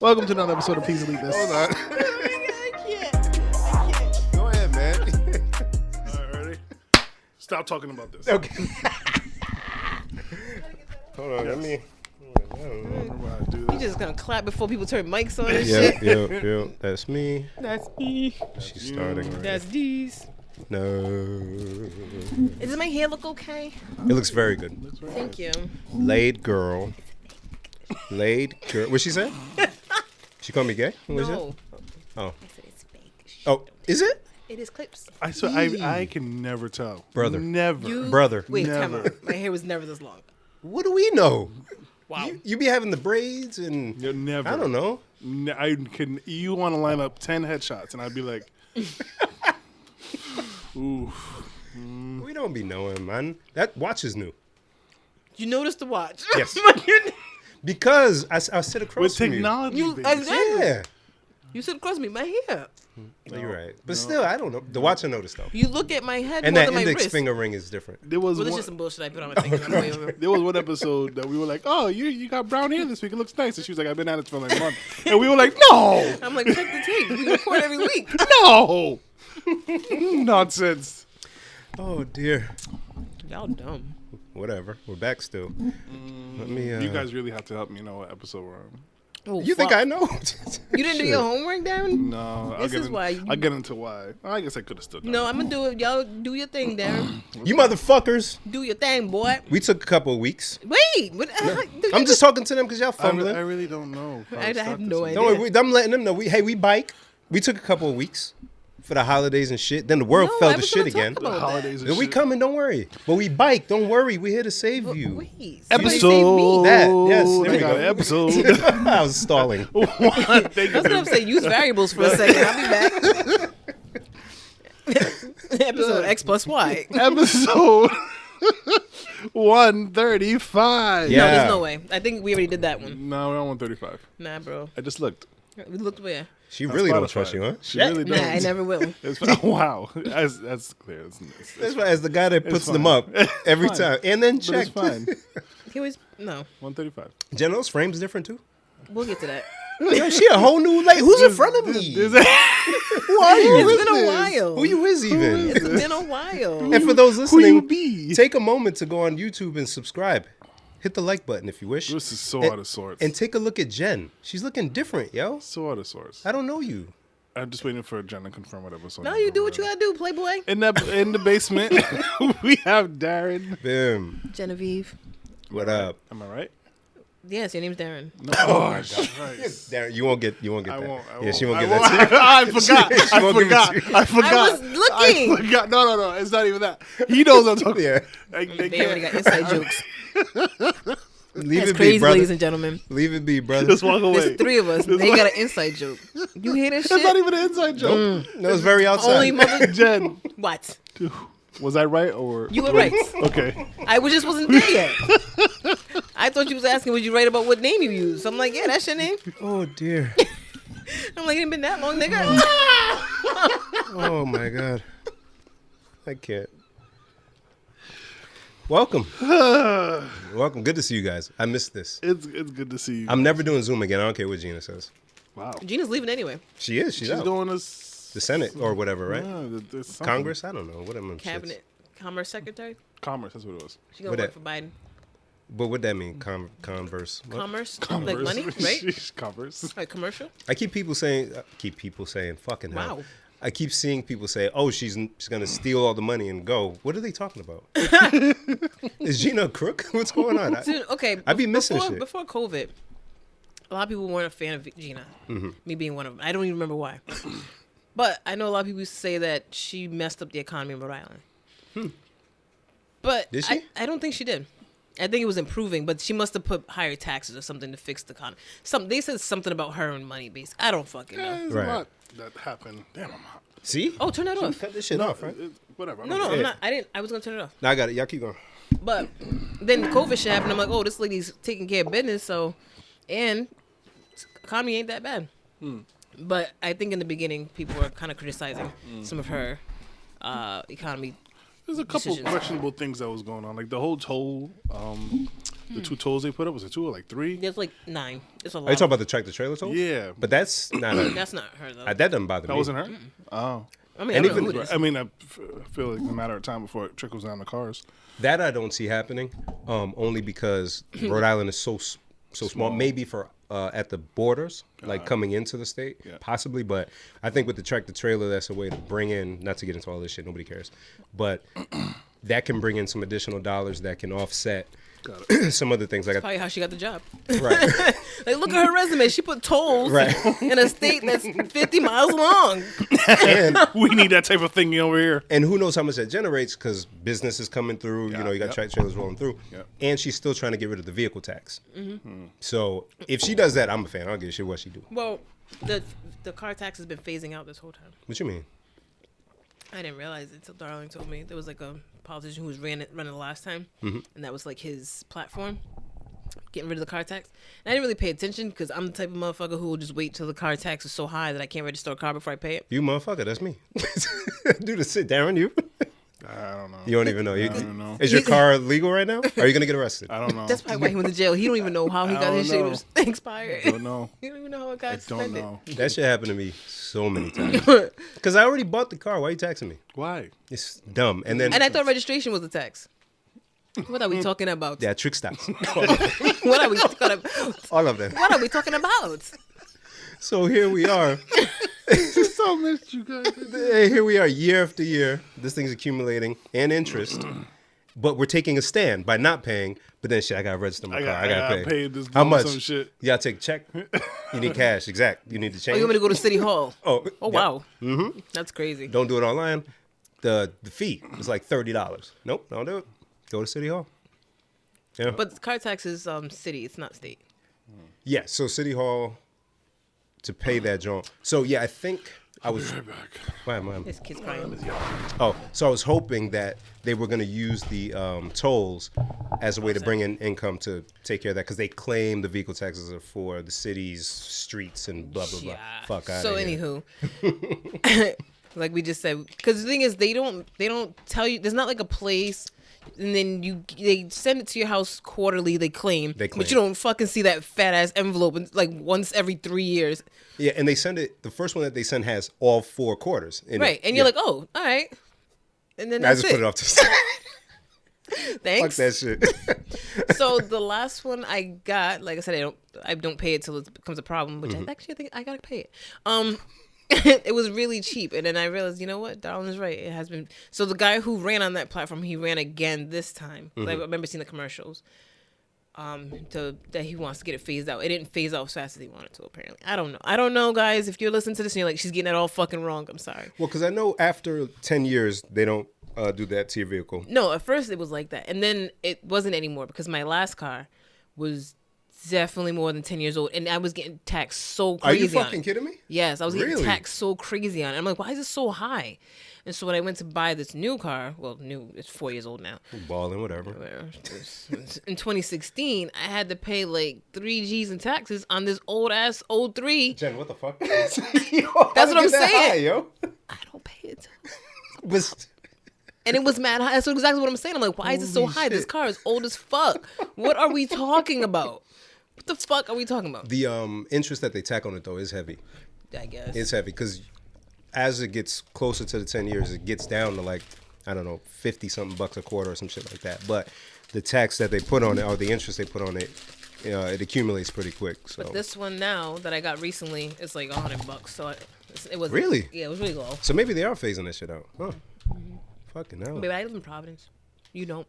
Welcome to another episode of Please Delete This. Hold on. I can't. Go ahead, man. All right, ready? Stop talking about this. Okay. Hold on, let me. I don't know how to do You this. just gonna clap before people turn mics on and shit. Yep. That's me. That's E. She's starting right. That's D's. No. Does my hair look okay? It looks very good. Thank you. Laid girl. What'd she say? She called me gay? What is No. it? Oh. I said it's fake. Oh, is it? It is clips. I swear, I can never tell. Brother. Never. Brother. Wait, time Never. out. My hair was never this long. What do we know? Wow. You be having the braids and You're never. I don't know. You want to line up 10 headshots, and I'd be like, ooh. We don't be knowing, man. That watch is new. You noticed the watch. Yes. Because I sit across With from technology, You, baby. exactly. Yeah. You sit across me, my hair. No, you're right. But still, I don't know. The watch I noticed, though. You look at my head And more that than my index wrist. finger ring is different. There was Well, it's one, just some bullshit I put on my finger on the way over. there was one episode that we were like, oh, you got brown hair this week. It looks nice. And she was like, I've been at it for like a month. And we were like, no. I'm like, check the tape. We record every week. No. Nonsense. Oh, dear. Y'all dumb. Whatever. We're back still. Let me. You guys really have to help me know what episode we're on. Oh, You think fuck. I know? You didn't do your homework, Darren? No. This is why I'll get into why. I guess I could have stood down. No, I'm gonna do it. Y'all do your thing, Darren. You motherfuckers. Do your thing, boy. We took a couple of weeks. Wait. What, I'm just talking to them because y'all I fumbling. really don't know. I have no idea. Don't worry. I'm letting them know. We bike. We took a couple of weeks for the holidays and shit. Then the world No, fell I to was shit gonna talk again. about that. Holidays and Then we shit. coming. Don't worry. But we bike. Don't worry. We're here to save you. Wait. Episode. That, yes, there I we got go. an episode. I was stalling. Thank I was you. gonna say use variables for a second. I'll be back. Episode X plus Y. Episode 135. Yeah. No, there's no way. I think we already did that one. No, we're on 135. Nah, bro. I just looked. We looked where? She really don't Spotify. trust you, huh? She really Nah, don't. I never will. Wow. That's clear. That's why, as the guy that puts them fine. up every Fine. time and then But check. it's fine. He was no. 135. Jen, those frames different too. We'll get to that. Yo, she a whole new lady. Who's in front of me? Who are you? It's been a while. Who you is even? It's been a while. And for those Who you listening, be? take a moment to go on YouTube and subscribe. Hit the like button if you wish. This is so And- out of sorts. And take a look at Jen. She's looking different, yo. So out of sorts. I don't know you. I'm just waiting for Jen to confirm what episode. No, you do what you gotta do, Playboy. In the basement, we have Darren. Bim. Genevieve. What up? Am I right? Yes, your name's Darren. No. Oh my God. Christ. Darren, you won't get I that. won't. Yeah, she won't I get won't. that to you. I forgot. She won't give it to you. I forgot. I was looking. I forgot. No. It's not even that. He knows I'm talking. Yeah. They already got inside jokes. Leave That's it crazy, be, brother. ladies and gentlemen. Leave it be, brother. Just walk away. There's three of us. They got an inside joke. You hear this That's shit? not even an inside joke. That was very outside. Only mother. Jen, What? was I right or You were right. Okay. I just wasn't there yet. I thought you was asking, was you right about what name you use? I'm like, yeah, that's your name. Oh, dear. I'm like, it ain't been that long, nigga. Oh, my God. I can't. Welcome. Welcome. Good to see you guys. I missed this. It's good to see you. I'm never doing Zoom again. I don't care what Gina says. Wow. Gina's leaving anyway. She is. She's She's out. doing this. The Senate or whatever, right? Yeah, there's something. Congress? I don't know. Whatever. Cabinet Commerce Secretary. Commerce. That's what it was. She gonna What work that- for Biden. But what that mean? Converse. What? Commerce, like money, right? Commerce. Like commercial. I keep people saying. Fucking hell. Wow. I keep seeing people say, "Oh, she's gonna steal all the money and go." What are they talking about? Is Gina a crook? What's going on? Dude, okay. I be missing shit. Before COVID, a lot of people weren't a fan of Gina. Mm-hmm. Me being one of them. I don't even remember why. But I know a lot of people used to say that she messed up the economy in Rhode Island. But Did she? I don't think she did. I think it was improving, but she must have put higher taxes or something to fix the economy. They said something about her and money base. I don't fucking know. There's Right. a lot that happened. Damn, I'm hot. See? Oh, turn that off. Cut this shit off, right? Whatever. I No, don't I'm care. not. I didn't. I was gonna turn it off. No, I got it. Y'all keep going. But then the COVID shit happened. I'm like, oh, this lady's taking care of business. So, and economy ain't that bad. But I think in the beginning, people were kind of criticizing some of her economy There's a couple decisions. questionable things that was going on, like the whole toll. The 2 tolls they put up, was it 2 or like 3? There's like 9. It's a lot. Are you talking about the tractor trailer toll? Yeah, But that's not a, That's not her though. that doesn't bother that me. wasn't her. Oh, I mean, and I don't know even- who it is. I mean, I feel like it's a matter of time before it trickles down the cars. That I don't see happening, only because Rhode Island is so small. Maybe for at the borders, like coming into the state, possibly. But I think with the tractor trailer, that's a way to bring in. Not to get into all this shit, nobody cares. But that can bring in some additional dollars that can offset some other things. Like Probably how she got the job. right, Like, look at her resume. She put tolls Right. in a state that's 50 miles long. and We need that type of thing over here. and who knows how much that generates because business is coming through. You know, you got tractor trailers rolling through, and she's still trying to get rid of the vehicle tax. So if she does that, I'm a fan. I don't give a shit what she do. Well, the car tax has been phasing out this whole time. What you mean? I didn't realize it until Darling told me. There was like a politician who was running the last time, and that was like his platform, getting rid of the car tax. And I didn't really pay attention because I'm the type of motherfucker who will just wait till the car tax is so high that I can't register a car before I pay it. You motherfucker, that's me. Do the sit, Darren. You? I don't know. You don't even know. I don't know. Is your car legal right now? Are you gonna get arrested? I don't know. That's probably why he went to jail. He don't even know how he I got his don't shit know. expired. Don't know. He don't even know how it got I don't suspended. know. That shit happened to me so many times. Because I already bought the car. Why are you taxing me? Why? It's dumb. And then And I thought registration was a tax. What are we talking about? yeah, trick stocks. What are we talking about? All of them. What are we talking about? So here we are. So missed you guys. Hey, here we are, year after year. This thing's accumulating and interest. But we're taking a stand by not paying. But then shit, I gotta register my car. I gotta pay. pay this How loan, much? some shit. You gotta take a check. You need cash. Exact. You need to Oh, change. you want me to go to City Hall? Oh, Oh, yep. wow. Mm-hmm. That's crazy. Don't do it online. The fee is like $30. Nope, don't do it. Go to City Hall. Yeah. But car tax is city. It's not state. Yeah, so City Hall to pay that joint. So yeah, I think I was. Why am I? His kids crying. Oh, so I was hoping that they were going to use the tolls as a way to bring in income to take care of that because they claim the vehicle taxes are for the city's streets and blah blah blah. Yeah. Fuck out So of here. anywho, like we just said, because the thing is, they don't tell you. There's not like a place. And then they send it to your house quarterly. They claim, but you don't fucking see that fat ass envelope like once every 3 years. Yeah, and they send it. The first one that they send has all 4 quarters. In Right, it. and you're like, oh, all right. And then I that's just put it off to the side. Fuck Thanks. that shit. So the last one I got, like I said, I don't pay it till it becomes a problem, which I actually think I gotta pay it. It was really cheap, and then I realized, you know what, Darwin is right. It has been. So the guy who ran on that platform, he ran again this time. I remember seeing the commercials. That he wants to get it phased out. It didn't phase out as fast as he wanted to. Apparently, I don't know, guys. If you're listening to this and you're like, she's getting it all fucking wrong, I'm sorry. Well, because I know after 10 years they don't do that to your vehicle. No, at first it was like that, and then it wasn't anymore because my last car was definitely more than 10 years old, and I was getting taxed so Are crazy. you fucking kidding me? Yes, I was getting Really? taxed so crazy on it. I'm like, why is it so high? And so when I went to buy this new car, well, new, it's 4 years old now. Balling, whatever. In 2016, I had to pay like 3 G's in taxes on this old ass 03. Jen, what the fuck? That's what I'm saying. High, yo. I don't pay it. Was And it was mad high. That's exactly what I'm saying. I'm like, why is it so Holy high? This shit. car is old as fuck. What are we talking about? What the fuck are we talking about? the interest that they tack on it though is heavy. I guess. It's heavy because as it gets closer to the 10 years, it gets down to like, I don't know, 50 something bucks a quarter or some shit like that. But the tax that they put on it or the interest they put on it, it accumulates pretty quick. So But this one now that I got recently, it's like $100. So it was Really? Yeah, it was really low. So maybe they are phasing that shit out. Huh. Fucking hell. Baby, I live in Providence. You don't.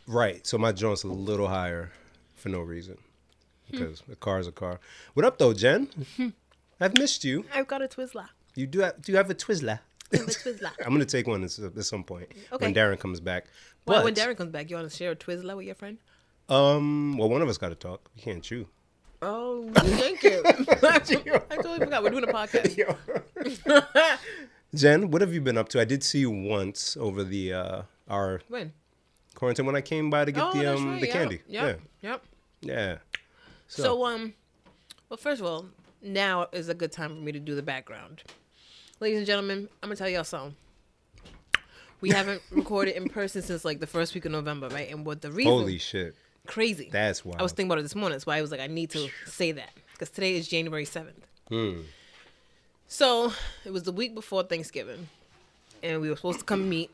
Right. So my joint's a little higher for no reason. Because a car is a car. What up though, Jen? I've missed you. I've got a Twizzler. You do have a Twizzler. I have a Twizzler. I'm gonna take one at some point Okay. when Darren comes back. Well, But when Darren comes back, you want to share a Twizzler with your friend? well, one of us got to talk. We can't chew. Oh, thank you. I totally forgot. We're doing a podcast. Jen, what have you been up to? I did see you once over the our When? quarantine when I came by to get Oh, that's right. the Yep. candy. Yep. Yep. Yeah. So, well, first of all, now is a good time for me to do the background. Ladies and gentlemen, I'm going to tell y'all something. We haven't recorded in person since like the first week of November, right? And what the reason? Holy shit. Crazy. That's wild. I was thinking about it this morning. That's why I was like, I need to say that because today is January 7th. So it was the week before Thanksgiving, and we were supposed to come meet,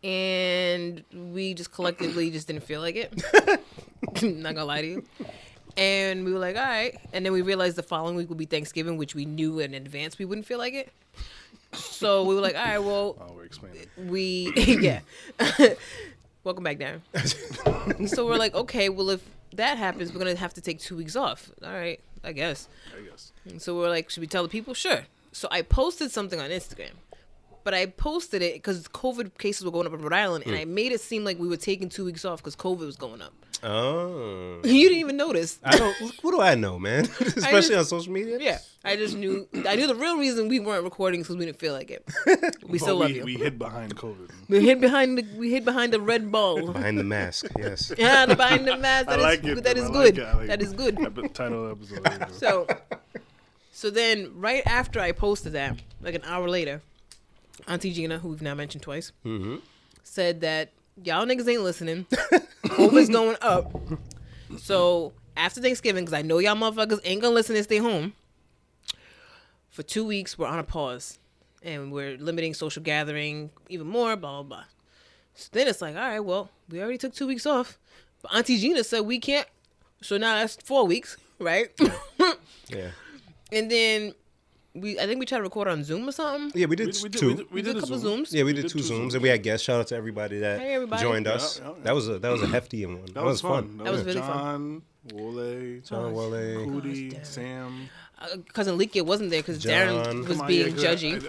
and we just collectively just didn't feel like it. Not gonna lie to you. And we were like, all right. And then we realized the following week would be Thanksgiving, which we knew in advance we wouldn't feel like it. So we were like, all right, well, we're explaining. Yeah. Welcome back, Darren. So we're like, okay, well, if that happens, we're going to have to take 2 weeks off. All right, I guess. And so we're like, should we tell the people? Sure. So I posted something on Instagram. But I posted it because COVID cases were going up in Rhode Island, and I made it seem like we were taking 2 weeks off because COVID was going up. Oh. You didn't even notice. I don't. What do I know, man? Especially on social media. Yeah, I knew the real reason we weren't recording because we didn't feel like it. We still love you. We hid behind COVID. We hid behind the red ball. Behind the mask, yes. Yeah, behind the mask. That is good. That is good. Title of the episode. So then right after I posted that, like an hour later, Auntie Gina, who we've now mentioned twice, said that y'all niggas ain't listening. COVID's going up. So after Thanksgiving, because I know y'all motherfuckers ain't gonna listen and stay home, for 2 weeks we're on a pause. And we're limiting social gathering even more, blah, blah, blah. So then it's like, all right, well, we already took 2 weeks off. But Auntie Gina said we can't. So now that's 4 weeks, right? Yeah. And then I think we tried to record on Zoom or something. Yeah, we did two. We did a couple Zooms. Yeah, we did two Zooms, and we had guests. Shout out to everybody that joined us. Yeah. That was a hefty one. That was fun. That was really fun. John Wole, Cootie, Sam. Cousin Leakia wasn't there because Darren was being judgy.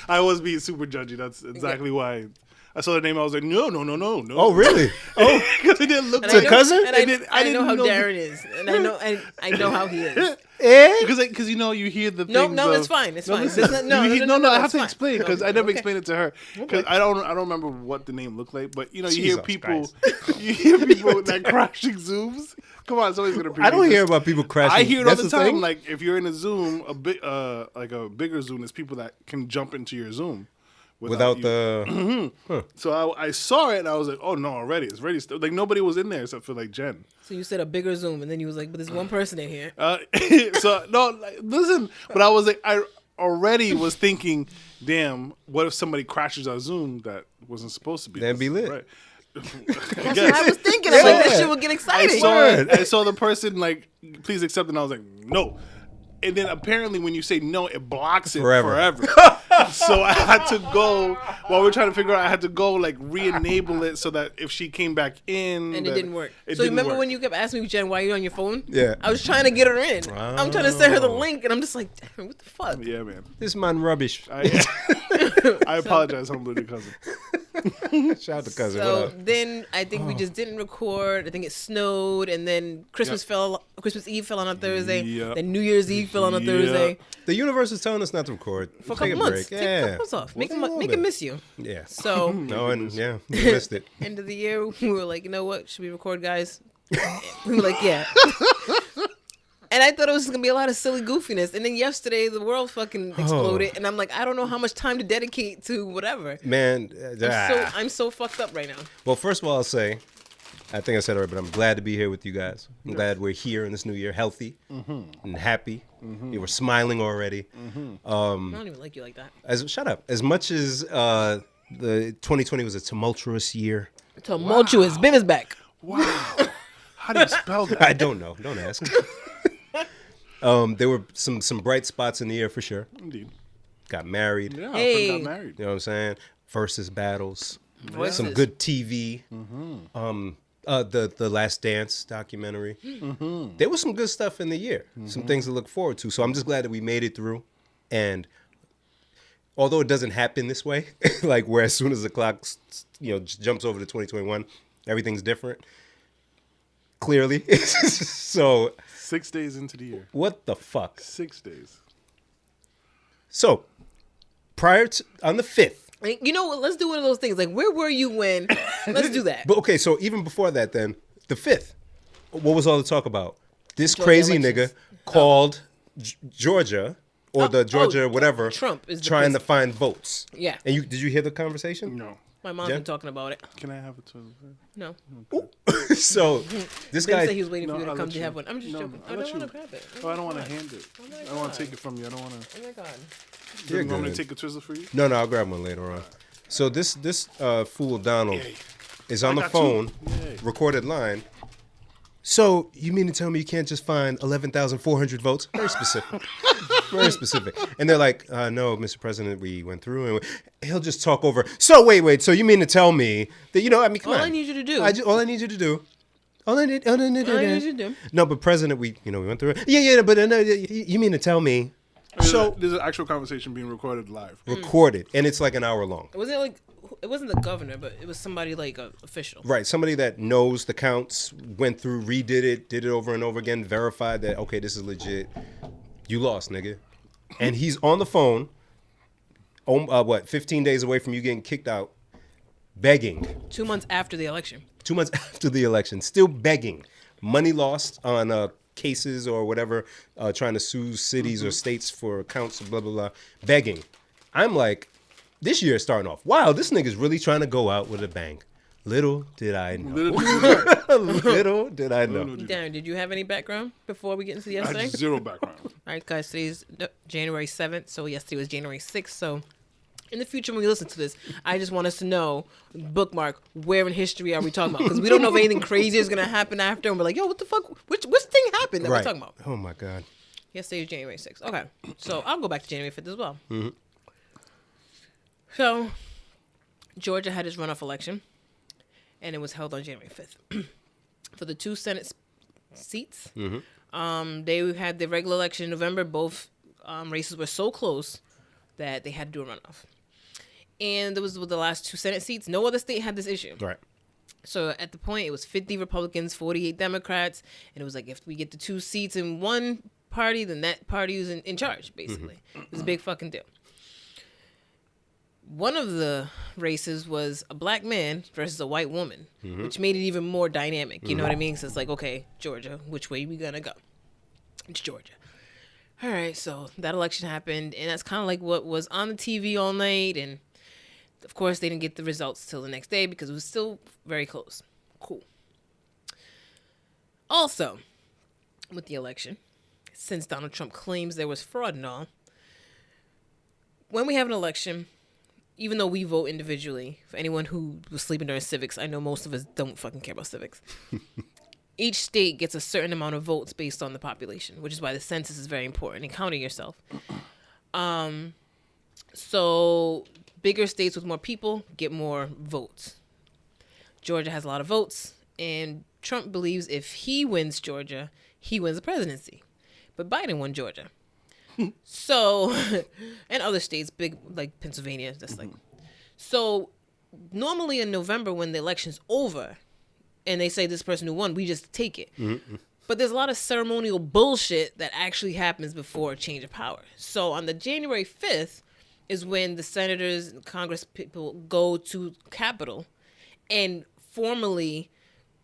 I was being super judgy. That's exactly why. I saw the name. I was like, no. Oh, really? Oh, because it didn't look to cousin. And I know how Darren is, and I know how he is. Because you hear the things. No, it's fine. It's fine. No, I have to explain because I never explained it to her because I don't remember what the name looked like. But you hear people that crashing Zooms. Come on, somebody's gonna. I don't hear about people crashing. I hear it all the time. Like if you're in a Zoom, like a bigger Zoom, there's people that can jump into your Zoom. Without the... So I saw it and I was like, oh no, already. It's ready. Like nobody was in there except for like Jen. So you said a bigger Zoom and then you was like, but there's one person in here. So no, listen. But I was like, I already was thinking, damn, what if somebody crashes our Zoom that wasn't supposed to be? That'd be lit. Right. That's what I was thinking. I'm like, this shit would get exciting. I saw the person like, please accept, and I was like, no. And then apparently when you say no, it blocks it forever. So I had to go, while we're trying to figure out, I had to go like re-enable it so that if she came back in. And it didn't work. So remember when you kept asking me, Jen, why are you on your phone? Yeah. I was trying to get her in. Oh. I'm trying to send her the link and I'm just like, damn, what the fuck? Yeah, man. This man rubbish. I apologize humbly to cousin. Shout out to cousin. So then I think we just didn't record. I think it snowed, and then Christmas Eve fell on a Thursday. Yep. Then New Year's Eve fell on a Thursday. The universe is telling us not to record For a couple months. Take a couple months off. Make it miss you. Yeah. So we missed it. End of the year, we were like, you know what? Should we record, guys? We were like, yeah. And I thought it was going to be a lot of silly goofiness. And then yesterday, the world fucking exploded. And I'm like, I don't know how much time to dedicate to whatever. Man. I'm so fucked up right now. Well, first of all, I'll say, I think I said it already, but I'm glad to be here with you guys. I'm glad we're here in this new year, healthy and happy. You were smiling already. I don't even like you like that. Shut up. As much as the 2020 was a tumultuous year. Tumultuous. Bim is back. Wow. How do you spell that? I don't know. Don't ask. There were some bright spots in the year for sure. Indeed. Got married. Yeah, Hey. got married. You know what I'm saying? Versus battles. Voices. Some good TV. The Last Dance documentary. There was some good stuff in the year. Some things to look forward to. So I'm just glad that we made it through. And although it doesn't happen this way, like where as soon as the clock jumps over to 2021, everything's different. Clearly. So 6 days into the year. what the fuck? 6 days. So prior to on the 5th. You know what? Let's do one of those things. Like, where were you when? Let's do that. But okay, so even before that, then the 5th, what was all the talk about? This Georgia crazy elections. nigga called Georgia or the Georgia whatever. Trump is trying to find votes. Yeah. And did you hear the conversation? No. My mom's been talking about it. Can I have a Twizzler? No. So this guy said he was waiting for you to come to have one. I'm just joking. I don't want to grab it. I don't want to hand it. I don't want to take it from you. I don't want to. Oh my god. You're You want me good. to take a Twizzler for you? No, I'll grab one later on. So this fool Donald is on the phone, recorded line. So you mean to tell me you can't just find 11,400 votes? Very specific. Very specific. And they're like, no, Mr. President, we went through and he'll just talk over. So wait. So you mean to tell me that, come All on. I need you to do. All I need you to do. All I need you to do. No, but President, we went through it. Yeah, but no, you mean to tell me. So there's an actual conversation being recorded live. Recorded. And it's like an hour long. It wasn't the governor, but it was somebody like official. Right, somebody that knows the counts, went through, redid it, did it over and over again, verified that, okay, this is legit. You lost, nigga. And he's on the phone, 15 days away from you getting kicked out, begging. 2 months after the election. 2 months after the election, still begging. Money lost on cases or whatever, trying to sue cities or states for counts, blah, blah, blah, begging. I'm like, this year is starting off. Wow, this nigga's really trying to go out with a bang. Little did I know. Little did I know. Darren, did you have any background before we get into I yesterday? had zero background. All right, guys, today's January 7th, so yesterday was January 6th. So in the future, when we listen to this, I just want us to know, bookmark, where in history are we talking about? Because we don't know if anything crazy is going to happen after, and we're like, yo, what the fuck? Which thing happened that we're talking about? Oh, my God. Yesterday was January 6th. Okay, so I'll go back to January 5th as well. Mm-hmm. So Georgia had its runoff election, and it was held on January 5th. For the 2 Senate seats, they had the regular election in November. Both races were so close that they had to do a runoff. And there was with the last 2 Senate seats. No other state had this issue. Right. So at the point, it was 50 Republicans, 48 Democrats. And it was like, if we get the 2 seats in one party, then that party is in charge, basically. It was a big fucking deal. One of the races was a black man versus a white woman, which made it even more dynamic. You know what I mean? So it's like, okay, Georgia, which way we gonna go? It's Georgia. All right, so that election happened, and that's kind of like what was on the TV all night. And of course, they didn't get the results till the next day because it was still very close. Cool. Also, with the election, since Donald Trump claims there was fraud and all, when we have an election, even though we vote individually, for anyone who was sleeping during civics, I know most of us don't fucking care about civics. Each state gets a certain amount of votes based on the population, which is why the census is very important in counting yourself. So bigger states with more people get more votes. Georgia has a lot of votes, and Trump believes if he wins Georgia, he wins the presidency. But Biden won Georgia. So, and other states, big like Pennsylvania, that's like. So, normally in November when the election's over, and they say this person who won, we just take it. But there's a lot of ceremonial bullshit that actually happens before a change of power. So on the January 5th is when the senators and Congress people go to Capitol and formally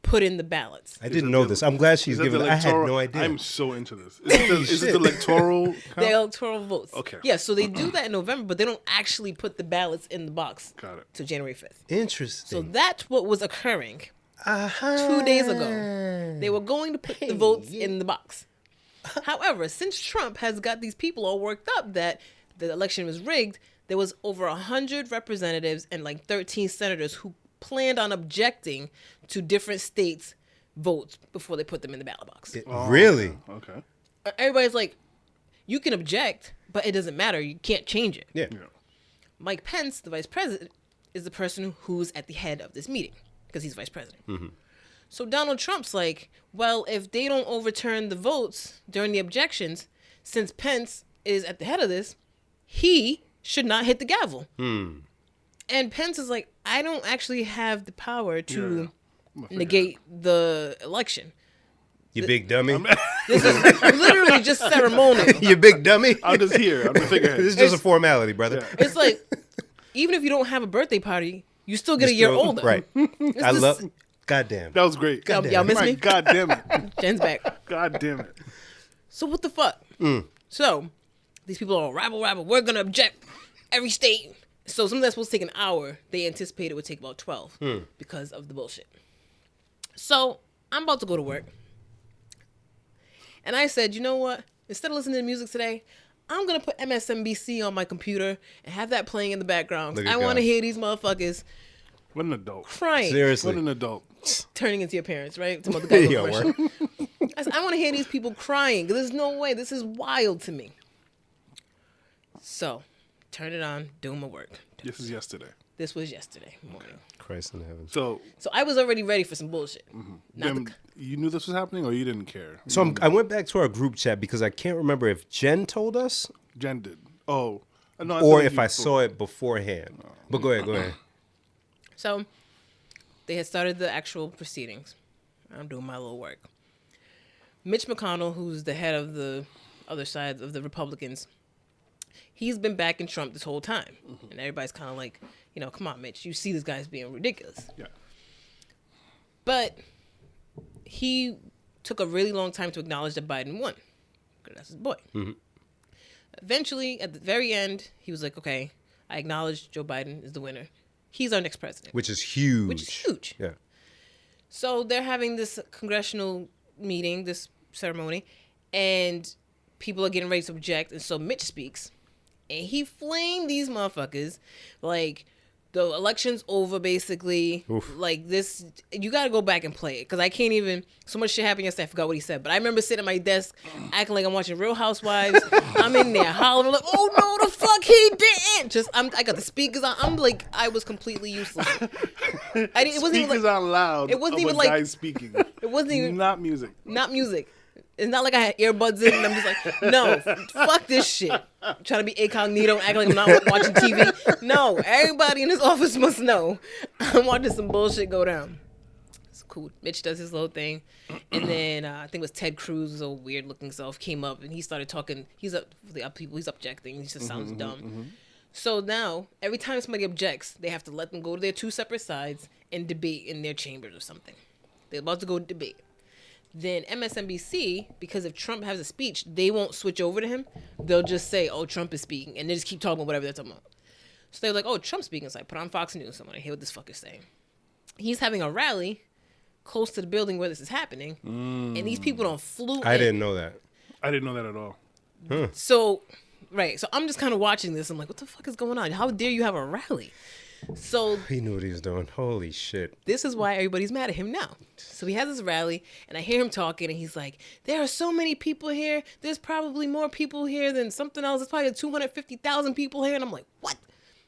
put in the ballots. I didn't know this. I'm glad she's giving it. I had no idea. I'm so into this. Is it the electoral count? The electoral votes. Okay. Yeah, so they do that in November, but they don't actually put the ballots in the box. Got it. To January 5th. Interesting. So that's what was occurring 2 days ago. They were going to put the votes in the box. However, since Trump has got these people all worked up that the election was rigged, there was over 100 representatives and like 13 senators who planned on objecting to different states' votes before they put them in the ballot box. Really? Okay. Everybody's like, you can object, but it doesn't matter. You can't change it. Yeah. Mike Pence, the vice president, is the person who's at the head of this meeting because he's vice president. So Donald Trump's like, well, if they don't overturn the votes during the objections, since Pence is at the head of this, he should not hit the gavel. And Pence is like, I don't actually have the power to negate the election. You big dummy. This is literally just ceremonial. You big dummy. I'm just here. I'm the figurehead. This is just a formality, brother. It's like, even if you don't have a birthday party, you still get a year older. Right. I love. Goddamn. That was great. Y'all miss me? God damn it. Jen's back. God damn it. So what the fuck? So these people are rabble. We're gonna object every state. So something that's supposed to take an hour, they anticipated would take about 12 because of the bullshit. So I'm about to go to work. And I said, you know what? Instead of listening to music today, I'm going to put MSNBC on my computer and have that playing in the background. I want to hear these motherfuckers. What an adult. Crying. Seriously. What an adult. Turning into your parents, right? Some other guy I said, I want to hear these people crying. There's no way. This is wild to me. So, turn it on, doing my work. This is yesterday. This was yesterday morning. Christ in heaven. So I was already ready for some bullshit. you knew this was happening, or you didn't care? So I went back to our group chat because I can't remember if Jen told us. Jen did. Oh, no. Or if I saw it beforehand. But go ahead. So they had started the actual proceedings. I'm doing my little work. Mitch McConnell, who's the head of the other side of the Republicans, he's been backing Trump this whole time. And everybody's kind of like, come on, Mitch, you see this guy's being ridiculous. Yeah. But he took a really long time to acknowledge that Biden won. Because that's his boy. Mm-hmm. Eventually, at the very end, he was like, okay, I acknowledge Joe Biden is the winner. He's our next president. Which is huge. Yeah. So they're having this congressional meeting, this ceremony, and people are getting ready to object. And so Mitch speaks. And he flamed these motherfuckers like the election's over, basically. Oof. Like this, you got to go back and play it because I can't even. So much shit happened yesterday. I forgot what he said, but I remember sitting at my desk acting like I'm watching Real Housewives. I'm in there hollering like, "Oh no, the fuck he didn't!" I got the speakers on. I'm like, I was completely useless. It wasn't even like, on loud. It wasn't even like guy speaking. It wasn't even not music. Not music. It's not like I had earbuds in and I'm just like, no, fuck this shit. I'm trying to be incognito, acting like I'm not watching TV. No, everybody in this office must know I'm watching some bullshit go down. It's cool. Mitch does his little thing. And then I think it was Ted Cruz, his old weird looking self, came up and he started talking. He's objecting. He just sounds dumb. Mm-hmm. So now, every time somebody objects, they have to let them go to their two separate sides and debate in their chambers or something. They're about to go debate. Then MSNBC, because if Trump has a speech, they won't switch over to him. They'll just say, oh, Trump is speaking. And they just keep talking about whatever they're talking about. So they're like, oh, Trump's speaking. So I put on Fox News. So I'm going to hear what this fucker's saying. He's having a rally close to the building where this is happening. And these people don't flew I didn't know that. I didn't know that at all. Huh. So, right. So I'm just kind of watching this. I'm like, what the fuck is going on? How dare you have a rally? So he knew what he was doing. Holy shit. This is why everybody's mad at him now. So he has this rally and I hear him talking and he's like, there are so many people here. There's probably more people here than something else. There's probably 250,000 people here. And I'm like, what?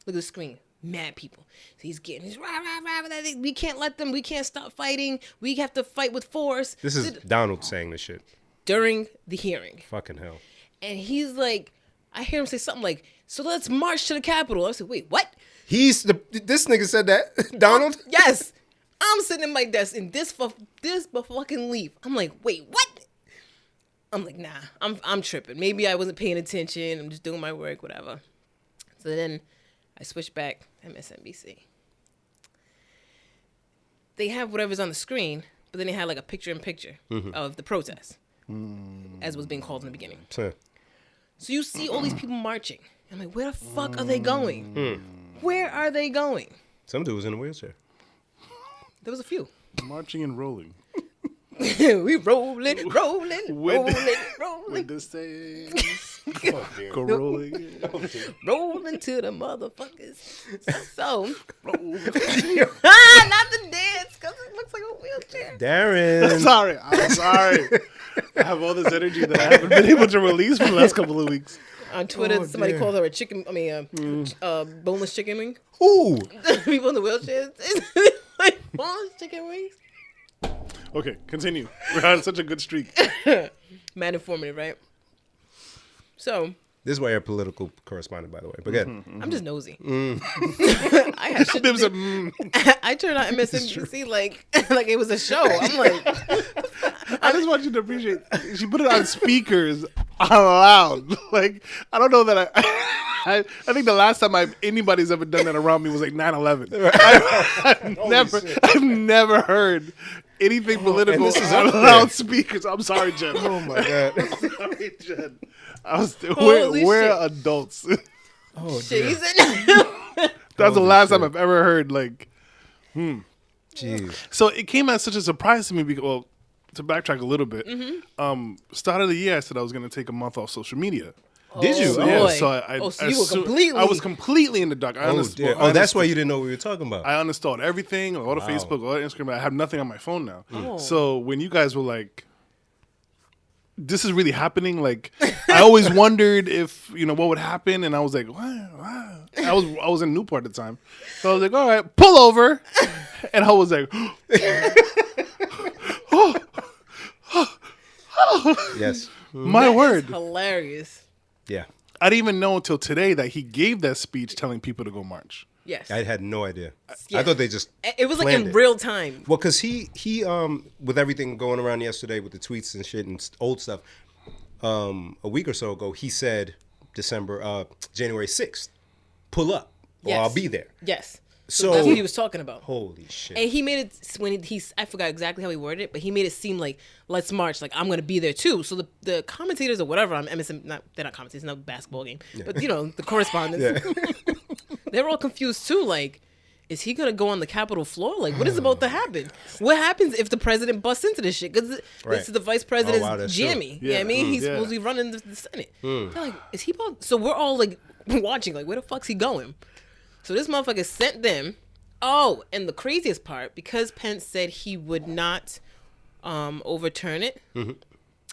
Look at the screen. Mad people. So he's rah, rah, rah. We can't let them. We can't stop fighting. We have to fight with force. This is Donald saying this shit. During the hearing. Fucking hell. And he's like, I hear him say something like, so let's march to the Capitol. I said, wait, what? This nigga said that? Donald? Yes. I'm sitting in my desk and this fucking leave. I'm like, wait, what? I'm like, nah, I'm tripping. Maybe I wasn't paying attention. I'm just doing my work, whatever. So then I switched back to MSNBC. They have whatever's on the screen, but then they had like a picture-in-picture of the protest, as was being called in the beginning. So you see all these people marching. I'm like, where the fuck are they going? Where are they going? Some dude was in a wheelchair. There was a few. Marching and rolling. We rolling. With the saints. Go rolling. Rolling to the motherfuckers. So. Not the dance, because it looks like a wheelchair. Darren. I'm sorry. I have all this energy that I haven't been able to release for the last couple of weeks. On Twitter, somebody called her boneless chicken wing. Ooh. People in the wheelchairs. Like boneless chicken wings. Okay, continue. We're on such a good streak. Mad informative, right? So. This is why you're a political correspondent, by the way. But good. I'm just nosy. I have shit. I turned on MSNBC like it was a show. I'm like. I just want you to appreciate. She put it on speakers out loud. Like, I don't know that I think the last time anybody's ever done that around me was like 9/11. I've never heard anything political this is on loudspeakers. I'm sorry, Jen. Oh my god. I'm sorry, Jen. Holy we're shit. adults. Oh, Shit, dear. he said That's the Holy last shit. time I've ever heard like. Jeez. So it came as such a surprise to me because, well, to backtrack a little bit, start of the year I said I was going to take a month off social media. Did you? Oh, Yeah, boy. so So you were completely. I was completely in the dark. Oh, dear. Oh, that's why you didn't know what we were talking about. I uninstalled everything, all the Facebook, all the Instagram. I have nothing on my phone now. Oh. So when you guys were like, "This is really happening," like I always wondered if what would happen, and I was like, "What?" I was in Newport at the time, so I was like, "All right, pull over," and I was like, Yes. "My word!" Hilarious. Yeah. I didn't even know until today that he gave that speech telling people to go march. Yes. I had no idea. Yeah. I thought they just It was like planned in it. real time. Well, because he with everything going around yesterday with the tweets and shit and old stuff, a week or so ago, he said January 6th, pull up or Yes. I'll be there. Yes. So That's what he was talking about. Holy shit. And he made it when I forgot exactly how he worded it, but he made it seem like let's march, like I'm gonna be there too. So the commentators or whatever on MSN, they're not commentators, not a basketball game, but the correspondents, they were all confused too. Like, is he gonna go on the Capitol floor? Like, what is about to happen? What happens if the president busts into this shit? Because this is the vice president's that's true. jammy. Yeah. You know what I mean? He's Yeah. supposed to be running the Senate. They're like, is he about? So we're all like watching, like, where the fuck's he going? So this motherfucker sent them. Oh, and the craziest part, because Pence said he would not overturn it.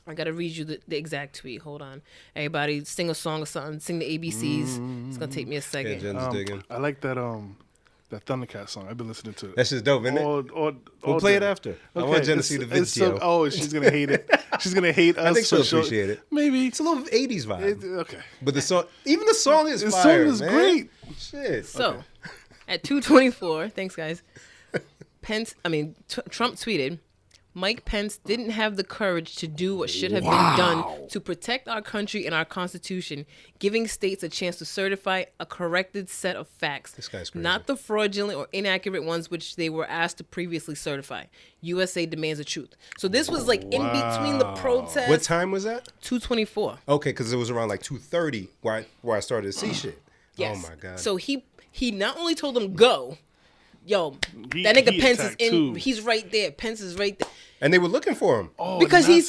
I gotta read you the exact tweet. Hold on, everybody, sing a song or something. Sing the ABCs. It's gonna take me a Yeah, second. Jen's digging. I like that Thundercat song. I've been listening to it. That's just dope, isn't it? We'll play it after. I want Jen to see the video. She's gonna hate it. She's gonna hate us. I think she'll for sure. appreciate it. Maybe. It's a little 80s vibe. Okay. But the song is The fire, song is man. great. Shit. So, at 2:24, thanks guys. Trump tweeted, Mike Pence didn't have the courage to do what should have been done to protect our country and our Constitution, giving states a chance to certify a corrected set of facts, This guy's crazy. not the fraudulent or inaccurate ones which they were asked to previously certify. USA demands the truth. So this was like in between the protests. What time was that? 2:24. Okay, because it was around like 2:30 where I started to see shit. Yes. Oh my god. So he not only told them go, yo, He- that nigga he Pence is attacked in. too. He's right there. Pence is right there and they were looking for him. because he that's-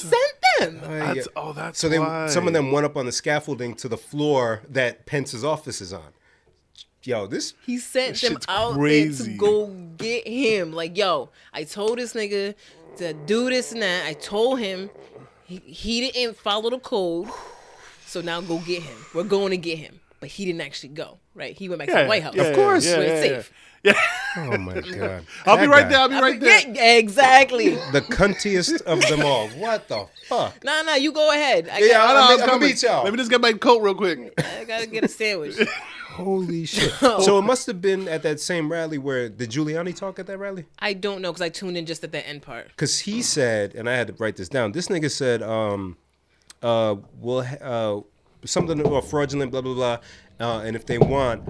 sent them. That's So why. some of them went up on the scaffolding to the floor that Pence's office is on. Yo, this He sent This them shit's out crazy. there to go get him. Like, yo, I told this nigga to do this and that. I told him he didn't follow the code. So now go get him. We're going to get him. But he didn't actually go, right? He went back to the White House. Yeah, Of course. yeah, where yeah, it's yeah. safe. oh my god. I'll be That right guy. there. I'll be right there. Yeah, exactly. The cuntiest of them all. What the fuck? Nah, you go ahead. I Yeah, got- I'm gonna beat y'all. Let me just get my coat real quick. I gotta get a sandwich. Holy shit. So it must have been at that same rally where did Giuliani talk at that rally? I don't know because I tuned in just at the end part. Because he said, and I had to write this down. This nigga said, something or fraudulent, blah blah blah, and if they want,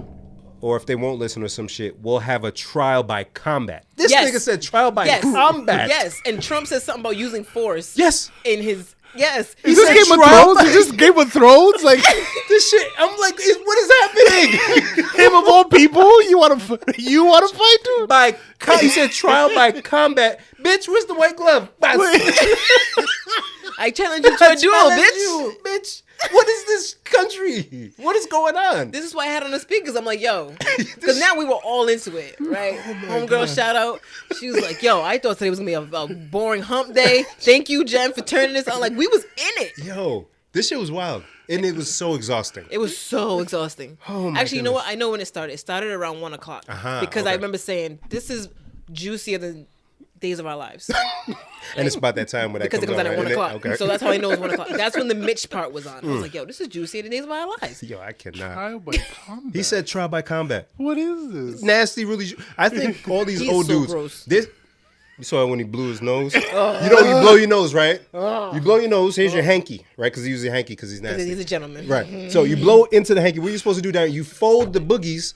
or if they won't listen or some shit, we'll have a trial by combat. This Yes. nigga said trial by Yes. combat. Yes, and Trump said something about using force. Yes. In his yes. Is this said Game of trial Thrones? by- Is this Game of Thrones? Like This shit. I'm like, what is happening? him of all people? You want to fight, dude? He said trial by combat. Bitch, where's the white glove? I challenge you to a duel, bitch. Bitch. What is this country? What is going on? This is why I had on the speakers. I'm like, yo, because now we were all into it, right? Homegirl, shout out. She was like, yo, I thought today was gonna be a boring hump day. Thank you, Jen, for turning this on. Like, we was in it. Yo, this shit was wild. And it was so exhausting. It was so exhausting. Oh my Actually, you know goodness. what? I know when it started. It started around 1:00 because I okay. remember saying this is juicier than Days of Our Lives And it's about that time when that because it comes out at right? 1:00. Okay. So that's how I know it's 1:00. That's when the Mitch part was on. I was like, yo, this is juicier than Days of Our Lives. Yo, I cannot. Trial by combat. He said trial by combat. "What is this?" Nasty, really. I think all these He's old so dudes. gross. You saw it when he blew his nose. You know, you blow your nose, right? You blow your nose. Here's your hanky, right? Because he uses a hanky because he's nasty. He's a gentleman. Right. So you blow into the hanky. What are you supposed to do down? You fold the boogies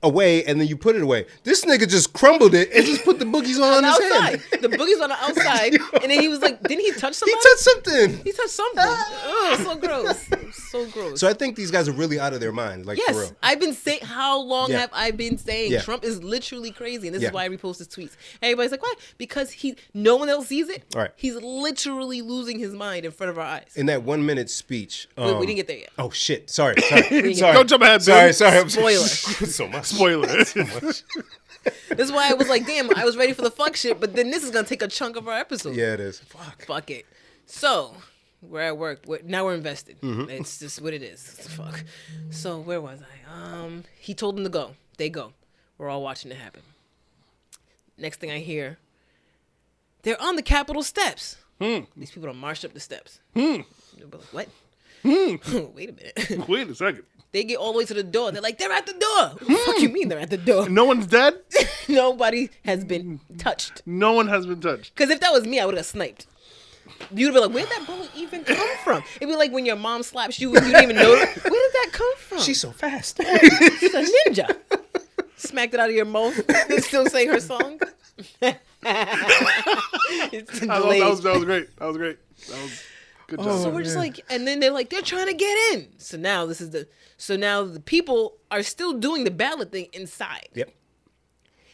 away and then you put it away. This nigga just crumbled it and just put the boogies on his hand. The boogies on the outside. And then he was like, didn't he touch somebody? He touched something. He touched something. Oh, so gross. So gross. So I think these guys are really out of their mind. Like, for real. I've been saying, how long have I been saying Trump is literally crazy? And this is why I repost his tweets. Everybody's like, why? Because no one else sees it. Right. He's literally losing his mind in front of our eyes. In that 1 minute speech. We didn't get there yet. Oh, shit. Sorry. Don't jump ahead, Sorry. Spoiler. So much. Spoiler. So much. This is why I was like, damn, I was ready for the fuck shit, but then this is going to take a chunk of our episode. Yeah, it is. Fuck it. So, we're at work. Now we're invested. It's just what it is. Fuck. So, where was I? He told them to go. They go. We're all watching it happen. Next thing I hear, they're on the Capitol steps. These people don't march up the steps. Like, what? Wait a minute. Wait a second. They get all the way to the door. They're like, they're at the door. What the fuck you mean they're at the door? No one's dead? Nobody has been touched. No one has been touched. Because if that was me, I would have sniped. You'd be like, where'd that bullet even come from? It'd be like when your mom slaps you and you didn't even know. Where did that come from? She's so fast. She's a ninja. Smacked it out of your mouth. Still saying her song. That was great. That was great. That was good job. So we're just like, and then they're like, they're trying to get in. So now the people are still doing the ballot thing inside. Yep.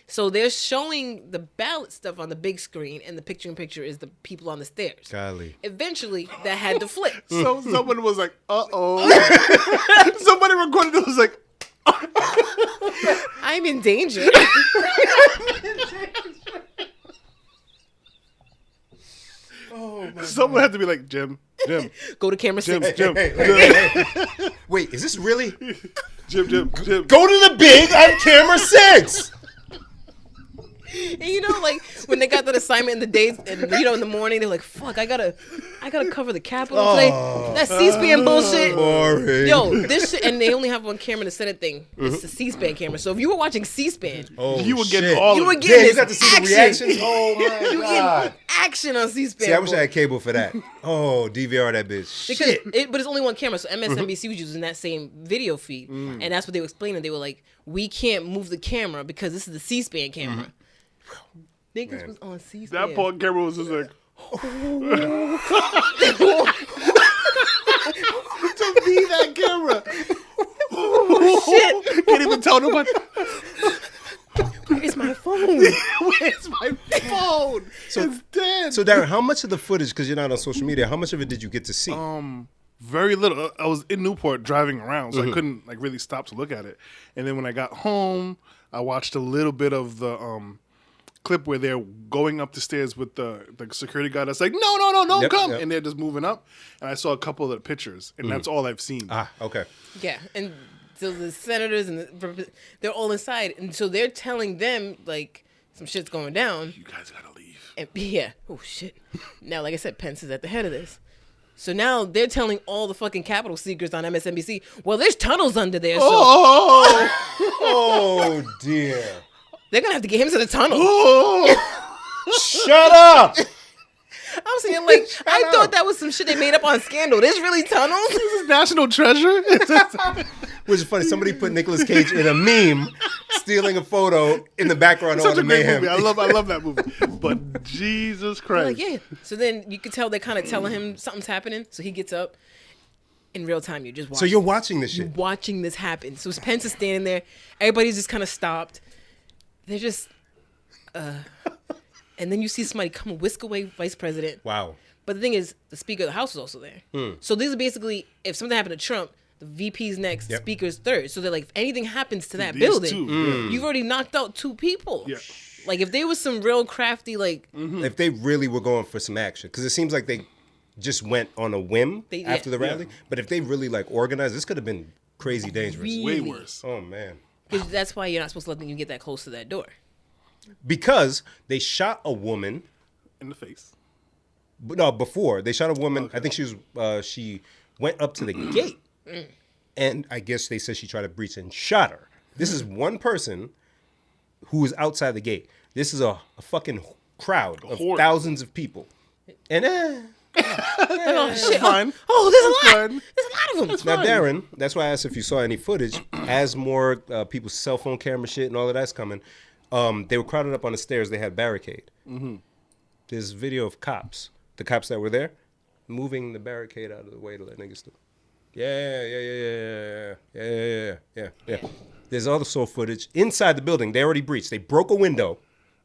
So they're showing the ballot stuff on the big screen, and the picture-in-picture is the people on the stairs. Golly. Eventually, that had to flip. So someone was like, uh-oh. Somebody recorded it was like, I'm in danger. someone had to be like, Jim. Go to camera 6. Jim. Wait, is this really? Jim. Go to the big on camera 6. And you know, like when they got that assignment in the days, and you know, in the morning, they're like, "Fuck, I gotta cover the Capitol today." That C-SPAN bullshit. Boring. Yo, this shit, and they only have one camera in the Senate thing. It's the C-SPAN camera. So if you were watching C-SPAN, you were getting all. You were of it. getting you got to see action. the reactions. Oh my You god. getting action on C-SPAN. See, I wish I had cable for that. Oh, DVR that bitch. Because but it's only one camera, so MSNBC was using that same video feed, and that's what they were explaining. They were like, "We can't move the camera because this is the C-SPAN camera." Niggas was on C-SPAN. That poor camera was just like, to be that camera. Shit. Can't even tell nobody. Where's my phone? Where's my phone? It's dead. So, Darren, how much of the footage, because you're not on social media, how much of it did you get to see? Very little. I was in Newport driving around, so I couldn't like really stop to look at it. And then when I got home, I watched a little bit of the clip where they're going up the stairs with the security guard that's like, no, don't come. And they're just moving up. And I saw a couple of the pictures, and that's all I've seen. Ah, okay. Yeah, and so the senators and they're all inside, and so they're telling them like some shit's going down. You guys gotta leave. And oh shit. Now, like I said, Pence is at the head of this. So now they're telling all the fucking Capitol seekers on MSNBC, well, there's tunnels under there. So Oh dear. they're going to have to get him to the tunnel. Shut up. I'm saying, like, I thought that was some shit they made up on Scandal. There's really tunnels? This is National Treasure. Which is funny. Somebody put Nicolas Cage in a meme, stealing a photo in the background of all Such the a great mayhem. movie. I love that movie. But Jesus Christ. Like, yeah. So then you could tell they're kind of telling him something's happening. So he gets up. In real time, you're just watching. So you're watching this shit. You're watching this happen. So Pence is standing there. Everybody's just kind of stopped. They're just... and then you see somebody come whisk away vice president. Wow. But the thing is, the Speaker of the House is also there. So these are basically, if something happened to Trump, the VP's next, Speaker's third. So they're like, if anything happens to that building, you've already knocked out 2 people. Yeah. Like, if there was some real crafty, like... If they really were going for some action. Because it seems like they just went on a whim after the rally. But if they really, like, organized, this could have been crazy dangerous. Really? Way worse. Oh, man. Because that's why you're not supposed to let them get that close to that door. Because they shot a woman... In the face. No, before. They shot a woman. Okay. I think she went up to the gate. And I guess they said she tried to breach and shot her. This is one person who was outside the gate. This is a fucking crowd of thousands of people. And Oh shit! Fine. Oh, there's a lot. Fine. There's a lot of them. It's Now, fine. Darren, that's why I asked if you saw any footage. As more people's cell phone camera shit and all of that's coming, they were crowded up on the stairs. They had barricade. Mm-hmm. There's video of cops, the cops that were there, moving the barricade out of the way to let niggas through. Yeah. There's also footage inside the building. They already breached. They broke a window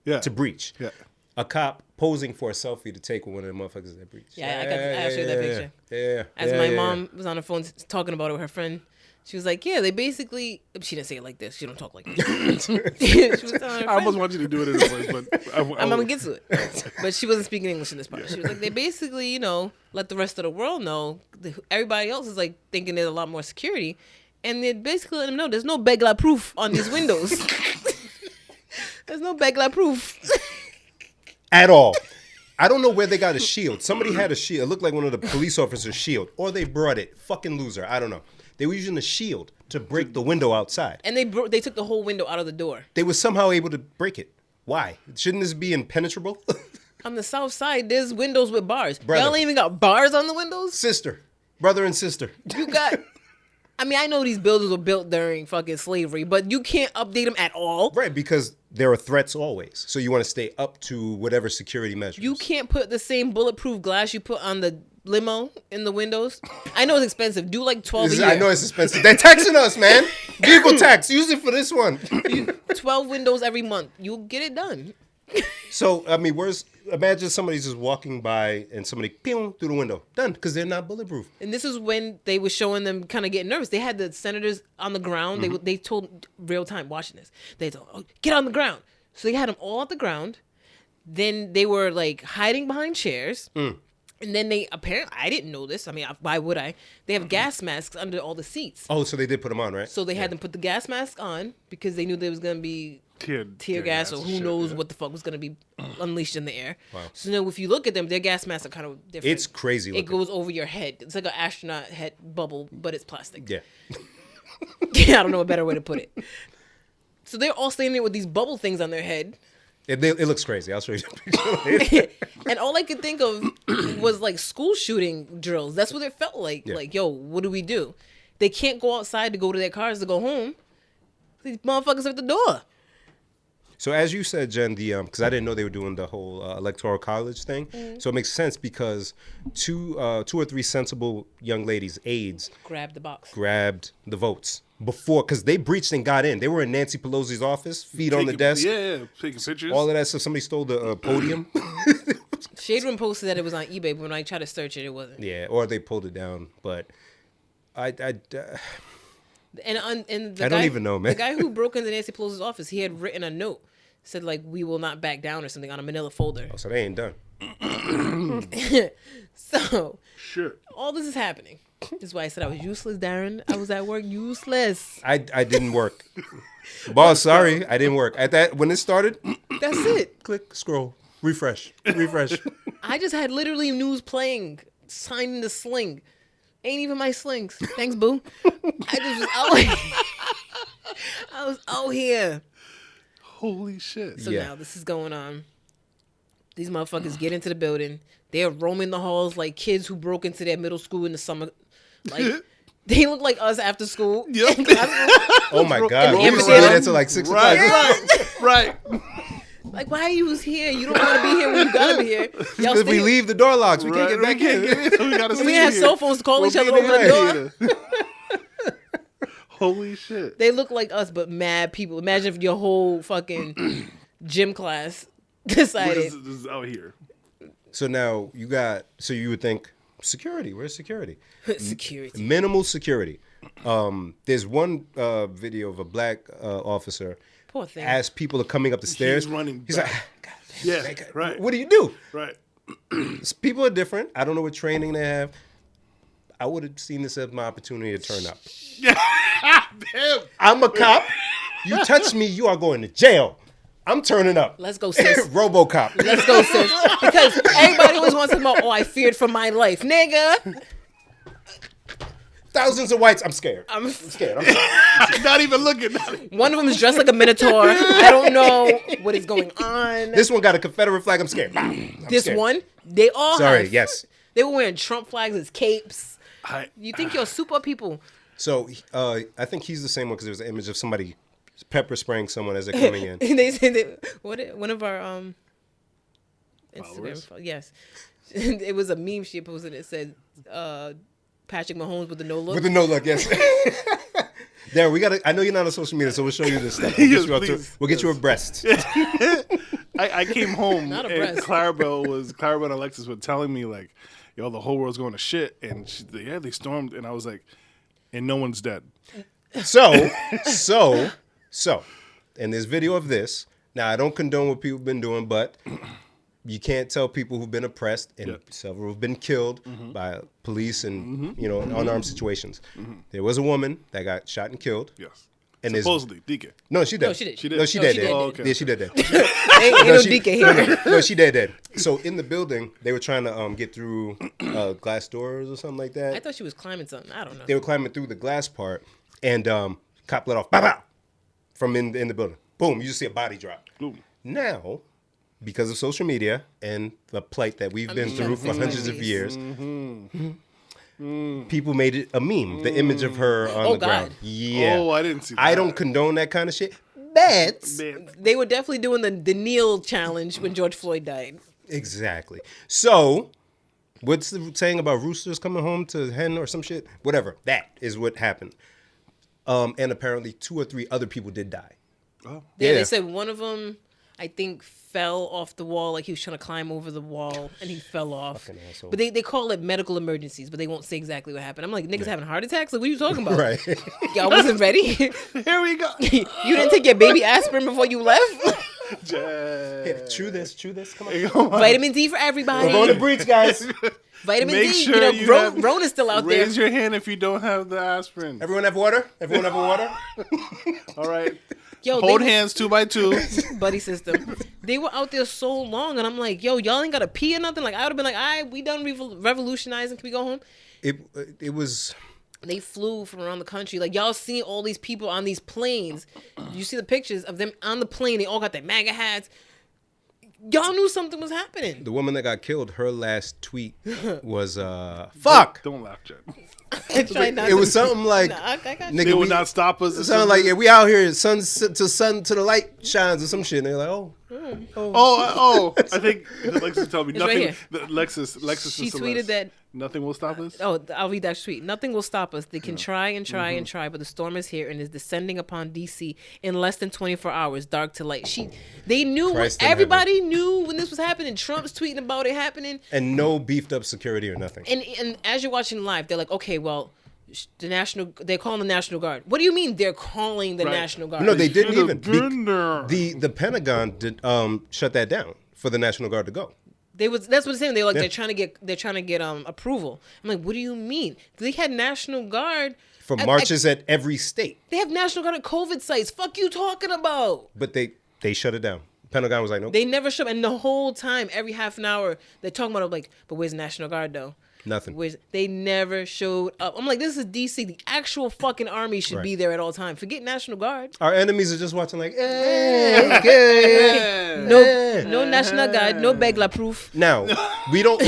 to breach. Yeah. A cop posing for a selfie to take with one of the motherfuckers that breached. Yeah, I actually that picture. Yeah. As my mom was on the phone talking about it with her friend, she was like, "Yeah, they basically." She didn't say it like this. She don't talk like this. She was telling her I almost friend, want you to do it in a voice, but I'm gonna get to it. But she wasn't speaking English in this part. She was like, they basically, let the rest of the world know. Everybody else is like thinking there's a lot more security, and they basically let them know there's no begla proof on these windows. There's no begla proof at all. I don't know where they got a shield. Somebody had a shield. It looked like one of the police officers' shield, or they brought it. Fucking loser. I don't know. They were using a shield to break the window outside. And they took the whole window out of the door. They were somehow able to break it. Why? Shouldn't this be impenetrable? On the south side, there's windows with bars. Brother. Y'all ain't even got bars on the windows? Sister. Brother and sister. You got... I mean, I know these buildings were built during fucking slavery, but you can't update them at all. Right, because there are threats always. So you want to stay up to whatever security measures. You can't put the same bulletproof glass you put on the limo in the windows. I know it's expensive. Do like 12 a year. I know it's expensive. They're taxing us, man. Vehicle tax. Use it for this one. 12 windows every month. You'll get it done. So, I mean, imagine somebody's just walking by and somebody pew through the window. Done, because they're not bulletproof. And this is when they were showing them kind of getting nervous. They had the senators on the ground. Mm-hmm. They told real time watching this. They told, oh, get on the ground. So they had them all at the ground. Then they were like hiding behind chairs. And then they apparently, I didn't know this. I mean, why would I? They have gas masks under all the seats. Oh, so they did put them on, right? So they had them put the gas mask on because they knew there was going to be tear gas or who knows what the fuck was going to be unleashed in the air. Wow. So now if you look at them, their gas masks are kind of different. It's crazy looking. It goes over your head. It's like an astronaut head bubble, but it's plastic. Yeah. Yeah, I don't know a better way to put it. So they're all standing there with these bubble things on their head. It looks crazy. I'll show you the picture later. And all I could think of was like school shooting drills. That's what it felt like. Yeah. Like, yo, what do we do? They can't go outside to go to their cars to go home. These motherfuckers are at the door. So as you said, Jen, because I didn't know they were doing the whole electoral college thing. So it makes sense because two or three sensible young ladies, aides, Grab the box. grabbed the votes before, because they breached and got in. They were in Nancy Pelosi's office, feet on the desk. Yeah, taking pictures. All of that stuff. Somebody stole the podium. Shade Room posted that it was on eBay, but when I tried to search it, it wasn't. Yeah, or they pulled it down. But I And don't even know, man. The guy who broke into Nancy Pelosi's office, he had written a note, said like, "We will not back down" or something on a manila folder. so they ain't done. So Sure. all this is happening. This is why I said I was useless, Darren. I was at work useless. I didn't work. Boss, sorry, I didn't work. At that when it started, That's it. click, scroll, refresh. I just had literally news playing, signed in the sling. Ain't even my slings. Thanks, boo. I just was out here. I was out here. Holy shit. So Yeah. now this is going on. These motherfuckers get into the building. They're roaming the halls like kids who broke into their middle school in the summer. Like they look like us after school. Yep. Oh my God, in we the were there Amsterdam. until like 6 Right. o'clock. Right. Like, why are you here? You don't want to be here when you gotta be here. Y'all If we stay. leave the door locks, we can't get back in. We gotta We have cell phones to call each other over the door. Holy shit. They look like us, but mad people. Imagine if your whole fucking gym class decided. This is out here. So now you would think security. Where's security? Security. Minimal security. There's one video of a black officer Poor thing. as people are coming up the stairs. He's running He's back. like, God damn, Yeah, right. what do you do? Right. People are different. I don't know what training they have. I would have seen this as my opportunity to turn up. Damn. I'm a cop. You touch me, you are going to jail. I'm turning up. Let's go, sis. RoboCop. Let's go, sis. Because everybody always wants to know, oh, I feared for my life. Nigga. Thousands of whites. I'm scared. I'm scared. I'm scared. Not even looking. One of them is dressed like a minotaur. I don't know what is going on. This one got a Confederate flag. I'm scared. I'm This scared. one, they all Sorry. have. Yes. They were wearing Trump flags as capes. You think you're super people? So I think he's the same one because there was an image of somebody pepper spraying someone as they're coming in. They said that one of our Instagram, yes, it was a meme she posted. It said Patrick Mahomes with the no look. With the no look, yes. Darren, we gotta. I know you're not on social media, so we'll show you this stuff. We'll get you a breast. I came home Not a and breast. Clarabelle and Alexis were telling me like, yo, the whole world's going to shit, and they stormed, and I was like, and no one's dead. So, and there's video of this. Now, I don't condone what people have been doing, but you can't tell people who've been oppressed, and several have been killed by police and in unarmed situations. There was a woman that got shot and killed. Yes. And supposedly, DK. No, she did. No, she did. She did. No, she did. did. Oh, okay. Yeah, she did. Ain't no DK here. No, she did. So in the building, they were trying to get through glass doors or something like that. I thought she was climbing something. I don't know. They were climbing through the glass part, and cop let off, bow, bow, from in the building. Boom, you just see a body drop. Boom. Now, because of social media and the plight that we've been through for hundreds of years, people made it a meme. The image of her on the ground. Yeah. Oh, I didn't see that. I don't condone that kind of shit. But They were definitely doing the kneel challenge when George Floyd died. exactly. So, what's the saying about roosters coming home to hen or some shit? Whatever. That is what happened. And apparently 2 or 3 other people did die. Oh. Yeah, Yeah. they said one of them, I think, fell off the wall. Like he was trying to climb over the wall and he fell off. Fucking asshole. But they call it medical emergencies, but they won't say exactly what happened. I'm like, niggas having heart attacks? Like, what are you talking about? Right. Y'all wasn't ready? Here we go. You didn't take your baby aspirin before you left? Chew this. Come on. Vitamin D for everybody. We're going to breach, guys. Vitamin Make D. sure you have- Rona's still out there. Raise your hand if you don't have the aspirin. Everyone have water? All right. Yo, Hold they hands 2 by 2. buddy system. They were out there so long, and I'm like, yo, y'all ain't got to pee or nothing. Like, I would have been like, all right, we done revolutionizing. Can we go home? It was... They flew from around the country. Like, y'all see all these people on these planes. You see the pictures of them on the plane. They all got their MAGA hats. Y'all knew something was happening. The woman that got killed, her last tweet was, fuck! Don't laugh, Jen. I tried not It was something like, Nah, I got you. nigga, They will we- not stop us. It sounded like, yeah, we out here, sun to the light shines or some shit. And they're like, oh. I think Lexus told me It's right nothing. here. Lexus. She to tweeted Celeste. that. Nothing will stop us. Oh, I'll read that tweet. Nothing will stop us. They can try and try and try, but the storm is here and is descending upon DC in less than 24 hours, dark to light. They knew. Christ in Everybody knew when this was happening. Trump's tweeting about it happening. And no beefed up security or nothing. And as you're watching live, they're like, okay, well, they're calling the National Guard. What do you mean they're calling the National Guard? No, they didn't should've even. been there. The Pentagon did shut that down for the National Guard to go. That's what they're saying. They're like they're trying to get approval. I'm like, what do you mean? They had National Guard For marches at every state. They have National Guard at COVID sites. Fuck you talking about? But they shut it down. Pentagon was like, nope. They never show, and the whole time, every half an hour, they're talking about it like, but where's the National Guard though? Nothing. They never showed up. I'm like, this is DC. The actual fucking army should be there at all times. Forget National Guard. Our enemies are just watching like, okay. No National Guard, no Begla proof. Now, we hope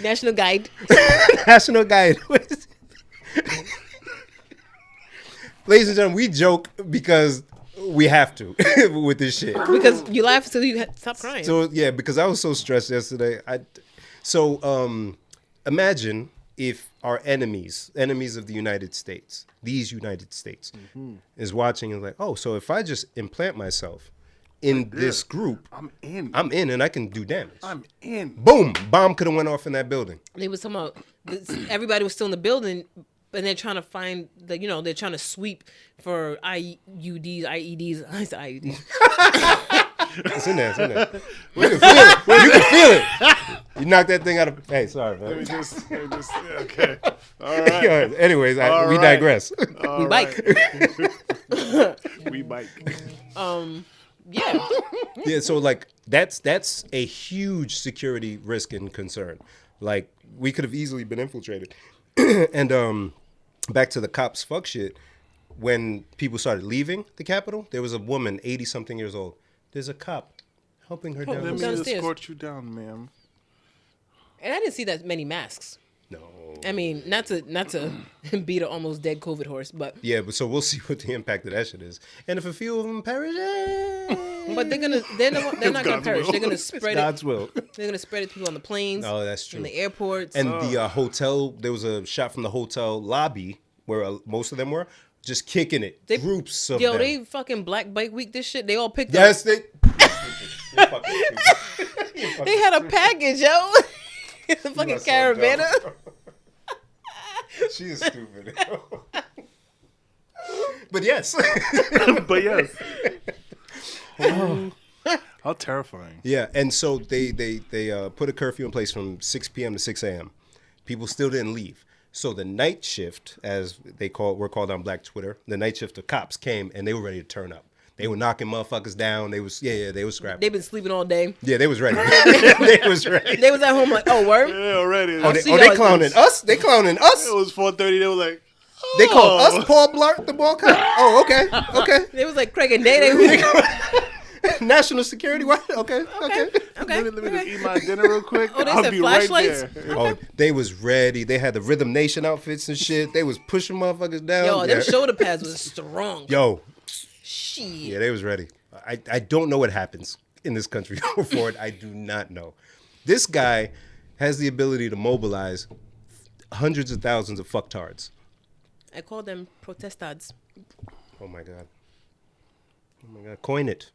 National Guide. National Guide. Ladies and gentlemen, we joke because we have to with this shit. Because you laugh so you stop crying. So yeah, because I was so stressed yesterday. Imagine if our enemies of the United States, these United States, is watching and like, oh, so if I just implant myself in this group, I'm in, and I can do damage. I'm in. Boom, bomb could have went off in that building. They was talking about everybody was still in the building, and they're trying to find they're trying to sweep for IUDs. I said IUDs. It's in there. You can feel it. You can feel it. You knocked that thing out of. Hey, sorry, man. Let me just okay. All right. Anyways, we right. digress. We bike. We bike. Yeah. Yeah, so like that's a huge security risk and concern. Like we could have easily been infiltrated. And back to the cops fuck shit. When people started leaving the Capitol, there was a woman, 80-something years old. There's a cop helping her Let down. me downstairs. escort you down, ma'am. And I didn't see that many masks. No. I mean, not to beat an almost dead COVID horse, but Yeah, but so we'll see what the impact of that shit is. And if a few of them perish, but they're not gonna God's perish. will. They're gonna it's spread God's it. will. They're gonna spread it to people on the planes, Oh, that's true. in the airports. And the hotel, there was a shot from the hotel lobby where most of them were just kicking it. Groups of them. they fucking Black Bike Week this shit. They all picked Yes, up. You're fucking stupid. They had a package, yo. The fucking so caravana. She is stupid. But yes. But yes. How terrifying. Yeah, and so they put a curfew in place from 6 p.m. to 6 a.m. People still didn't leave. So the night shift, as we're called on Black Twitter, the night shift of cops came and they were ready to turn up. They were knocking motherfuckers down. They was scrapping. They've been sleeping all day. Yeah, they was ready. They was ready. They was at home like, oh, word? Yeah, already. They clowning us? They clowning us? It was 4:30. They were like, They called us Paul Blart, the ball cop? Oh, okay. They was like Craig and Day. National security? What? Okay. Okay. let me just eat my dinner real quick. Oh, they I'll said be right flashlights? there. Oh, they was ready. They had the Rhythm Nation outfits and shit. They was pushing motherfuckers down. Yo, Yeah. them shoulder pads was strong. Yo, Shit. yeah, they was ready. I don't know what happens in this country going forward. I do not know. This guy has the ability to mobilize hundreds of thousands of fucktards. I call them protestads. Oh my god. Coin it.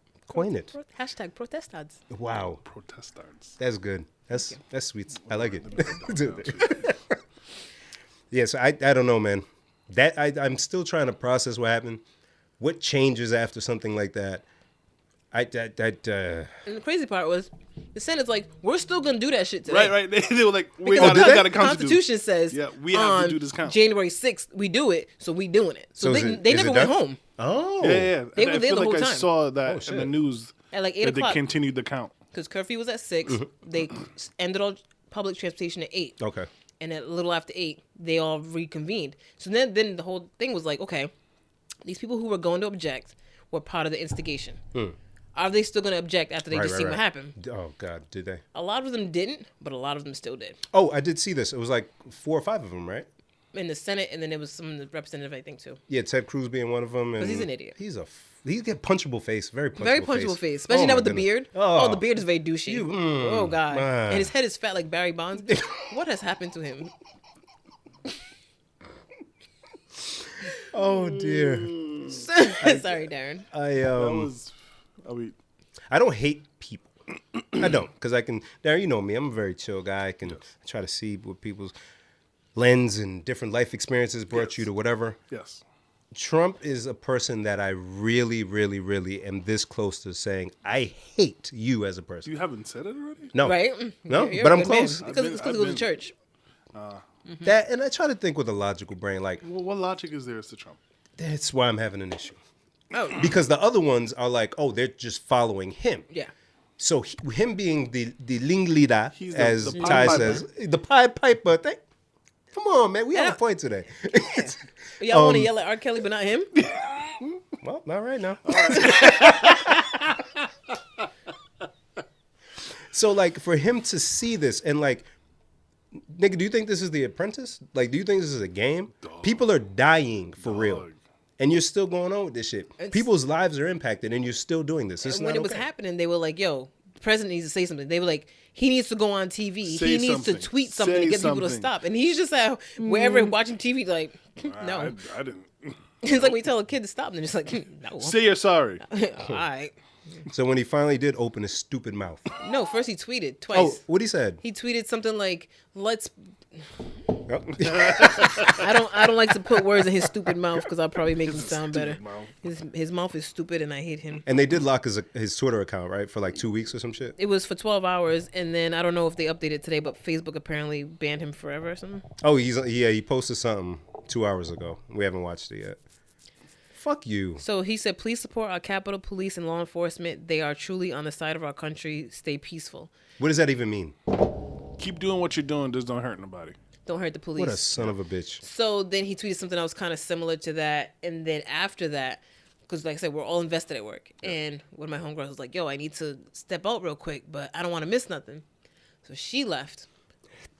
Hashtag protestads. Wow. Protestants. That's good. That's sweet. I like it. Yeah, so I don't know, man. I'm still trying to process what happened. What changes after something like that? And the crazy part was, the Senate's like, we're still gonna do that shit today. Right. They were like, we Because got the a count to do. Constitution says, Yeah, we have to on do this count. January 6th, we do it, so we doing it. So is they it never went done? home Oh. Yeah. They I were there feel the like whole I time. saw that shit. in the news at like 8 that they o'clock. continued the count. Because curfew was at 6. They ended all public transportation at 8. Okay. And at a little after 8, they all reconvened. So then the whole thing was like, okay, these people who were going to object were part of the instigation. Are they still going to object after they just seen what happened? Oh God, did they? A lot of them didn't, but a lot of them still did. Oh, I did see this. It was like 4 or 5 of them, right? In the Senate, and then there was some in the representative, I think, too. Yeah, Ted Cruz being one of them. Because he's an idiot. He's got punchable face. Very punchable face. Very punchable face. Especially Oh, now my with the goodness. beard. Oh. Oh, the beard is very douchey. Oh, God. man. And his head is fat like Barry Bonds. What has happened to him? Oh dear. Sorry, Darren. I don't hate people. I don't, because I can. Darren, you know me. I'm a very chill guy. I can try to see what people's lens and different life experiences brought you to whatever. Yes. Trump is a person that I really, really, really am this close to saying I hate you as a person. You haven't said it already? No, Right? no, You're but a I'm good man. close. Because he goes to church. That, and I try to think with a logical brain. Like, Well, what logic is there as to Trump? that's why I'm having an issue. Oh, Because the other ones are like, oh, they're just following him. yeah. So him being the ling leader, He's as the Ty Pied Piper. says, the Pied Piper. Come on, man, we have a point today. Y'all want to yell at R. Kelly, but not him? Well, not right now. So, like, for him to see this and, like, nigga, do you think this is The Apprentice? Like, do you think this is a game? People are dying for real. And you're still going on with this shit. People's lives are impacted, and you're still doing this. It's And when not it was okay. happening, they were like, yo, the president needs to say something. They were like, he needs to go on TV. Say He needs something. to tweet something Say to get people to something. stop. And he's just out wherever watching TV, like, no. I didn't. It's like when you tell a kid to stop, and they're just like, no. Say you're sorry. All right. So when he finally did open his stupid mouth. No, first he tweeted twice. Oh, what he said? He tweeted something like, let's... Yep. I don't like to put words in his stupid mouth because I'll probably make him sound better. Mouth. His mouth is stupid and I hate him. And they did lock his Twitter account, right? For like 2 weeks or some shit. It was for 12 hours, and then I don't know if they updated today, but Facebook apparently banned him forever or something. Oh, he posted something 2 hours ago. We haven't watched it yet. Fuck you. So he said, please support our Capitol Police and law enforcement. They are truly on the side of our country. Stay peaceful. What does that even mean? Keep doing what you're doing. Just don't hurt nobody. Don't hurt the police. What a son of a bitch. So then he tweeted something else kind of similar to that. And then after that, because like I said, we're all invested at work. Yeah. And one of my homegirls was like, yo, I need to step out real quick, but I don't want to miss nothing. So she left.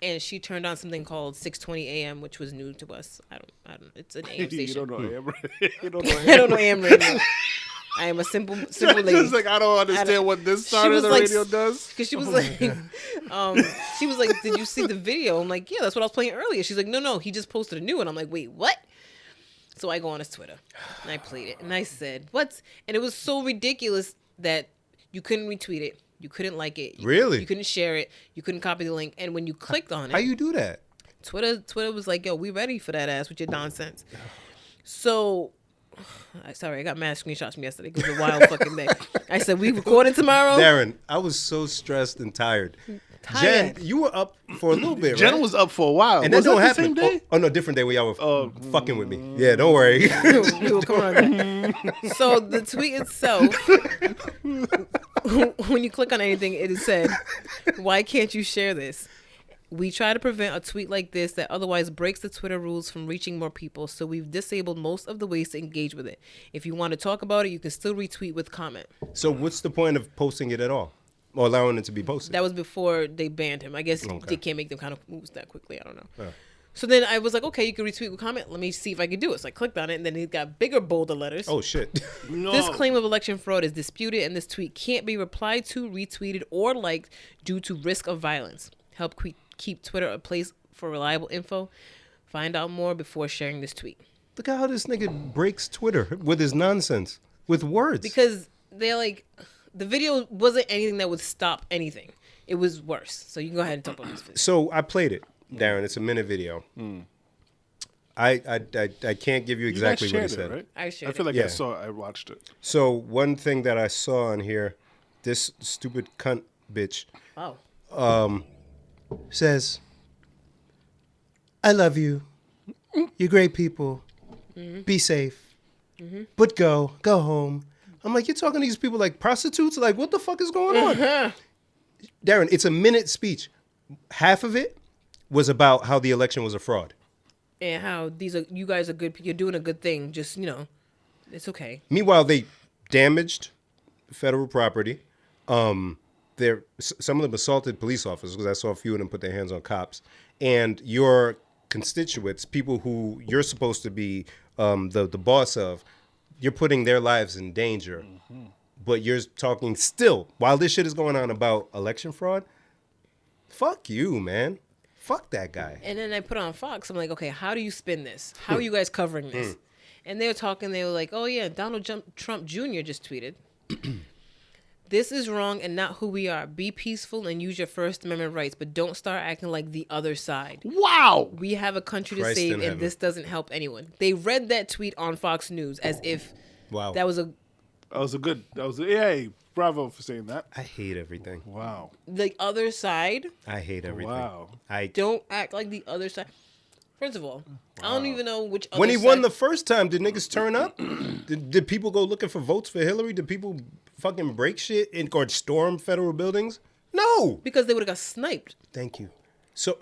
And she turned on something called 6:20 a.m., which was new to us. I don't. It's an AM station. You don't know AM. You don't know AM. I don't know AM radio. I am a simple lady. Just like I don't understand what this side of the radio does. Because she was she was like, "Did you see the video?" I'm like, "Yeah, that's what I was playing earlier." She's like, "No, he just posted a new one." I'm like, "Wait, what?" So I go on his Twitter and I played it and I said, "What?" And it was so ridiculous that you couldn't retweet it. You couldn't like it. You couldn't share it. You couldn't copy the link. And when you clicked on it... How you do that? Twitter was like, yo, we ready for that ass with your nonsense. So... Sorry, I got mad screenshots from yesterday. It was a wild fucking day. I said, we recording tomorrow? Darren, I was so stressed and tired. Jen, you were up for a little bit, Jen right? was up for a while. And that don't happen. The same day? Oh, no, different day when y'all were fucking with me. Yeah, don't worry. Come on. So the tweet itself, when you click on anything, it said, why can't you share this? We try to prevent a tweet like this that otherwise breaks the Twitter rules from reaching more people, so we've disabled most of the ways to engage with it. If you want to talk about it, you can still retweet with comment. So what's the point of posting it at all? Or allowing it to be posted? That was before they banned him. I guess they can't make them kind of moves that quickly. I don't know. So then I was like, okay, you can retweet with comment. Let me see if I can do it. So I clicked on it, and then it got bigger, bolder letters. Oh, shit. No. This claim of election fraud is disputed, and this tweet can't be replied to, retweeted, or liked due to risk of violence. Help keep Twitter a place for reliable info. Find out more before sharing this tweet. Look at how this nigga breaks Twitter with his nonsense, with words. Because they're like, the video wasn't anything that would stop anything. It was worse. So you can go ahead and talk about this video. So I played it, Darren. It's a minute video. I can't give you exactly what he said. Right? I shared it. I feel like I watched it. So one thing that I saw on here, this stupid cunt bitch. Says, I love you. You're great people. Be safe. But go home. I'm like, you're talking to these people like prostitutes? Like, what the fuck is going on? Darren, it's a minute speech. Half of it was about how the election was a fraud. And how you guys are good. You're doing a good thing. Just, it's okay. Meanwhile, they damaged federal property. Some of them assaulted police officers, because I saw a few of them put their hands on cops. And your constituents, people who you're supposed to be the boss of, you're putting their lives in danger. But you're talking still, while this shit is going on about election fraud, fuck you, man. Fuck that guy. And then I put on Fox. I'm like, okay, how do you spin this? How are you guys covering this? And they were like, oh yeah, Donald Trump Jr. just tweeted. This is wrong and not who we are. Be peaceful and use your First Amendment rights, but don't start acting like the other side. Wow. We have a country to save, and this doesn't help anyone. They read that tweet on Fox News as if that was yay. Bravo for saying that. I hate everything. Wow. The other side? I hate everything. Wow. Don't act like the other side. First of all, I don't even know which other When he side. won the first time, did niggas turn up? Did people go looking for votes for Hillary? Did people fucking break shit or storm federal buildings? No. Because they would have got sniped. Thank you. So,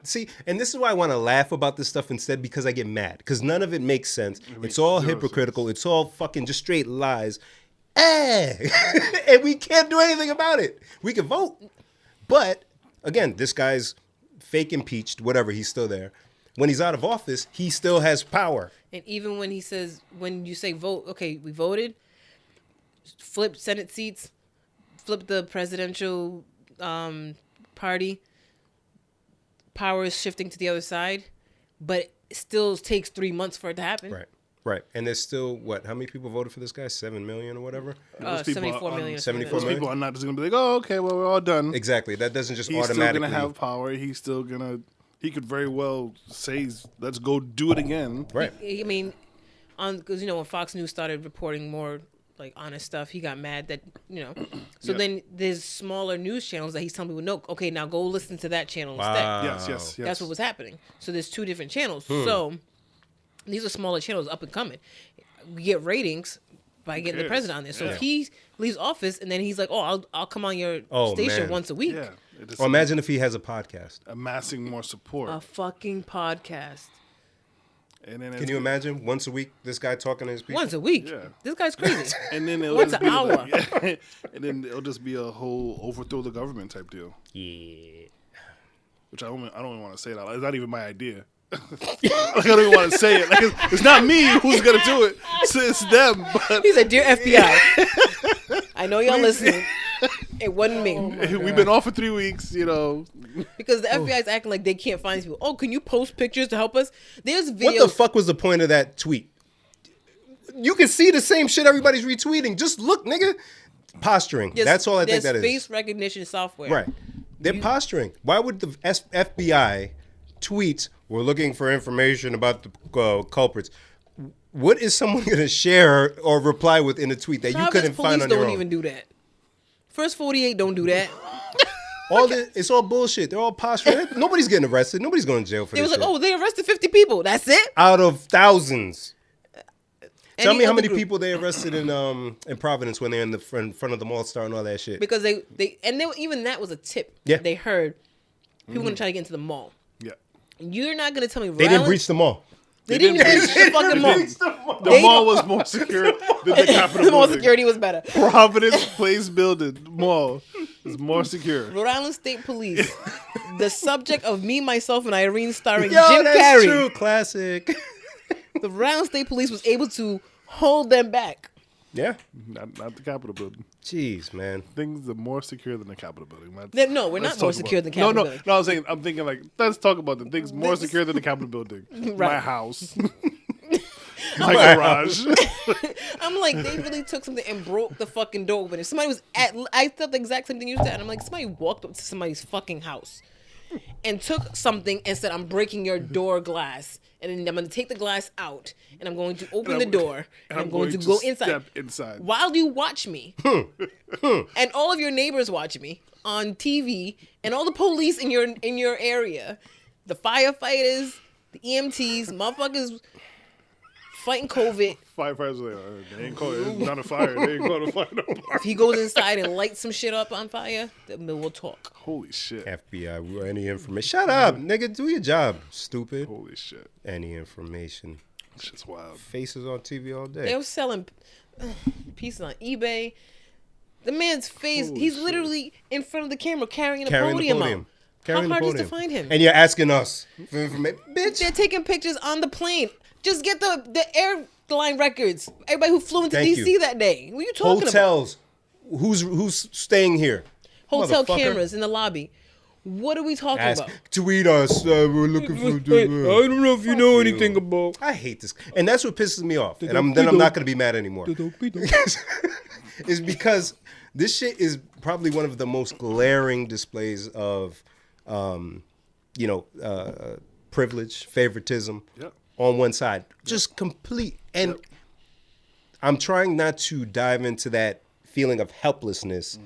see, and this is why I want to laugh about this stuff instead, because I get mad. Because none of it makes sense. It's all hypocritical. It's all fucking just straight lies. And we can't do anything about it. We can vote. But, again, this guy's fake impeached, whatever, he's still there. When he's out of office, he still has power. And even when he says, when you say vote, okay, we voted, flip Senate seats, flip the presidential party, power is shifting to the other side, but it still takes 3 months for it to happen. Right. And there's still, how many people voted for this guy? 7 million or whatever? 74 million. 74 million. People are not just going to be like, oh, okay, well, we're all done. Exactly. That doesn't just He's automatically. He's still going to have power. He's still going to, he could very well say, let's go do it again. Right. I mean, because, when Fox News started reporting more, like, honest stuff, he got mad that, So then there's smaller news channels that he's telling people, no, okay, now go listen to that channel instead. Yes. That's what was happening. So there's 2 different channels. So these are smaller channels up and coming. We get ratings by getting the president on there. So if he leaves office and then he's like, oh, I'll come on your station once a week. Yeah. Or imagine if he has a podcast. Amassing more support. A fucking podcast. And then Can you imagine once a week this guy talking to his people? Once a week. Yeah. This guy's crazy. And then it'll Once just an be hour. and then it'll just be a whole overthrow the government type deal. Yeah. Which I don't even want to say that. It's not even my idea. Like, I don't even want to say it. Like, it's not me who's gonna do it. It's them. But He said, "Dear FBI, I know y'all listening. It wasn't me." We've been off for 3 weeks, Because the FBI is acting like they can't find these people. Oh, can you post pictures to help us? There's videos. What the fuck was the point of that tweet? You can see the same shit everybody's retweeting. Just look, nigga. Posturing. That's all I think that is. There's face recognition software. Right. They're posturing. Why would the FBI tweet, "We're looking for information about the culprits"? What is someone going to share or reply with in a tweet that you couldn't find on your own? Police don't even do that. First 48 don't do that. It's all bullshit. They're all posturing. Nobody's getting arrested. Nobody's going to jail for It this was like, shit. oh, they arrested 50 people. That's it? Out of thousands. Tell me how many group. people they arrested in Providence when they're in the front of the mall star and all that shit. Because even that was a tip. Yeah. They heard people going to try to get into the mall. yeah. You're not going to tell me They didn't breach the mall. They didn't breach the fucking mall. The mall was more secure than the Capitol The mall building. security was better. Providence Place building mall is more secure. Rhode Island State Police. The subject of Me, Myself, and Irene starring Yo, Jim that's Carrey. true. Classic. The Rhode Island State Police was able to hold them back. Yeah. Not the Capitol building. Jeez, man. Things are more secure than the Capitol building. No, we're Let's not more talk secure about- than Capitol building. No, I'm thinking like, let's talk about the things more secure than the Capitol building. My house. My garage. I'm like, they really took something and broke the fucking door open. If somebody was I thought the exact same thing you said. I'm like, somebody walked up to somebody's fucking house and took something and said, "I'm breaking your door glass. And then I'm going to take the glass out, and I'm going to open the door, and I'm going to go inside. Step inside. While you watch me, and all of your neighbors watch me on TV, and all the police in your area, the firefighters, the EMTs, motherfuckers fighting COVID. Firefighters are like, they ain't call it. It's not a fire. They ain't call it a fire no more. If he goes inside and lights some shit up on fire, then we'll talk. Holy shit. FBI, any information? Shut up, nigga. Do your job, stupid. Holy shit. Any information? Shit's wild. Faces on TV all day. They were selling pieces on eBay. The man's face, Holy he's shit. literally in front of the camera carrying a Carrying podium the podium. out. Carrying How the hard is it to podium. find him? And you're asking us for information, bitch. They're taking pictures on the plane. Just get the airline records. Everybody who flew into Thank DC you. that day. What are you talking Hotels. Who's staying here? about? Hotel Motherfucker. cameras in the lobby. What are we talking Ask, about? tweet us. We're looking for. don't know if you know anything about. I hate this, and that's what pisses me off. And I'm not going to be mad anymore. Is because this shit is probably one of the most glaring displays of, privilege, favoritism Yep. on one side. Just complete. And I'm trying not to dive into that feeling of helplessness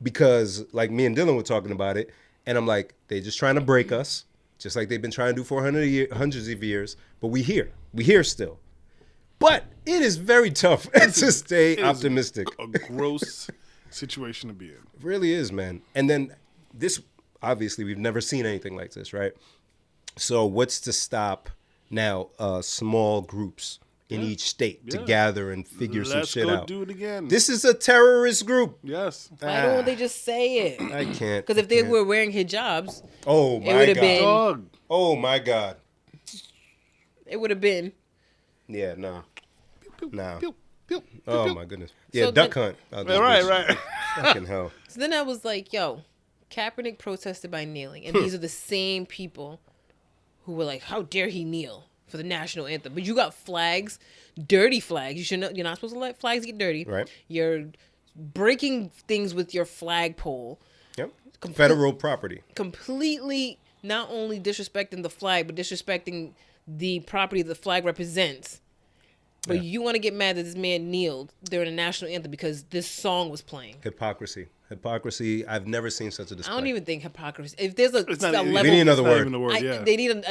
because, like, me and Dylan were talking about it, and I'm like, they're just trying to break us, just like they've been trying to do for hundreds of years. But we here. We here still. But it is very tough to stay It is optimistic. A gross situation to be in. It really is, man. And then this, obviously, we've never seen anything like this, right? So what's to stop now small groups in each state to gather and figure some shit Let's out? go do it again. This is a terrorist group. Yes. Why don't they just say it? I can't. Because if they were wearing hijabs, Oh, it my would have God. been. Dog. Oh, my God. It would have been. Yeah, nah. Nah. Pew, pew, pew, Oh, pew. my goodness. Yeah, So duck then- hunt. Out Yeah, this right, bitch. right. Fucking hell. So then I was like, yo, Kaepernick protested by kneeling. And these are the same people who were like, how dare he kneel for the national anthem? But you got flags, dirty flags. You shouldn't. You're not supposed to let flags get dirty. Right. You're breaking things with your flagpole. Yep. Federal property. Completely not only disrespecting the flag, but disrespecting the property the flag represents. But you want to get mad that this man kneeled during the national anthem because this song was playing. Hypocrisy. Hypocrisy. I've never seen such a display. I don't even think hypocrisy. If there's a, It's not, a we level, need another it's not word. even the word. Yeah. they need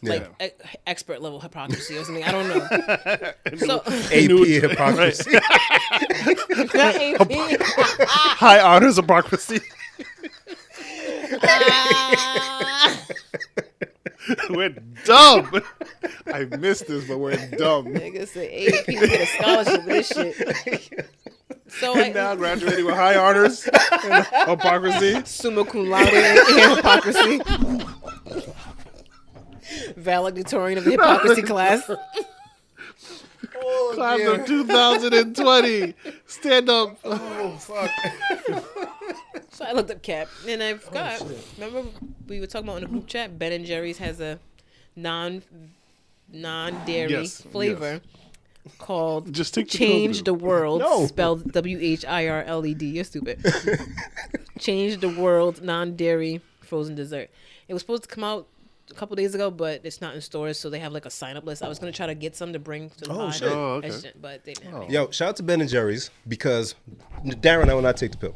like expert level hypocrisy or something. I don't know. So AP hypocrisy. not AP. High honors hypocrisy. We're dumb. I missed this, but we're dumb. Nigga said AP get a scholarship for this shit. So And now graduating with high honors and hypocrisy. Summa cum laude and hypocrisy. Valedictorian of the hypocrisy class. Oh, Class of 2020. Stand up. Oh, fuck. So I looked up Cap, and I forgot. Remember we were talking about in the group chat, Ben and Jerry's has a non-dairy flavor called Just take the Change the World, No. spelled WHIRLED. You're stupid. Change the World non-dairy frozen dessert. It was supposed to come out a couple days ago, but it's not in stores, so they have like a sign-up list. I was gonna try to get some to bring to the pod. Shit. Oh, okay. But they didn't have any. Yo, shout out to Ben and Jerry's because Darren and I will not take the pill.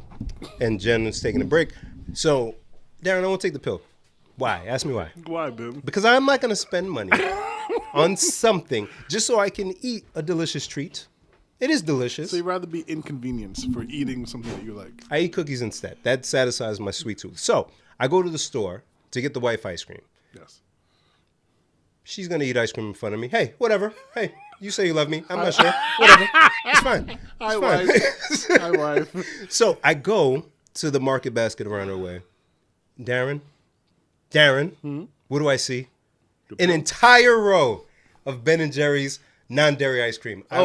And Jen is taking a break. So, Darren, I won't take the pill. Why? Ask me why. Why, Bim? Because I'm not going to spend money on something just so I can eat a delicious treat. It is delicious. So you'd rather be inconvenienced for eating something that you like. I eat cookies instead. That satisfies my sweet tooth. So, I go to the store to get the wife ice cream. Yes. She's going to eat ice cream in front of me. Hey, whatever. Hey, you say you love me. I'm not sure. Whatever. It's fine. Hi, It's wife. Hi, wife. So I go to the market basket around her way. Darren, what do I see? An entire row of Ben & Jerry's non-dairy ice cream. I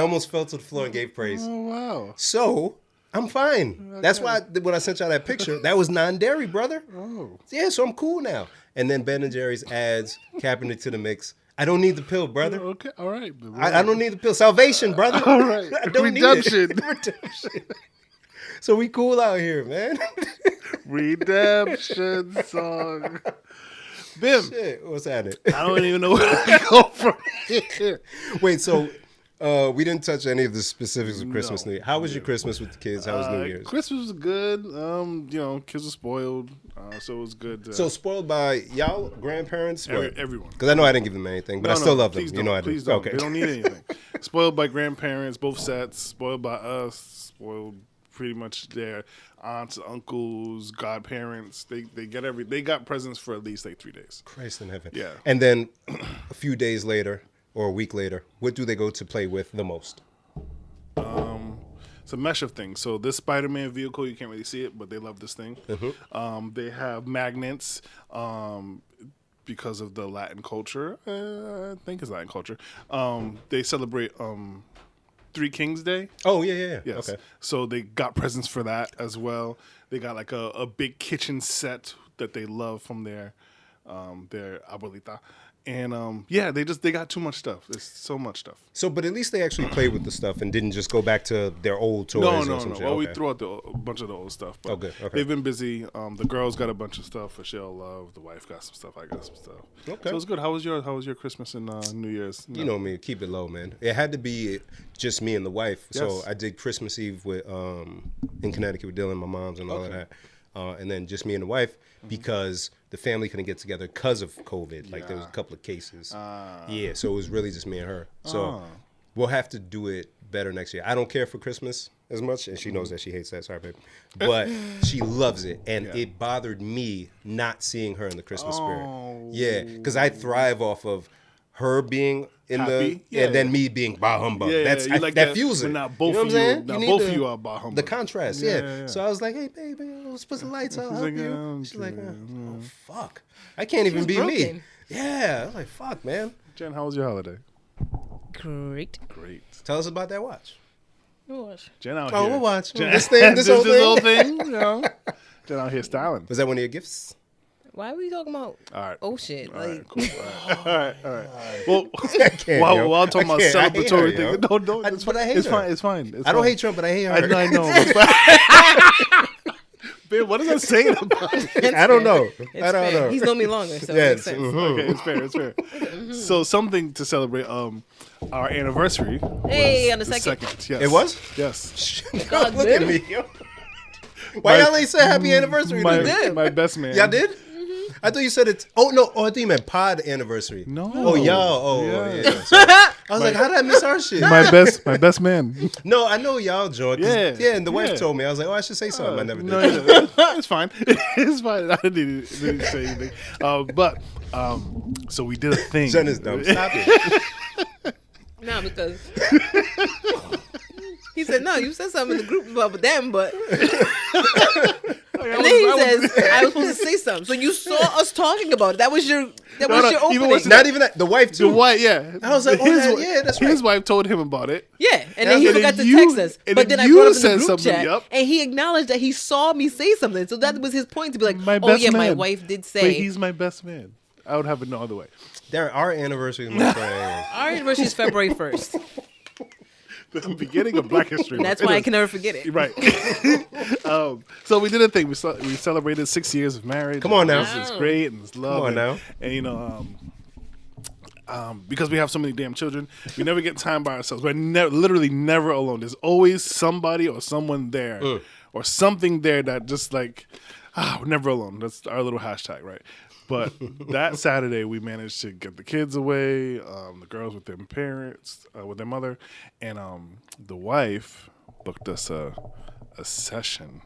almost fell to the floor and gave praise. Oh, wow. So I'm fine. Okay. That's why when I sent y'all that picture, that was non-dairy, brother. Oh. Yeah, so I'm cool now. And then Ben & Jerry's adds Kaepernick to the mix. I don't need the pill, brother. Okay, all right. I don't need the pill. Salvation, brother. All right. I don't Redemption. need it. Redemption. So we cool out here, man. Redemption song. Bim. Shit, what's happening? I don't even know where to go from here. Wait, so we didn't touch any of the specifics of Christmas, New Year. How was your Christmas with the kids? How was New Year's? Christmas was good. Kids were spoiled, so it was good. So spoiled by y'all grandparents? Everyone. Because I know I didn't give them anything, but I still love them. Please You know I do. Please don't. Okay. They don't need anything. Spoiled by grandparents, both sets. Spoiled by us. Spoiled pretty much their aunts, uncles, godparents. They got presents for at least like 3 days. Christ in heaven. Yeah. And then a few days later or a week later, what do they go to play with the most? It's a mesh of things. So this Spider-Man vehicle, you can't really see it, but they love this thing. Mm-hmm. They have magnets because of the Latin culture. I think it's Latin culture. They celebrate Three Kings Day. Oh, yeah. Yes. Okay. So they got presents for that as well. They got like a big kitchen set that they love from their abuelita. And they got too much stuff. There's so much stuff. So, but at least they actually played with the stuff and didn't just go back to their old toys. No. Or some shit. Well, okay. we threw out a bunch of the old stuff. But Okay. they've been busy. The girls got a bunch of stuff for she'll love. The wife got some stuff. I got some stuff. Okay. So it was good. How was your Christmas and New Year's? You know me, keep it low, man. It had to be just me and the wife. Yes. So I did Christmas Eve with in Connecticut with Dylan, my mom's, and all of that. And then just me and the wife because the family couldn't get together because of COVID. Like there was a couple of cases. Yeah, so it was really just me and her. So we'll have to do it better next year. I don't care for Christmas as much, and she knows that she hates that. Sorry, babe. But she loves it, and it bothered me not seeing her in the Christmas spirit. Yeah, because I thrive off of her being in Happy? and then me being bah humbug. That fuels it. But not both you know of what I'm you. saying? Not You both need of you are bah humbug. the contrast, Yeah. So I was like, hey, baby, let's put some lights on. like, She's like, oh, fuck. I can't even be me. broken. Yeah. I was like, fuck, man. Jen, how was your holiday? Great. Great. Tell us about that watch. Watch. Jen out Oh, here. we'll watch. Jen, This whole thing. You know? Jen out here styling. Was that one of your gifts? Why are we talking about? All right. Oh shit! All Like, right, cool. All right. Well, can't, while I'm talking about I can't. I hate celebratory her, yo. things, don't. But I hate it's her. fine. It's fine. I don't hate Trump, but I hate her. I know. It's fine. Babe, what is that saying about it? I don't know. it's I don't fair. know. He's known me longer, so Yes. it makes sense. Okay, it's fair. So something to celebrate our anniversary. Hey, was on the second. Yes. It was? Yes. God Look damn. at me. Yo. Why y'all ain't say happy anniversary to me? My best man. Y'all did? I thought you said it's. Oh no! Oh, I think you meant pod anniversary. No. Oh y'all. Oh Yeah. yeah. Sorry. I was like, how did I miss our shit? My best man. No, I know y'all joined. Yeah. And the wife told me. I was like, oh, I should say something. I never did. No, it's fine. It's fine. I didn't say anything. So we did a thing. Jen is dumb. Stop it. No, because he said, no, you said something in the group about them, but... And then he says, I was supposed to say something. So you saw us talking about it. That was your opening. Not even that. The wife, too. The wife, yeah. I was like, that's right. His wife told him about it. Yeah, and then he forgot to text us. But then I brought up in the group chat, and he acknowledged that he saw me say something. So that was his point, to be like, my wife did say. But he's my best man. I would have it no other way. Our anniversary is my friend. Our anniversary is February 1st. The beginning of Black History. That's why I can never forget it. Right. So we did a thing. We celebrated 6 years of marriage. Come on now. It's great and it's love. Come on now. And because we have so many damn children, we never get time by ourselves. We're literally never alone. There's always somebody or someone there or something there that just like, we're never alone. That's our little hashtag, right? But that Saturday, we managed to get the kids away, the girls with their parents, with their mother, and the wife booked us a session.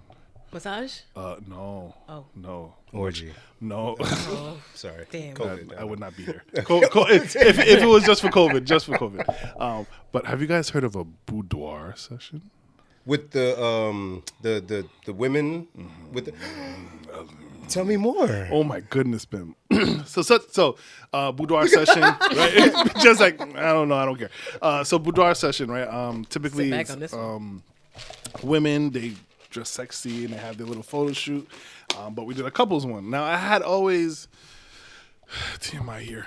Massage? No. Oh. No. Orgy. No. Oh. Sorry. Damn. I would not be here. If it was just for COVID. But have you guys heard of a boudoir session? With the women with the... Tell me more. Oh my goodness, Bim. So boudoir session, right? Just like I don't know, I don't care. So boudoir session, right? Typically, Sit back on this one. Women they dress sexy and they have their little photo shoot. But we did a couples one. Now I had always TMI here.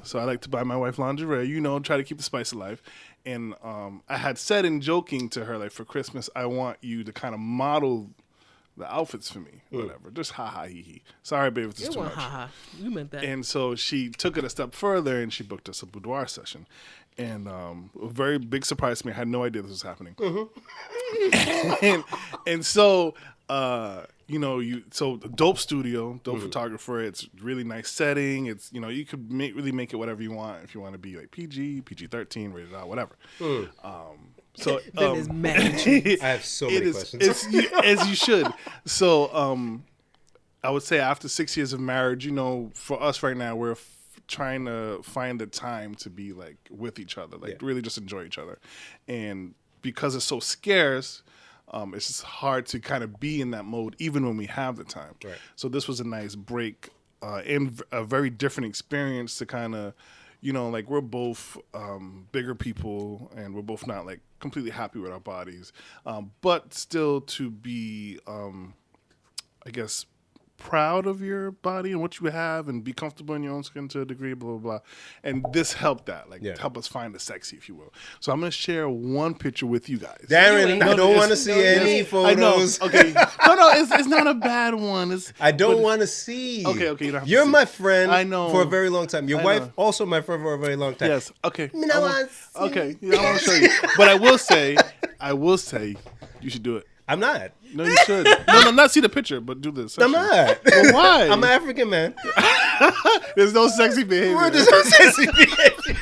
So I like to buy my wife lingerie. Try to keep the spice alive. And I had said in joking to her, like for Christmas, I want you to kind of model the outfits for me, whatever. Just hee hee. Sorry, babe, if this is too much. You meant that. And so she took it a step further and she booked us a boudoir session. And a very big surprise to me. I had no idea this was happening. and so, so the dope studio, dope photographer. It's really nice setting. It's you could really make it whatever you want if you want to be like PG-13, rated R, whatever. So that is mad. I have so many questions. As you should. So I would say after 6 years of marriage, for us right now, we're trying to find the time to be like with each other, like really just enjoy each other. And because it's so scarce, it's just hard to kind of be in that mode even when we have the time. Right. So this was a nice break and a very different experience to kind of, like we're both bigger people and we're both not like completely happy with our bodies, but still to be, I guess, proud of your body and what you have and be comfortable in your own skin to a degree, blah, blah, blah. And this helped that, help us find the sexy, if you will. So I'm going to share one picture with you guys. Darren, I don't want to see any photos. I know. Okay. No, it's not a bad one. I don't want to see. Okay, you don't have to You're see. my friend I know. for a very long time. Your wife, also my friend for a very long time. Yes, okay. I want okay, I want to show you. But I will say, you should do it. I'm not. No, you should. No, not see the picture, but do this. I'm not. Well, why? I'm an African man. There's no sexy behavior. There's no sexy behavior.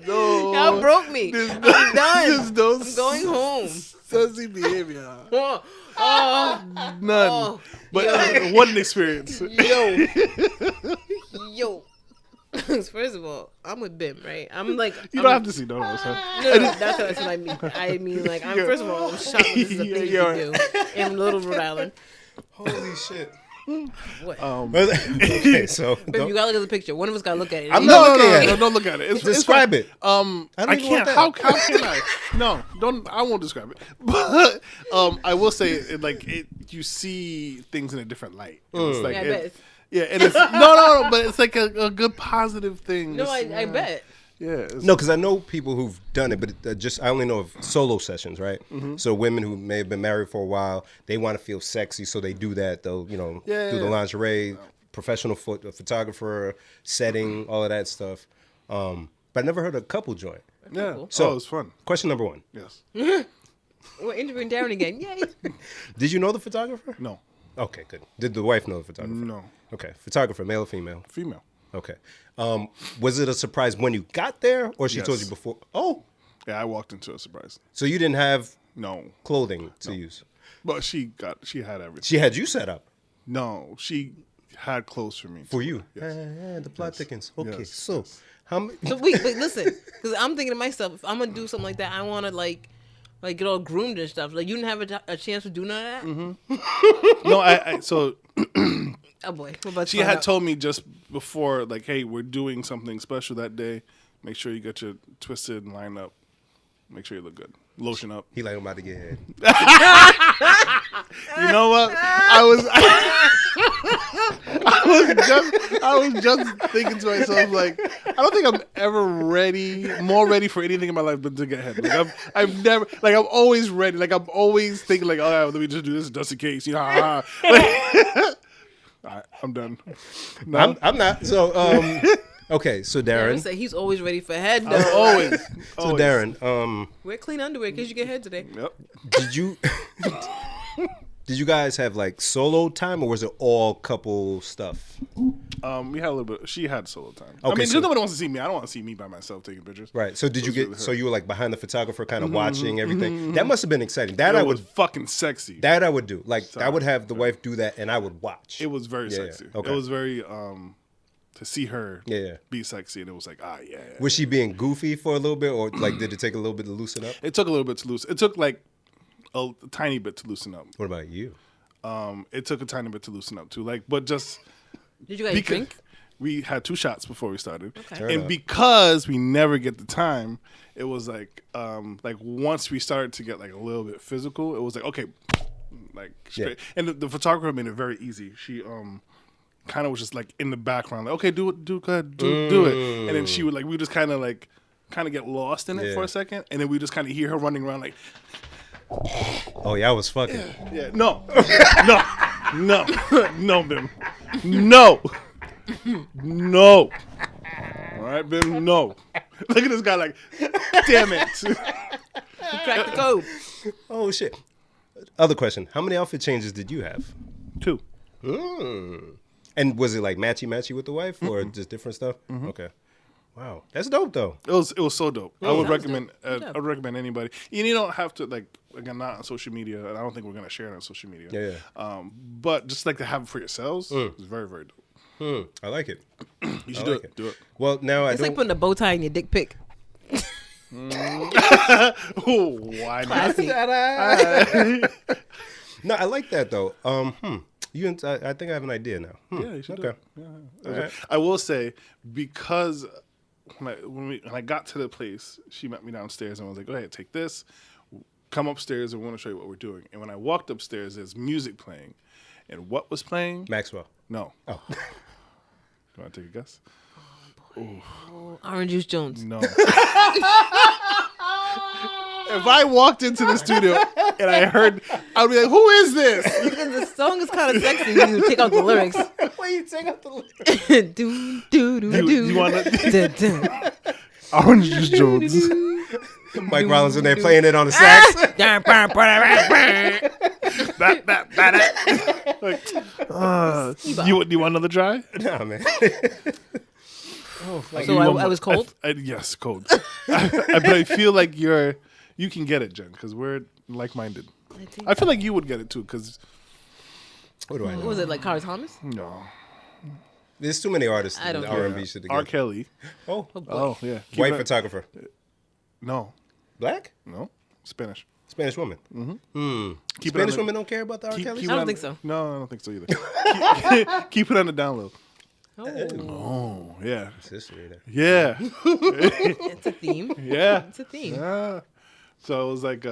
Y'all broke me. I'm done. I'm going home. Sexy behavior. None. Oh, but what an experience. Yo. First of all, I'm with Bim, right? I'm like you don't have to see none of us, huh? No, that's what I mean. I mean, like, first of all, I'm shocked this is a thing you can do in Little Rhode Island. Holy shit. What? Okay, so Bim, you gotta look at the picture. One of us gotta look at it. I'm not looking at it. No, don't look at it. Describe it. I can't. How can I? No, don't. I won't describe it. But I will say, you see things in a different light. It's like, I bet. Yeah, and it's no, but it's like a good positive thing. No, I bet. Yeah. No, because I know people who've done it, but I only know of solo sessions, right? Mm-hmm. So women who may have been married for a while, they want to feel sexy, so they do that. They'll, do the lingerie, professional photographer, setting, all of that stuff. But I never heard a couple joint. Yeah. Cool. So it's fun. Question number one. Yes. We're interviewing Darren again. Yay. Did you know the photographer? No. Okay, good. Did the wife know the photographer? No. Okay. Photographer, male or female? Female. Okay. Was it a surprise when you got there, or she Yes. told you before? Oh, Yeah, I walked into a surprise. so you didn't have No, clothing to use. but she had everything. She had you set up No, she had clothes for me. for you. Yes. The plot thickens. Okay, Yes. so how many? So wait, listen, because I'm thinking to myself, if I'm gonna do something like that, I want to like get all groomed and stuff. Like you didn't have a chance to do none of that. Mm-hmm. No, I so Oh boy, we're about to she find had out. told me just before, like, hey, we're doing something special that day. Make sure you get your twisted and line up. Make sure you look good. Lotion up. He like I'm about to get head. You know what? I was just thinking to myself, like, I don't think I'm ever more ready for anything in my life than to get head. Like, I'm never, like, I'm always ready. Like, I'm always thinking, like, oh, yeah, let me just do this just in case. You know, like, all right, I'm done. No? I'm not. So okay. So Darren Darren. said he's always ready for head. I'm Though. always. So Darren. Wear clean underwear in case you get head today. Yep. Did you did you guys have like solo time, or was it all couple stuff? We had a little bit. She had solo time. I Okay, mean, so- nobody wants to see me. I don't want to see me by myself taking pictures. Right. So did you Those really get? hurt. So you were like behind the photographer, kind of watching everything. That must have been exciting. That It I was would. fucking sexy. That I would do. Like I Sorry. would have the wife do that, and I would watch. It was very Yeah, sexy. okay. It was very to see her Yeah. be sexy, and it was like, yeah. Was she being goofy for a little bit, or like did it take a little bit to loosen up? It took a little bit to loosen. It took like a tiny bit to loosen up. What about you? It took a tiny bit to loosen up too. Like, but just Did you guys because drink? we had 2 shots before we started, Okay. Turn and up. because we never get the time, it was like once we started to get like a little bit physical, it was like okay, like straight. Yeah. And the photographer made it very easy. She kind of was just like in the background, like okay, do it, go ahead, do it, and then she would like we just kind of get lost in it Yeah. for a second, and then we just kind of hear her running around like, Oh yeah, I was fucking. yeah, no, Bim, no. All right, Bim, no. Look at this guy like, damn it. Crack the code. Oh shit. Other question: how many outfit changes did you have? 2. And was it like matchy with the wife, or just different stuff? Okay. Wow, that's dope though. It was so dope. I would sounds recommend. dope. Good job. I'd recommend anybody. And you don't have to like again not on social media. And I don't think we're gonna share it on social media. Yeah. But just like to have it for yourselves is very very dope. I like it. You should I like do it. it. Do it. Well, now It's like putting a bow tie in your dick pic. Oh, why not? Classy. No, I like that though. I think I have an idea now. Yeah, you should do Okay. it. Yeah. All right. I will say because when I got to the place, she met me downstairs and was like, "Go ahead, take this, come upstairs, and we want to show you what we're doing." And when I walked upstairs, there's music playing, and what was playing? Maxwell. No. Oh. You want to take a guess? Orange Juice Jones. No. If I walked into the studio and I heard, I'd be like, "Who is this?" Because the song is kind of sexy when you take out the lyrics. Why you take out the lyrics? do do do do. You wanna- Dun, dun. Orange Juice Jones. Mike Rollins in there playing it on the sax. Like, you want another try? Nah, man. So I was cold. Yes, cold. But I feel like you can get it, Jen, because we're like-minded. I feel like you would get it too, because What do I What know? was it like, Carl Thomas? no, There's too many artists I in don't R&B know. shit to R. get. Kelly. Oh, Oh yeah, white Keep it- photographer. No, Black? Spanish. Spanish woman. Keep Spanish it on women don't care about the R. Keep, Kelly? keep I it don't on- think so. No, I don't think so either. keep it on the down low. Oh, Oh yeah, It's history there. yeah, it's a theme. yeah. It's a theme. Yeah. So it was like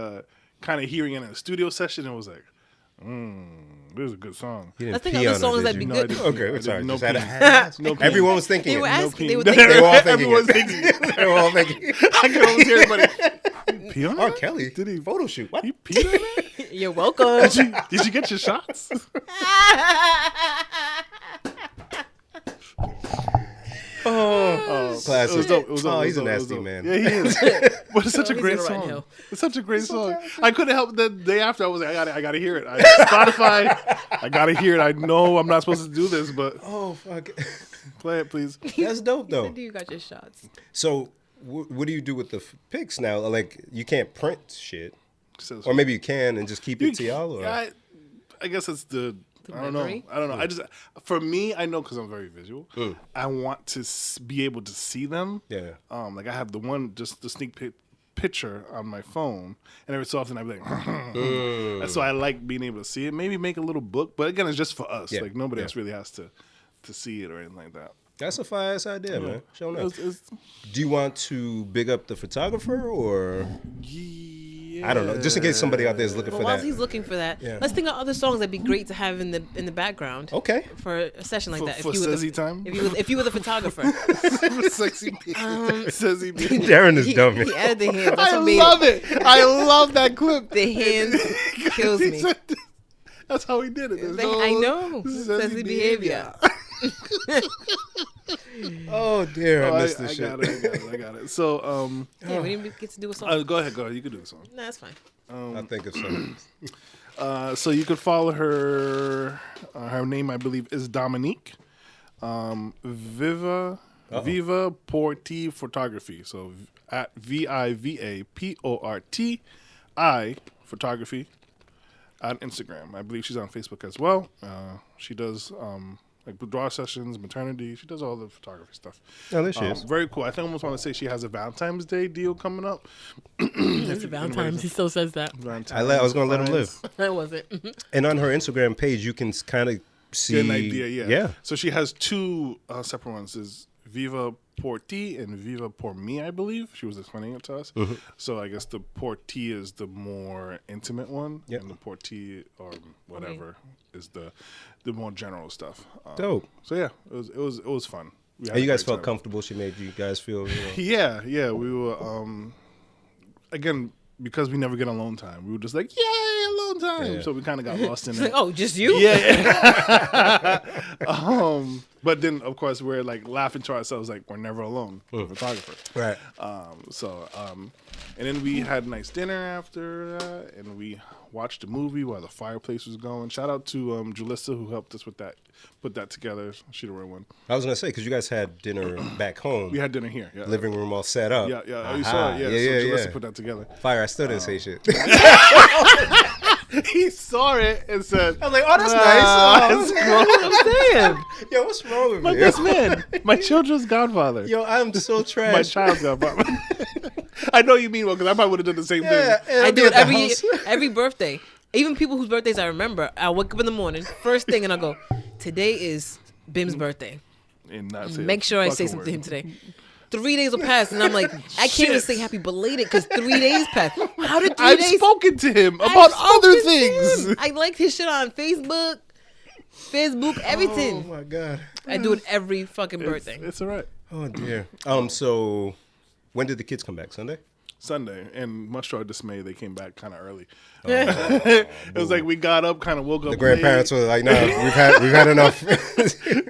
kind of hearing it in a studio session. It was like, this is a good song. You didn't Let's think pee of on the her, songs did that'd you? be No, I good. didn't. Okay, I sorry. didn't. No Just had to pee. have No pee. Everyone was thinking They were it. asking. They were pee. thinking. They were all thinking Everyone's it. thinking. They were all thinking. I can almost hear everybody. Pee on R. that? Kelly? Did he? Photo shoot. What? He peed on that? You're welcome. Did you get your shots? Oh, classic. It was dope. It was dope. Oh, It he's a was dope. It was nasty dope. man. Yeah, he is. But it's such a he's great gonna ride song. hill. It's such a great song. I couldn't help the day after. I was like, I gotta hear it. Spotify. I gotta hear it. I know I'm not supposed to do this, but Oh, fuck. Play it, please. That's dope, though. Said you got your shots. So, what do you do with the pics now? Like, you can't print shit, Says, or maybe you can and just keep it to y'all. Or? I guess it's the. I don't memory? know. I don't know. I just, for me, I know because I'm very visual. I want to be able to see them. Yeah. Like I have the sneak picture on my phone, and every so often I'd be like, and so I like being able to see it. Maybe make a little book, but again, it's just for us. Yeah. Like nobody else really has to see it or anything like that. That's a fire-ass idea, man. Show up. It's, Do you want to big up the photographer, or yeah. I don't know, just in case somebody out there is looking for While that. he's looking for that, Yeah. let's think of other songs that'd be great to have in the background. Okay. For a session like that. For Sezzy time? If you were the photographer. Sexy Sezzy B. Darren is dummy. He added the hands. I love it. I love that clip. The hands kills He me. said- That's how he did it. I know. Sezzy Sezzy behavior. Oh dear, I missed I this shit. I got it. So, Yeah, we didn't get to do a song. go ahead. You can do the song. Nah, that's fine. I'll think of something. So you could follow her. Her name, I believe, is Dominique. Viva Porti Photography. So at VIVAPORTI Photography on Instagram. I believe she's on Facebook as well. She does like boudoir sessions, maternity. She does all the photography stuff. Oh, there she is. Very cool. I think I almost want to say she has a Valentine's Day deal coming up. It's Valentine's. He still says that. I was gonna let him live. I wasn't. And on her Instagram page, you can kind of see Get an idea, yeah. Yeah. So she has two separate ones. Is Viva Porti and Viva Por Me, I believe. She was explaining it to us. So I guess the Porti is the more intimate one, Yep. and the Porti or whatever is the more general stuff. Dope. So yeah, it was fun. We had And you a guys great felt time. comfortable. She made you guys feel. Yeah, we were. Again, because we never get alone time, we were just like, yay, alone time. Yeah. So we kind of got lost in It's it. like, oh, just you? Yeah. But then, of course, we're like laughing to ourselves, like we're never alone. The photographer. Right. And then we had a nice dinner after that, and we watched a movie while the fireplace was going. Shout out to Julissa who helped us with that, put that together. She the real one. I was gonna say because you guys had dinner back home. We had dinner here. Yeah. Living room all set up. Yeah. Oh, you Aha. saw it. Yeah. Yeah. So Julissa put that together. Fire. I still didn't say shit. He saw it and said, I was like, oh, that's nice. That's That's what I'm saying. Yo, what's wrong with my you? best man, my children's godfather. Yo, I'm so trash. My child's godfather. I know you mean well because I probably would have done the same Yeah, thing. and I I'll do be it at the every year, house. every birthday. Even people whose birthdays I remember, I wake up in the morning, first thing, and I go, today is Bim's birthday. And not say Make a sure I say fucking something word. to him today. 3 days will pass, and I'm like, I can't even say happy belated because 3 days passed. How did 3 I've days? spoken to him I've about spoken other to things. him. I liked his shit on Facebook, everything. Oh my god. I do it every fucking birthday. It's all right. Oh dear. So when did the kids come back? Sunday? Sunday, and much to our dismay, they came back kind of early. Oh, It was like we got up, kind of woke up. The grandparents were like, "No, we've had enough."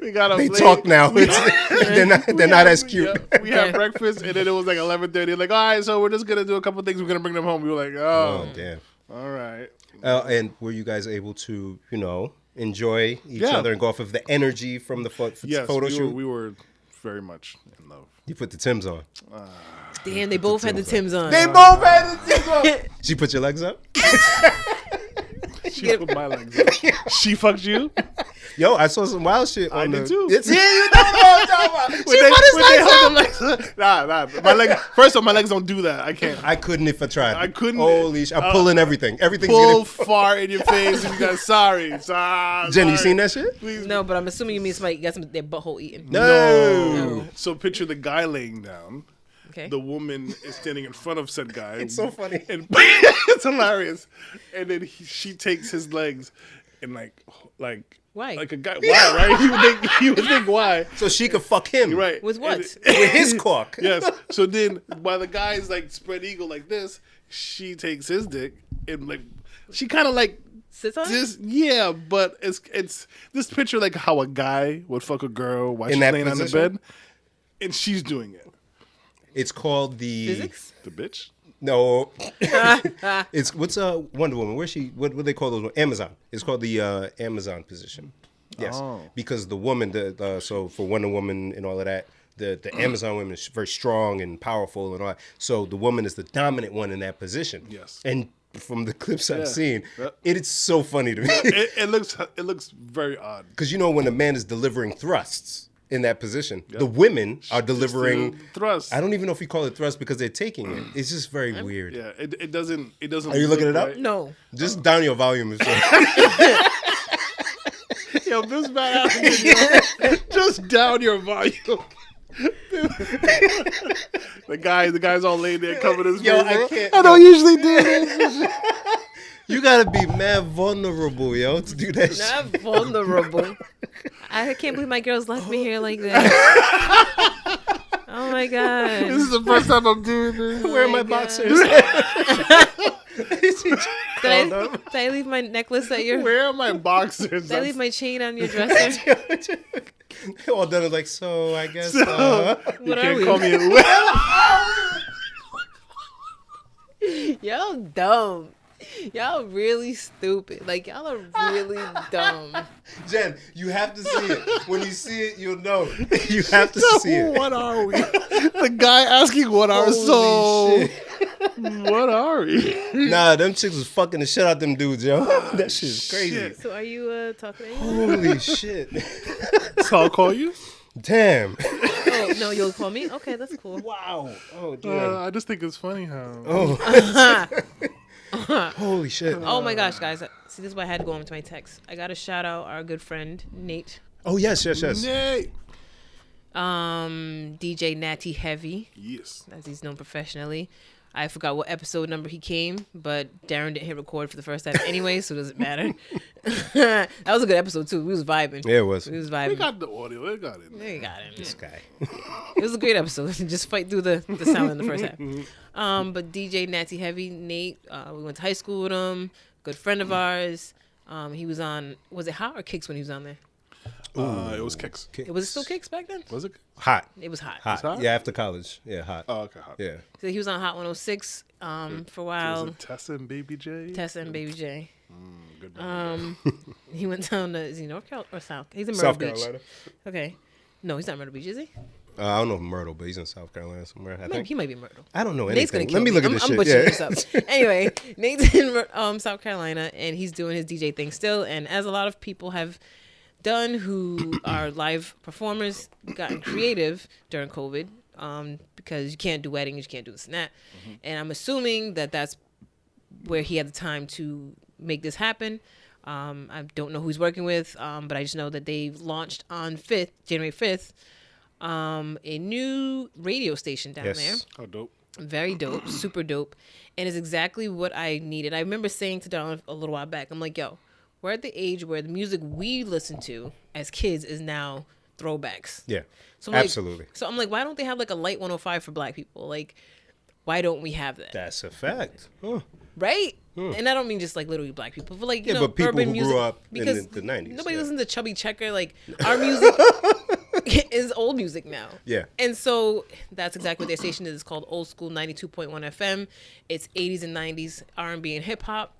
We got up. They late. talk now. They're not as cute. Yeah, we had breakfast, and then it was like 11:30. Like, all right, so we're just gonna do a couple things. We're gonna bring them home. We were like, Oh oh, damn. all right. And were you guys able to, enjoy each Yeah. other and go off of the energy from the Yes, photo shoot? we were very much in love. You put the Timbs on. Damn, they both had the Timbs on. They both had the Timbs on. She put your legs up? She put my legs up. She fucked you. Yo, I saw some wild shit on did too. It's, yeah, you know what I'm talking about. She put his legs up. Nah. My legs. First off, my legs don't do that. I can't. I couldn't if I tried. I couldn't. Holy shit. I'm pulling everything. Everything's Pull getting... fart in your face and you guys sorry. Jen, you seen that shit? Please. No, but I'm assuming you mean somebody got their butthole eaten. No. So picture the guy laying down. Okay. The woman is standing in front of said guy. It's so funny. And it's hilarious. And then she takes his legs and like Why? like a guy. Why? Right? He would think why. So she could fuck him. You're right. With what? With his cock. Yes. So then while the guy's like spread eagle like this, she takes his dick and like she kind of like Sits on it? this. Yeah, but it's this picture like how a guy would fuck a girl while In she's that laying on the position? bed, and she's doing it. It's called the... Physics? The bitch. No. It's... What's Wonder Woman? Where's she... What do they call those? Amazon. It's called the Amazon position. Yes, Oh. because the woman, so for Wonder Woman and all of that, the Amazon woman is very strong and powerful and all that. So the woman is the dominant one in that position. Yes. And from the clips I've Yeah. seen, Yeah. it is so funny to me. It looks very odd. Because when a man is delivering thrusts in that position, the women are delivering thrust. I don't even know if you call it thrust because they're taking it. It's just very weird. Yeah, it doesn't. Are you looking it up? right. No. Just down your volume. Yo, this bad. Just down your volume. the guy's all laid there covering his face. I can't. I don't usually do this. You gotta be mad vulnerable, yo, to do that shit. Not vulnerable. I can't believe my girls left me here like that. Oh my god. This is the first time I'm doing this. Where are my boxers? Did I leave my necklace at your? Where are my boxers? Did I leave my chain on your dresser? All done like, so I guess. You What are can't we? call me a Y'all dumb. Y'all really stupid. Like y'all are really dumb. Jen, you have to see it. When you see it, you'll know. You have to see it. What are we? The guy asking what are Holy shit. What are we? Nah, them chicks was fucking the shit out them dudes, yo. That shit is crazy. Shit. So are you talking to anyone? Holy shit. So I'll call you. Damn. Oh no, you'll call me? Okay, that's cool. Wow. Oh, dude. I just think it's funny how. Oh. Holy shit. Oh my gosh, guys. See, this is why I had to go into my text. I gotta shout out our good friend Nate. Oh, yes. Nay. DJ Natty Heavy, Yes. as he's known professionally. I forgot what episode number he came, but Darren didn't hit record for the first time anyway, so it doesn't matter. That was a good episode too. We was vibing. Yeah, it was. We was We vibing. got the audio. We got it. We got it. This guy. It was a great episode. Just fight through the sound in the first half. But DJ Natty Heavy, Nate, we went to high school with him. Good friend of ours. He was on, was it Hot or Kicks when he was on there? It was Kicks. It was still Kicks back then? Was it? Hot. It was hot. Hot. hot? Yeah, after college. Yeah, hot. Oh, okay. Hot. Yeah. So he was on Hot 106 for a Was while. it Tessa and Baby J? Tessa and Baby J. Good man. He went down to, is he North Carolina or South? He's in Myrtle South Beach. Carolina. Okay. No, he's not Myrtle Beach, is he? I don't know if Myrtle, but he's in South Carolina somewhere. I think. He might be Myrtle. I don't know Nate's anything. gonna kill Let me look at this I'm shit. butchering Yeah. this up. Anyway, Nate's in South Carolina, and he's doing his DJ thing still. And as a lot of people have done who are live performers, gotten creative during COVID, because you can't do weddings, you can't do this and that. And I'm assuming that that's where he had the time to make this happen. I don't know who he's working with, but I just know that they've launched on January 5th, a new radio station down there. How dope. Very dope, super dope, and is exactly what I needed. I remember saying to Don a little while back, I'm like, yo, we're at the age where the music we listen to as kids is now throwbacks. Yeah. So I'm like- Absolutely. So I'm like, why don't they have like a light 105 for black people? Like, why don't we have that? That's a fact. Huh. Right? And I don't mean just like literally black people, but like, you know, but people urban who music. grew up in because the 90s. Nobody yeah. listens to Chubby Checker. Like, our music is old music now. Yeah. And so that's exactly what their station is. It's called Old School 92.1 FM. It's 80s and 90s R&B and hip hop.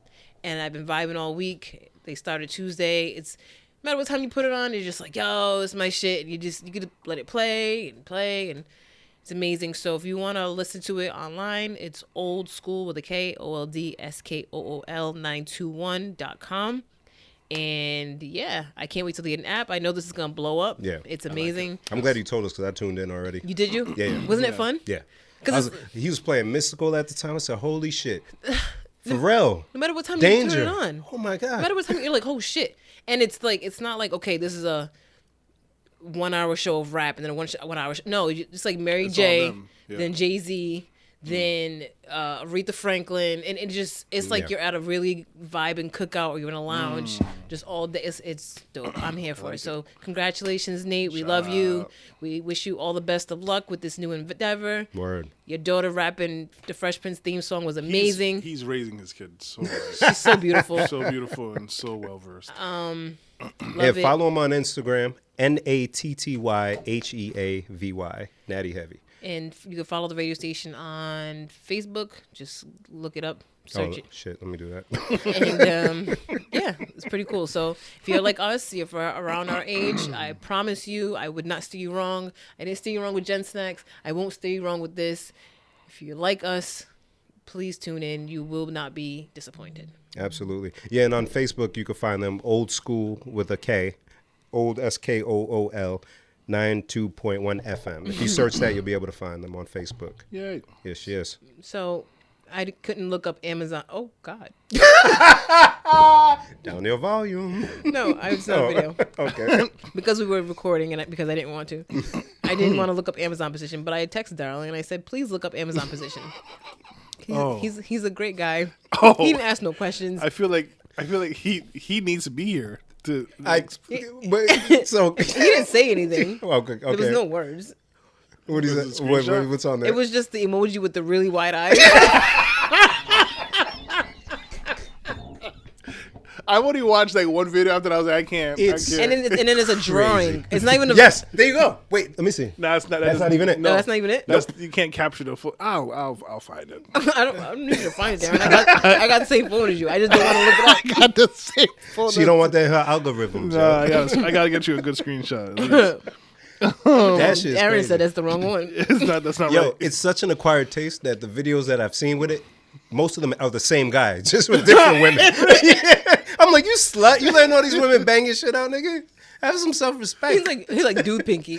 And I've been vibing all week. They started Tuesday. It's no matter what time you put it on, you're just like, yo, it's my shit. You could let it play, and it's amazing. So if you want to listen to it online, it's Old School with a K, OLDSKOOL 921.com. And yeah, I can't wait till they get an app. I know this is gonna blow up. Yeah, It's amazing. I'm glad you told us because I tuned in already. You did you? Yeah. Wasn't it fun? Yeah. 'Cause He was playing Mystical at the time. I said, holy shit. For real. No matter what time Danger. you turn it on. Oh my God. No matter what time you're like, oh shit. And it's like, it's not like, okay, this is a 1 hour show of rap and then a 1 hour show. No, it's like Mary It's J, all them. Yeah. then Jay-Z, then Aretha Franklin. And it's like Yeah. you're at a really vibing cookout or you're in a lounge just all day. It's dope. I'm here for it. So congratulations, Nate. We love you. We wish you all the best of luck with this new endeavor. Word. Your daughter rapping the Fresh Prince theme song was amazing. He's raising his kids so well. She's so beautiful. So beautiful and so well versed. Love Yeah, it. follow him on Instagram. NATTYHEAVY. Natty Heavy. And you can follow the radio station on Facebook. Just look it up. Search it. Shit, let me do that. And yeah, it's pretty cool. So if you're like us, if you're around our age, I promise you, I would not steer you wrong. I didn't steer you wrong with Gen Snacks. I won't steer you wrong with this. If you're like us, please tune in. You will not be disappointed. Absolutely. Yeah, and on Facebook, you can find them Old School with a K, Old SKOOL, 92.1 FM. If you search that, you'll be able to find them on Facebook. Yeah. Yes, yes. So I couldn't look up Amazon. Oh, God. Down your volume. No, I saw a video. Okay. Because we were recording and because I didn't want to. I didn't want to look up Amazon position, but I texted Darling and I said, please look up Amazon position. He's a great guy. Oh. He didn't ask no questions. I feel like he needs to be here to. But so He didn't say anything. Okay. There was no words. What is Was that? it a screenshot? What's on there? It was just the emoji with the really wide eyes. I've only watched like one video after that. I was like, I can't. and then there's a drawing. It's not even a. Yes, there you go. Wait, let me see. No, it's not. That's not even it. No, that's not even it. You can't capture the full. I'll find it. I don't need to find it, Darren. I got the same phone as you. I just don't want to look it up. I got the same phone. She don't want that her algorithm. No, I gotta get you a good screenshot. At least. That shit's Aaron crazy. said that's the wrong one. That's not Yo, right. it's such an acquired taste that the videos that I've seen with it, most of them are the same guy, just with different women. Yeah. I'm like, you slut. You letting all these women bang your shit out, nigga? Have some self-respect. He's like dude Pinky,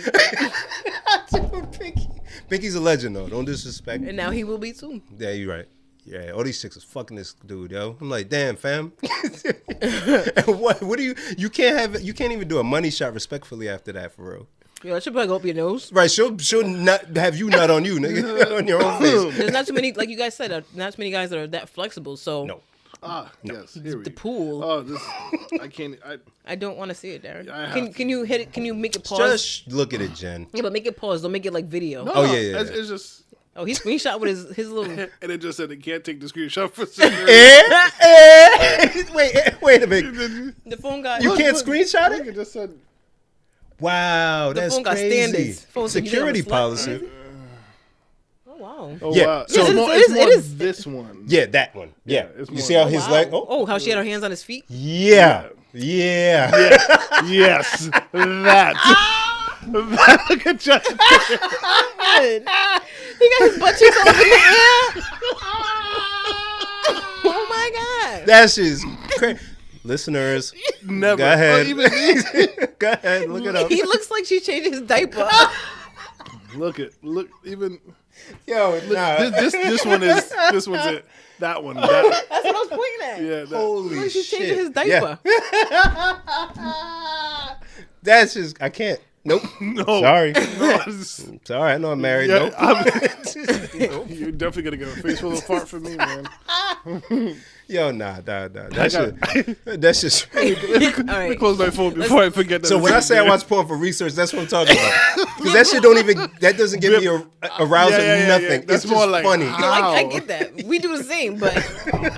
Pinky's a legend, though. Don't disrespect. and now he will be too. Yeah, you're right. Yeah, all these chicks is fucking this dude, yo. I'm like, damn, fam. And what do you can't even do a money shot respectfully after that, for real. Yo, that should probably go up your nose. Right, she'll not have you nut on you, nigga, on your own face. There's not too many, like you guys said, not too many guys that are that flexible. So No. Yes. Here we the go. pool. Oh, this. I can't. I don't want to see it, Darren. I have Can you hit it? Can you make it pause? Just look at it, Jen. Yeah, but make it pause. Don't make it like video. No, Oh, yeah. It's just. Oh, he screenshot with his little. And it just said it can't take the screenshot for security. Wait a minute. The phone got. You can't screenshot it? It just said. Wow, The that's phone got crazy. standards. Phone said you Security didn't have a policy. Oh wow. Oh, Yeah, wow. so- it's more, It is- more it is- this one. Yeah, that one. Yeah. it's You more see how like- his Wow. leg? Oh, how she had her hands on his feet. Yeah. Yeah. Yes. That. Look at Justin. Good. He got his butt cheeks all up in the air. Oh my god. That shit's crazy. Listeners, Never. go ahead. Or even Go ahead, look it up. He looks like she changed his diaper. look. Even Yo, nah. this one is this one's it. That one. That, That's what I was pointing at. yeah. That, Holy Like she's shit. changing his diaper. That's just, I can't. Nope. no. Sorry. No, it's- Sorry, I know I'm married. yeah, Nope. you're definitely gonna get a face full of fart from me, man. Yo, nah. That's just. All Let me right. close my phone before I forget that. So when I say I watch porn for research, that's what I'm talking about. Because that shit that doesn't give me a rousing nothing. That's It's more just like funny. No, I get that. We do the same, but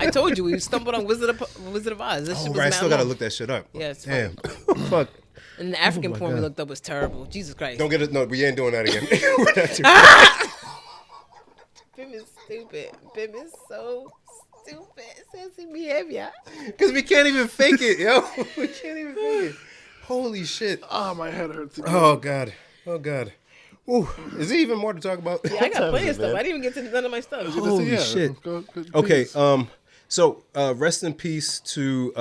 I told you we stumbled on Wizard of Oz. This shit Oh, was right, I mad still gotta long. look that shit up. Yeah, it's Damn. Fuck. And the African my porn we God. looked up was terrible. Jesus Christ. Don't get it. No, we ain't doing that again. Bim is stupid. Bim is so stupid. Sassy behavior. Because we can't even fake it, yo. We can't even fake it. Holy shit. Oh, my head hurts. Again. Oh, God. Oh, God. Ooh. Is there even more to talk about? Yeah, I got plenty of stuff. I didn't even get to none of my stuff. Holy Yeah, shit. go, Okay, please. so rest in peace to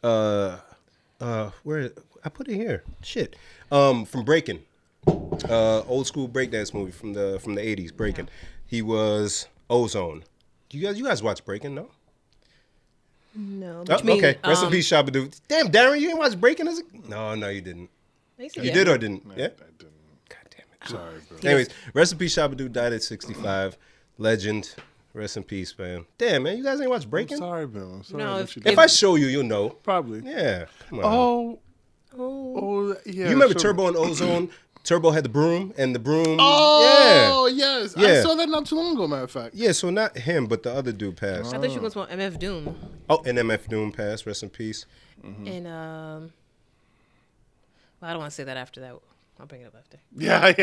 where I put it here. Shit. From Breakin'. Old school breakdance movie from the 80s, Breakin'. He was Ozone. You guys watch Breakin', no? No. Oh, okay. Rest in peace, Shabba-Doo. Damn, Darren, you ain't watch Breakin' as a... No, you didn't. You did or didn't? Yeah? I didn't. God damn it. Sorry, bro. Anyways, rest in peace, Shabba-Doo died at 65. Legend. Rest in peace, man. Damn, man, you guys ain't watch Breakin'? Sorry, Bill. I'm sorry. No, that you If did. I show you, you'll know. Probably. Yeah. Come on. Oh, yeah. You remember sure. Turbo and Ozone? Turbo had the broom, and the broom. Oh, yes. I Yeah. saw that not too long ago, matter of fact. Yeah, so not him, but the other dude passed. I thought you were going to MF Doom. Oh, and MF Doom passed. Rest in peace. And, well, I don't want to say that after that. I'll bring it up after. Yeah.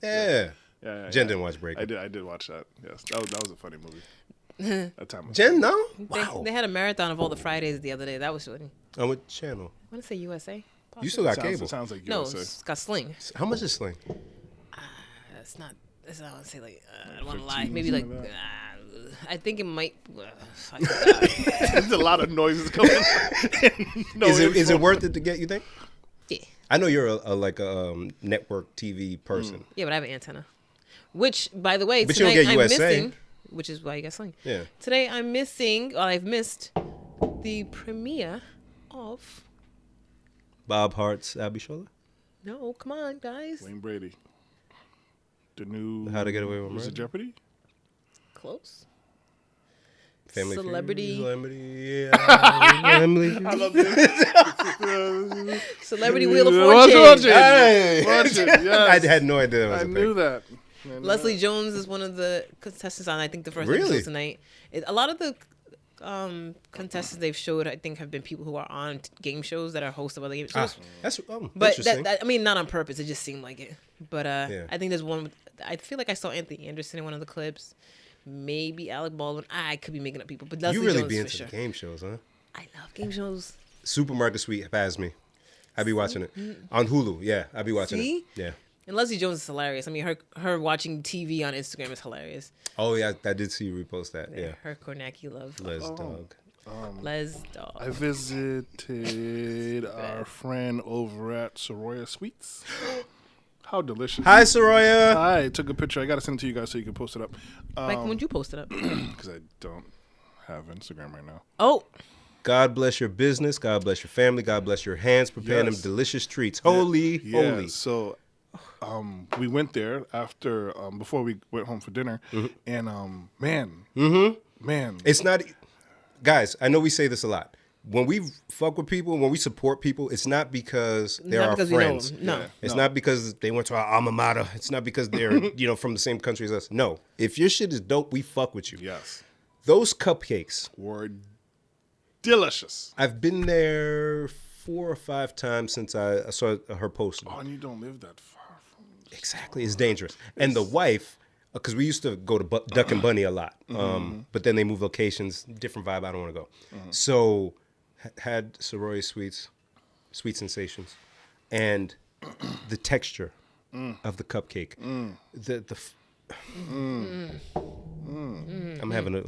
Yeah. Yeah. Jen didn't watch Breakin'. I did watch that. Yes, that was a funny movie. That time. Jen, no? Wow. They had a marathon of all the Fridays the other day. That was funny. On what channel? I want to say USA. You still got Sounds, cable. it sounds like No, USA. it's got Sling. How much is Sling? That's not. That's not. I want to say like. I don't want to lie. Maybe like. I think it might. I forgot. There's a lot of noises coming. Is it worth it to get? You think? Yeah. I know you're a network TV person. Yeah, but I have an antenna. Which, by the way, But you tonight don't get I'm USA. missing. Which is why you got Sling. Yeah. Today I'm missing. Or I've missed the premiere of. Bob Hart's Abishola? No, come on, guys. Wayne Brady. The new. How to Get Away with Was it Murder? Jeopardy? Close. Family Celebrity. Feud? Family Feud? I love this. Celebrity Wheel of Watch Fortune. it. Hey. Watch it. Yes. I had no idea that was I a knew thing. that. Leslie Jones is one of the contestants on, I think, the first Really? episode tonight. A lot of the contestants they've showed, I think, have been people who are on game shows that are hosts of other game shows. That's But interesting. I mean, not on purpose. It just seemed like it. But Yeah. I think there's one. I feel like I saw Anthony Anderson in one of the clips. Maybe Alec Baldwin. I could be making up people, but Leslie You really Jones be for into sure. the game shows, huh? I love game shows. Supermarket Suite has me. I be watching it on Hulu. Yeah, I be watching See? it. Yeah. And Leslie Jones is hilarious. I mean, her watching TV on Instagram is hilarious. Oh yeah, I did see you repost that. Yeah. Her Kornacki love. Les Dog. Les Dog. I visited our friend over at Soroya Sweets. How delicious. Hi, Soraya. I took a picture. I got to send it to you guys so you can post it up. Like when you post it up. Because I don't have Instagram right now. Oh, God bless your business. God bless your family. God bless your hands preparing Yes. them delicious treats. Holy, Yeah, holy. so we went there after, before we went home for dinner. And, man. It's not, guys, I know we say this a lot. When we fuck with people, when we support people, it's not because they're not our because we know friends. them. No. Yeah. It's not because they went to our alma mater. It's not because they're, from the same country as us. No. If your shit is dope, we fuck with you. Yes. Those cupcakes, Were delicious. I've been there 4 or 5 times since I saw her post. Oh, and you don't live that far from Exactly. It's dangerous. And the wife, because we used to go to Duck and Bunny a lot, but then they moved locations, different vibe. I don't want to go. So had Sorority Sweet Sensations, and the texture of the cupcake. I'm having a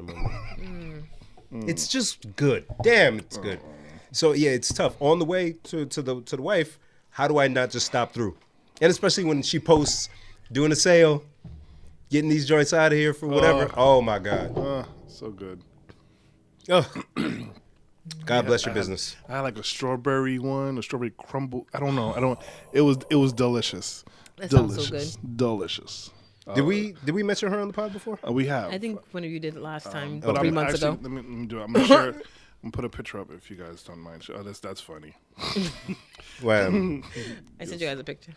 moment. It's just good. Damn, it's good. So yeah, it's tough. On the way to the wife, how do I not just stop through? And especially when she posts doing a sale, getting these joints out of here for whatever. Oh my God. so good. Oh. God bless your business. I had like a strawberry one, a strawberry crumble. I don't know. It was delicious. That sounds so good. Delicious. Did we mention her on the pod before? We have. I think one of you did it last time, But 3 I'm months actually, ago. Let me do it. I'm gonna share it. I'm gonna put a picture up if you guys don't mind. Oh, that's funny. Well, I sent you guys a picture.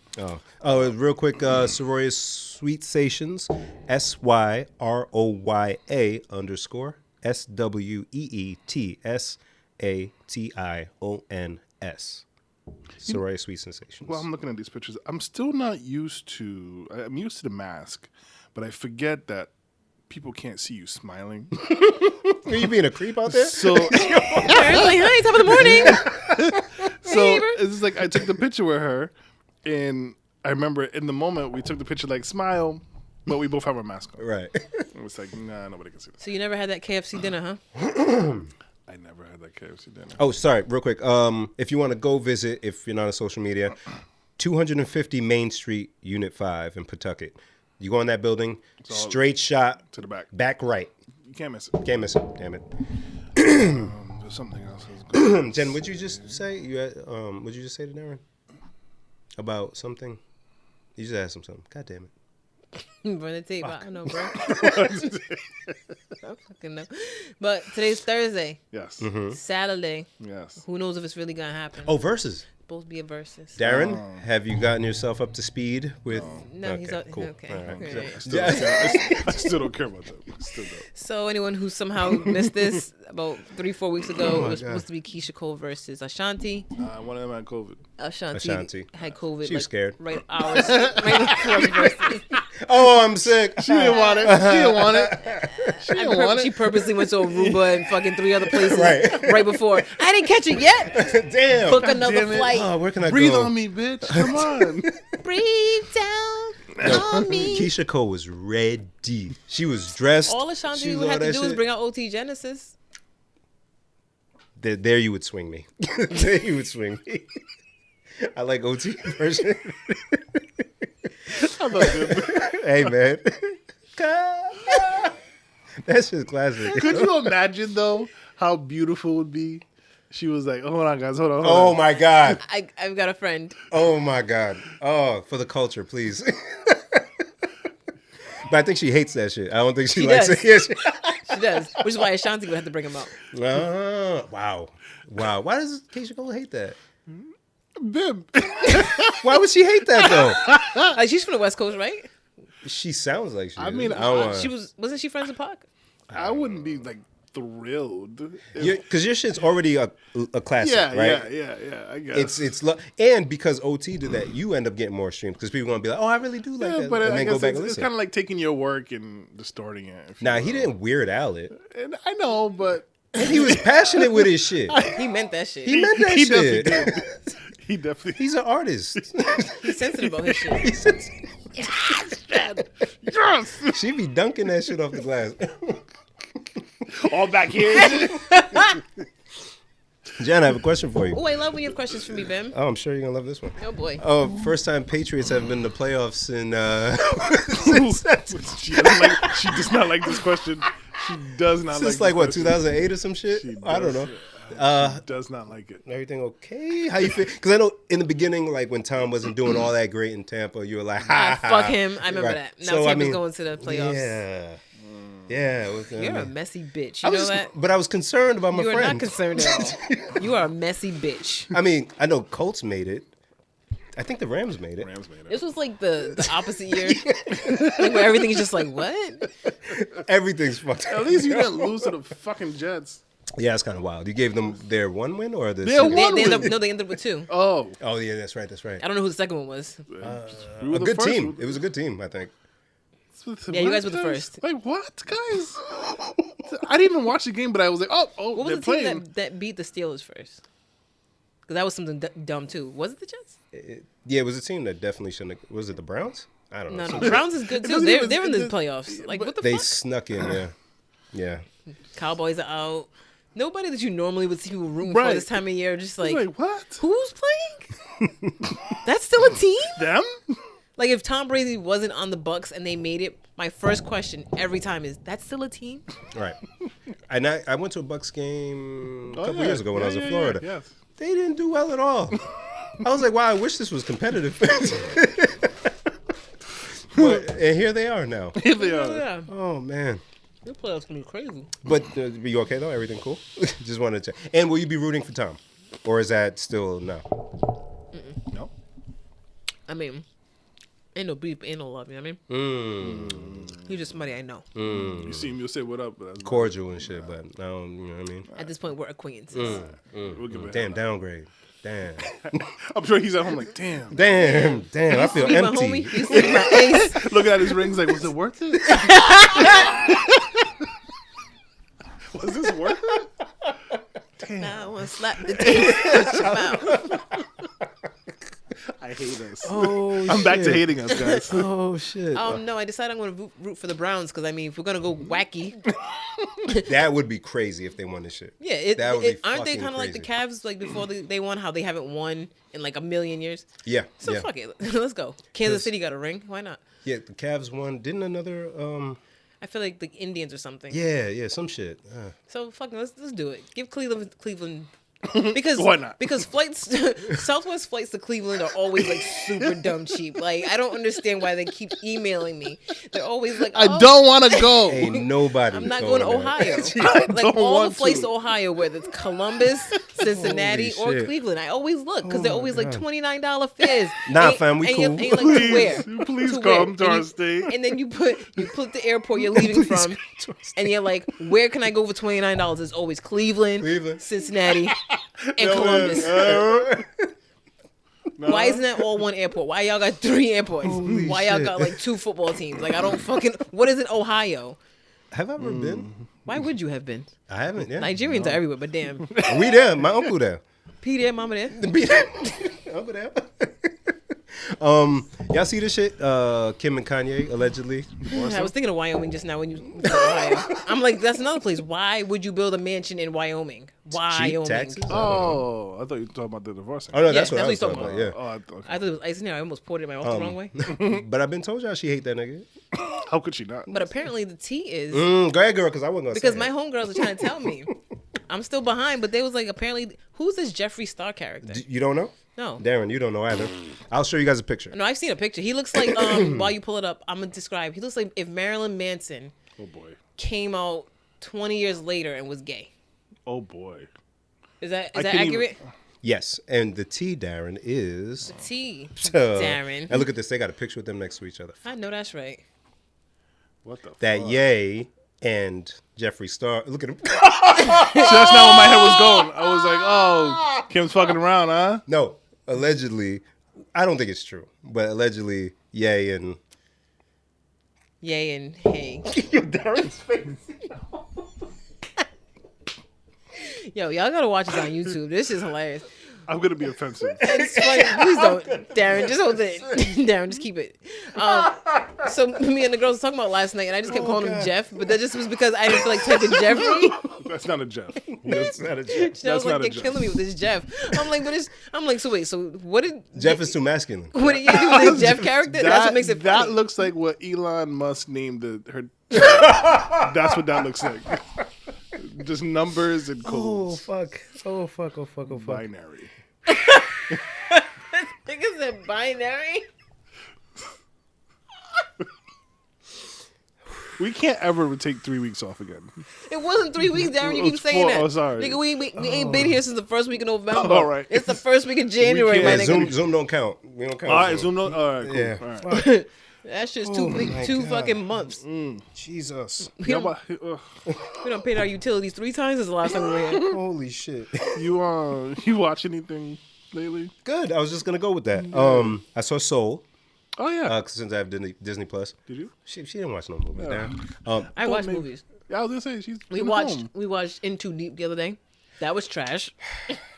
real quick, Sorority Sweet Sations, SYROYA_SWEETSATIONS. Sorority Sweet Sensations. Well, I'm looking at these pictures. I'm still not used to. I'm used to the mask, but I forget that people can't see you smiling. Are you being a creep out there? So, Early, hi, top of the morning. so it's like I took the picture with her, and I remember in the moment we took the picture like smile, but we both have our mask on. Right. It was like, nah, nobody can see this. So you never had that KFC dinner, huh? I never had that KFC dinner. Oh, sorry, real quick. If you want to go visit, if you're not on social media, 250 Main Street, Unit 5 in Pawtucket. You go in that building, straight shot to the back. back right. You can't miss it. Can't miss it. Damn it. There's something else. That's good. Jen, what'd you just say? What'd you just say to Darren about something? You just asked him something. God damn it. Run the tape. I don't know, bro. I don't fucking know. But today's Thursday. Yes. Saturday. Yes. Who knows if it's really gonna happen? Oh, verses. Supposed to be a versus. Darren, have you gotten yourself up to speed with? No, he's up. cool. Okay. All right. Okay. I still don't care about that. I still don't. So anyone who somehow missed this about 3-4 weeks ago, it was supposed to be Keisha Cole versus Ashanti. One of them had COVID. Ashanti had COVID. She was scared. Right hours. Right before the versus. Oh, I'm sick. She didn't want it. She didn't want it. She purposely went to Aruba and fucking 3 other places right before. I didn't catch it yet. Damn. Book another flight. Oh, where can I Breathe go? on me, bitch. Come on. Breathe down on me. Keisha Cole was ready. She was dressed. All Ashanti would have to do is bring out OT Genesis. There you would swing me. There you would swing me. I like OT version. Hey, man. That's just classic. Could you imagine, though, how beautiful it would be? She was like, hold on, guys. Hold on. Oh, my God. I've got a friend. Oh, my God. Oh, for the culture, please. But I think she hates that shit. I don't think she likes it. She does. Which is why Ashanti would have to bring him out. Wow. Why does Keisha Cole hate that? Bim. Why would she hate that, though? Like, she's from the West Coast, right? She sounds like she I is. mean, Wasn't she friends with Pac? I wouldn't be like thrilled. Because your shit's already a classic, right? Yeah, I guess. And because OT did that, you end up getting more streams because people gonna be like, oh, I really do like that, but and I then guess go back and it's listen. kind of like taking your work and distorting it. Nah, he didn't Weird Al it. And I know, but And he was passionate with his shit. He meant that shit. He meant that shit. Definitely did. He definitely. He's an artist. He's sensitive about his shit. Yes. She be dunking that shit off the glass. All back here. Jen, I have a question for you. Oh, I love when you have questions for me, Bim. Oh, I'm sure you're gonna love this one. Oh boy. Oh, first time Patriots have been in the playoffs in. She does not like this question. She does not. Since like what, question. 2008 or some shit? I don't know. She does not like it. Everything okay? How you feel? Because I know in the beginning, like when Tom wasn't doing all that great in Tampa, you were like, fuck him. I remember that. Now So, Tampa's going to the playoffs. Yeah. You're a messy bitch. You know that? But I was concerned about my You are friend. not concerned at all. You are a messy bitch. I mean, I know Colts made it. I think the Rams made it. This was like the opposite year, like where everything's just like, what? Everything's fucked up. At least you didn't lose to the fucking Jets. Yeah, it's kind of wild. You gave them their one win or the Their second? one They win. ended up with 2. Oh, Yeah, that's right. I don't know who the second one was. we were A the good first team. one. It was a good team, I think. Yeah, you guys were the first. Like what, guys? I didn't even watch the game, but I was like, oh, What they're was the team playing. that beat the Steelers first? Because that was something dumb too. Was it the Jets? Yeah, it was a team that definitely shouldn't have. Was it the Browns? I don't know. No, the Browns is good too. doesn't They're even- in the playoffs. Like what the They fuck? snuck in, yeah. Cowboys are out. Nobody that you normally would see people rooting for Right. this time of year, just I was like, like, what? who's playing? That's still a team? Them? Like if Tom Brady wasn't on the Bucks and they made it, my first question every time is, that's still a team? Right. And I went to a Bucks game a couple yeah. years ago when I was in Yeah, Florida. yes. They didn't do well at all. I was like, wow, I wish this was competitive. And here they are now. Here they are. Yeah. Oh, man. Your playoffs gonna be crazy. But are you okay, though? Everything cool? Just wanted to check. And will you be rooting for Tom? Or is that still no? No. I mean, ain't no beef, ain't no love, you know what I mean? You're just somebody I know. You see him, you'll say what up. But that's Cordial and shit, but I don't, you know what I mean? At this point, we're acquaintances. We'll give it. Damn, downgrade. Damn. I'm sure he's at home like, damn. Damn. I feel You my empty. homie? You see my ace? Looking at his rings like, was it worth it? Was this worth it? Damn. Now I want to slap the taste out your mouth. I hate us. Oh, I'm back to hating us, guys. Oh, shit. No, I decided I'm going to root for the Browns because, I mean, if we're going to go wacky, That would be crazy if they won this shit. yeah, That would be aren't they fucking kind of like the crazy. Cavs, like before they won, how they haven't won in like a million years? Yeah. So yeah. fuck it. Let's go. Kansas 'Cause- City got a ring. Why not? Yeah, the Cavs won. Didn't another, I feel like the Indians or something. yeah, some shit. So fucking let's do it. Give Cleveland because Why not? Because Southwest flights to Cleveland are always like super dumb cheap. Like I don't understand why they keep emailing me. They're always like, I oh, don't want to go. Ain't nobody. I'm not going to Ohio. Like don't all want the flights to. to Ohio, whether it's Columbus, Cincinnati, Holy or shit. Cleveland, I always look because they're always like $29 fares. Nah, fam, we and cool. You're like, to where? Please To come where? to And our you- state. And then you put the airport you're leaving from, and you're like, where can I go for $29? It's always Cleveland. Cincinnati, and Columbus. Why isn't that all one airport? Why y'all got 3 airports? Holy Why y'all shit. got like 2 football teams? Like I don't fucking. What is it, Ohio? Have I ever been? Why would you have been? I haven't. Yeah. Nigerians are everywhere, but damn. We there. My uncle there. P there, mama there. Uncle there. Y'all see this shit? Kim and Kanye allegedly. I was thinking of Wyoming just now when you said Ohio. I'm like, that's another place. Why would you build a mansion in Wyoming? Wyoming. Taxes? Oh, I thought you were talking about the divorce. Oh no, that's Yeah, what I was that's talking what about. he's Yeah. Okay. I thought it was ice in there. I almost poured it in my mouth the wrong way. But I've been told y'all she hate that nigga. How could she not? But apparently the tea is Go ahead, girl, because I wasn't gonna because say my it. homegirls are trying to tell me. I'm still behind, but they was like, apparently, who's this Jeffree Star character? You don't know? No. Darren, you don't know either. I'll show you guys a picture. No, I've seen a picture. He looks like, while you pull it up, I'm going to describe. He looks like if Marilyn Manson Oh boy. came out 20 years later and was gay. Oh boy. Is that I can't accurate? Yes, and the T, Darren, is... T, Uh, Darren. And look at this. They got a picture with them next to each other. I know that's right. What the That fuck? Ye and Jeffree Star. Look at him. See, that's not where my head was going. I was like, oh, Kim's fucking around, huh? No, allegedly. I don't think it's true, but allegedly, Ye and... Yay and hey. Darren's face. Yo, y'all got to watch this on YouTube. This is hilarious. I'm gonna be offensive. It's funny. Please don't, Darren. Just hold it. Darren, just keep it. So me and the girls were talking about last night, and I just kept calling him Jeff, but that just was because I didn't feel like typing Jeffrey. That's not a Jeff. That's not a Jeff. So I was That's not like, a they're Jeff. killing me with this Jeff. I'm like, so wait, so what did Jeff is too masculine. what did you do with this Jeff character? That's what makes it funny. That looks like what Elon Musk named her. That's what that looks like. Just numbers and codes. fuck. Oh, fuck. Binary. Nigga said binary. We can't ever take 3 weeks off again. It wasn't 3 weeks, Darren. You It keep was saying 4. that. Oh, sorry. Nigga, we ain't been here since the first week of November. All right. It's the first week of January, We my can't- nigga. Zoom don't count. We don't count. All right, zoom on. All right, cool. Yeah. All right. That shit's Oh my two God. fucking months. Jesus. We Yeah, done, but, we done paid our utilities 3 times since the last time we were here. Holy shit. you watch anything lately? Good. I was just gonna go with that. I saw Soul. Oh yeah. Since I have Disney Plus. Did you? She didn't watch no movie. Darren. I watch maybe. movies. Yeah, I was gonna say she's. We in watched home. we watched In Too Deep the other day. That was trash.